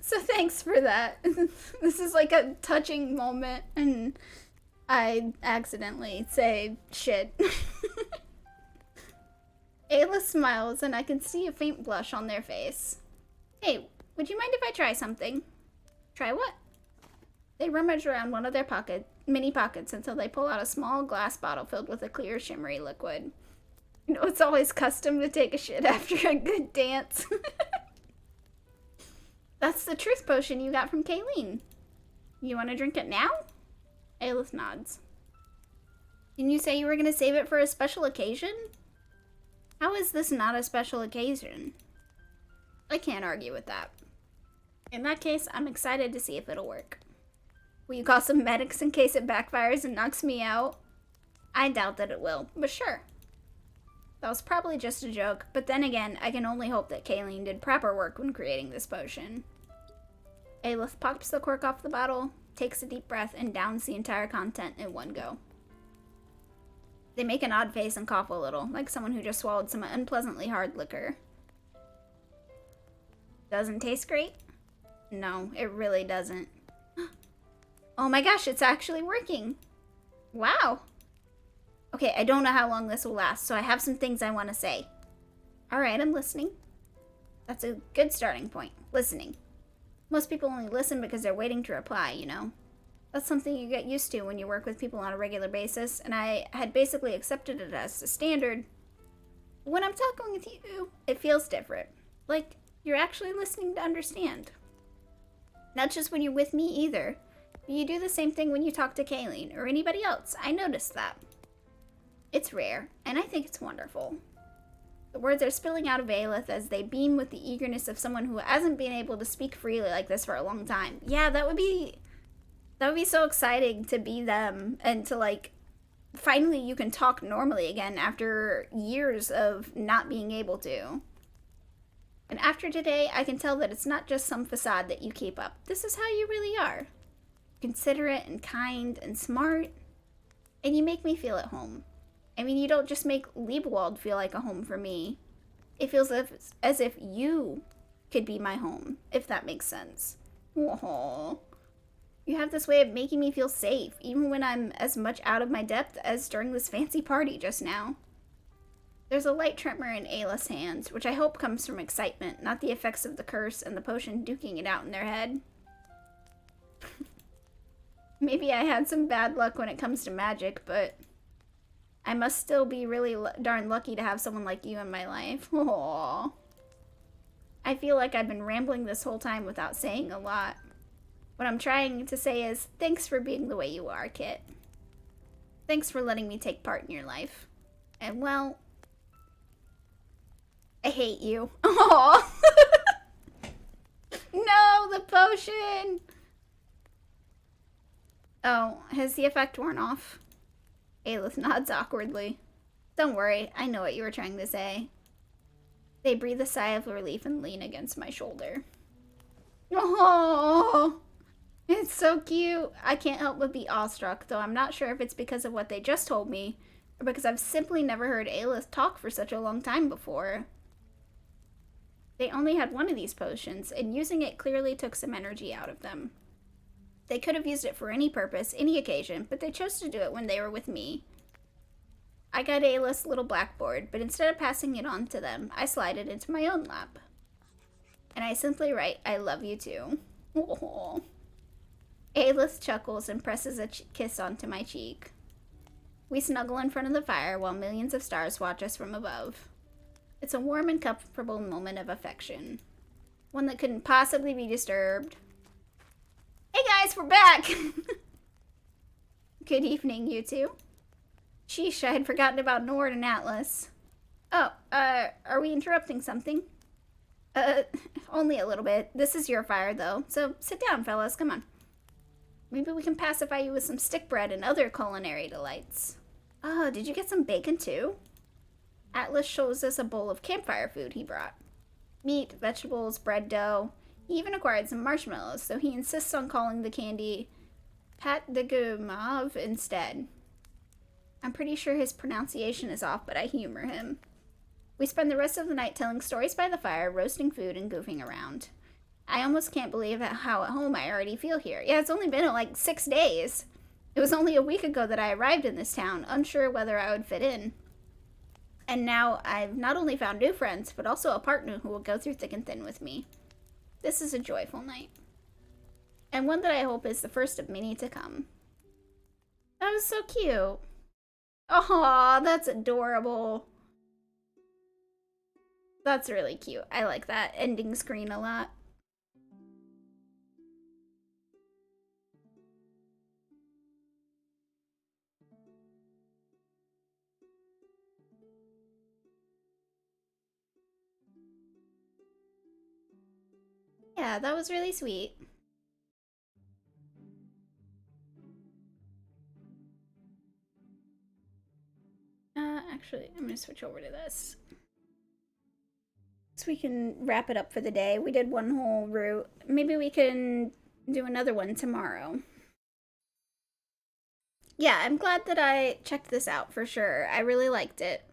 So thanks for that. This is like a touching moment, and I accidentally say shit. Ayla smiles, and I can see a faint blush on their face. Hey, would you mind if I try something? Try what? They rummage around one of their mini pockets until they pull out a small glass bottle filled with a clear, shimmery liquid. You know, it's always custom to take a shit after a good dance. That's the truth potion you got from Kayleen. You want to drink it now? Aleth nods. Didn't you say you were going to save it for a special occasion? How is this not a special occasion? I can't argue with that. In that case, I'm excited to see if it'll work. Will you call some medics in case it backfires and knocks me out? I doubt that it will, but sure. That was probably just a joke, but then again, I can only hope that Kayleen did proper work when creating this potion. Aleth pops the cork off the bottle, takes a deep breath, and downs the entire content in one go. They make an odd face and cough a little, like someone who just swallowed some unpleasantly hard liquor. Doesn't taste great? No, it really doesn't. Oh my gosh, it's actually working! Wow! Okay, I don't know how long this will last, so I have some things I want to say. Alright, I'm listening. That's a good starting point. Listening. Most people only listen because they're waiting to reply, you know? That's something you get used to when you work with people on a regular basis, and I had basically accepted it as a standard. But when I'm talking with you, it feels different. Like, you're actually listening to understand. Not just when you're with me either. You do the same thing when you talk to Kayleen or anybody else. I noticed that. It's rare, and I think it's wonderful. The words are spilling out of Aleth as they beam with the eagerness of someone who hasn't been able to speak freely like this for a long time. Yeah, that would be so exciting to be them and to, like, finally you can talk normally again after years of not being able to. And after today, I can tell that it's not just some facade that you keep up. This is how you really are. Considerate and kind and smart. And you make me feel at home. I mean, you don't just make Liebwald feel like a home for me. It feels as if you could be my home, if that makes sense. Aww. You have this way of making me feel safe, even when I'm as much out of my depth as during this fancy party just now. There's a light tremor in Ayla's hands, which I hope comes from excitement, not the effects of the curse and the potion duking it out in their head. Maybe I had some bad luck when it comes to magic, but I must still be really darn lucky to have someone like you in my life. Aww. I feel like I've been rambling this whole time without saying a lot. What I'm trying to say is, thanks for being the way you are, Kit. Thanks for letting me take part in your life. And well, I hate you. Aww. No, the potion! Oh, has the effect worn off? Aleth nods awkwardly. Don't worry, I know what you were trying to say. They breathe a sigh of relief and lean against my shoulder. Oh, it's so cute. I can't help but be awestruck, though I'm not sure if it's because of what they just told me, or because I've simply never heard Aleth talk for such a long time before. They only had one of these potions, and using it clearly took some energy out of them. They could have used it for any purpose, any occasion, but they chose to do it when they were with me. I got Aleth's little blackboard, but instead of passing it on to them, I slide it into my own lap. And I simply write, I love you too. Oh. Aleth chuckles and presses a kiss onto my cheek. We snuggle in front of the fire while millions of stars watch us from above. It's a warm and comfortable moment of affection. One that couldn't possibly be disturbed. Hey guys, we're back! Good evening, you two. Sheesh, I had forgotten about Nord and Atlas. Oh, are we interrupting something? Only a little bit. This is your fire, though, so sit down, fellas, come on. Maybe we can pacify you with some stick bread and other culinary delights. Oh, did you get some bacon, too? Atlas shows us a bowl of campfire food he brought. Meat, vegetables, bread dough. He even acquired some marshmallows, so he insists on calling the candy Pâte de Guimauve instead. I'm pretty sure his pronunciation is off, but I humor him. We spend the rest of the night telling stories by the fire, roasting food, and goofing around. I almost can't believe how at home I already feel here. Yeah, it's only been like 6 days. It was only a week ago that I arrived in this town, unsure whether I would fit in. And now I've not only found new friends, but also a partner who will go through thick and thin with me. This is a joyful night. And one that I hope is the first of many to come. That was so cute. Oh, that's adorable. That's really cute. I like that ending screen a lot. Yeah, that was really sweet. Actually, I'm gonna switch over to this. So we can wrap it up for the day. We did one whole route. Maybe we can do another one tomorrow. Yeah, I'm glad that I checked this out for sure. I really liked it.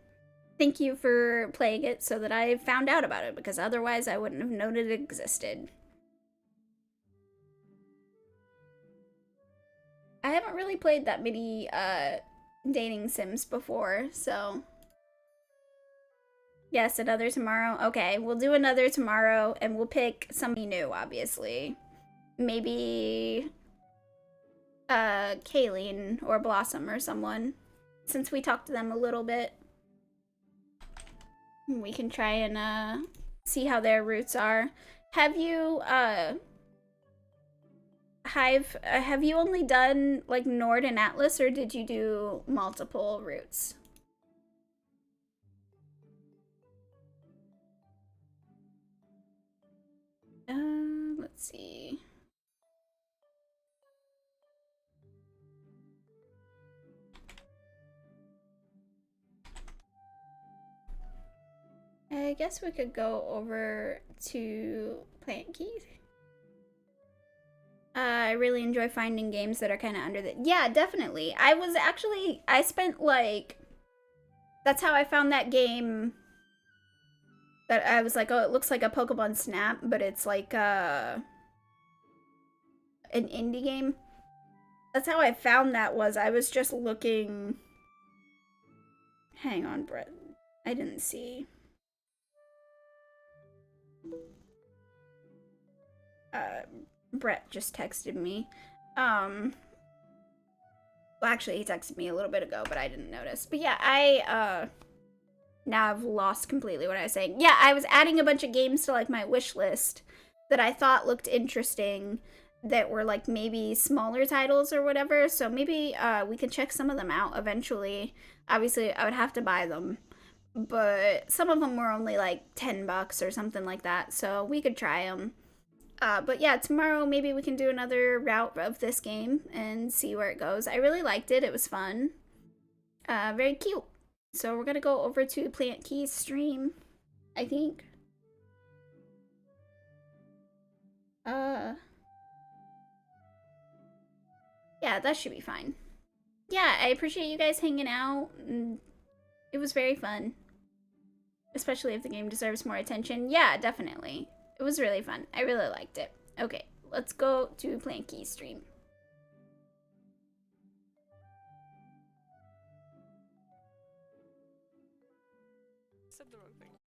Thank you for playing it so that I found out about it, because otherwise I wouldn't have known it existed. I haven't really played that many dating sims before, so... Yes, another tomorrow. Okay, we'll do another tomorrow, and we'll pick somebody new, obviously. Maybe... Kayleen or Blossom or someone, since we talked to them a little bit. We can try and, see how their routes are. Have you, have you only done, like, Nord and Atlas, or did you do multiple routes? Let's see. I guess we could go over to Plant Keys. I really enjoy finding games that are kind of under the... Yeah, definitely. I spent like... That's how I found that game that I was like, oh, it looks like a Pokemon Snap, but it's like an indie game. That's how I found that was. I was just looking... Hang on, Brett. I didn't see... Brett just texted me. Well, actually, he texted me a little bit ago, but I didn't notice. But yeah, now I've lost completely what I was saying. Yeah, I was adding a bunch of games to, like, my wish list that I thought looked interesting, that were, like, maybe smaller titles or whatever. So maybe, we can check some of them out eventually. Obviously, I would have to buy them. But some of them were only, like, $10 or something like that. So we could try them. But yeah, tomorrow maybe we can do another route of this game and see where it goes. I really liked it. It was fun. Very cute. So we're gonna go over to Plant Keys stream, I think. Yeah, that should be fine. Yeah, I appreciate you guys hanging out. It was very fun. Especially if the game deserves more attention. Yeah, definitely. It was really fun. I really liked it. Okay, let's go to Plant Keys stream. said the wrong thing.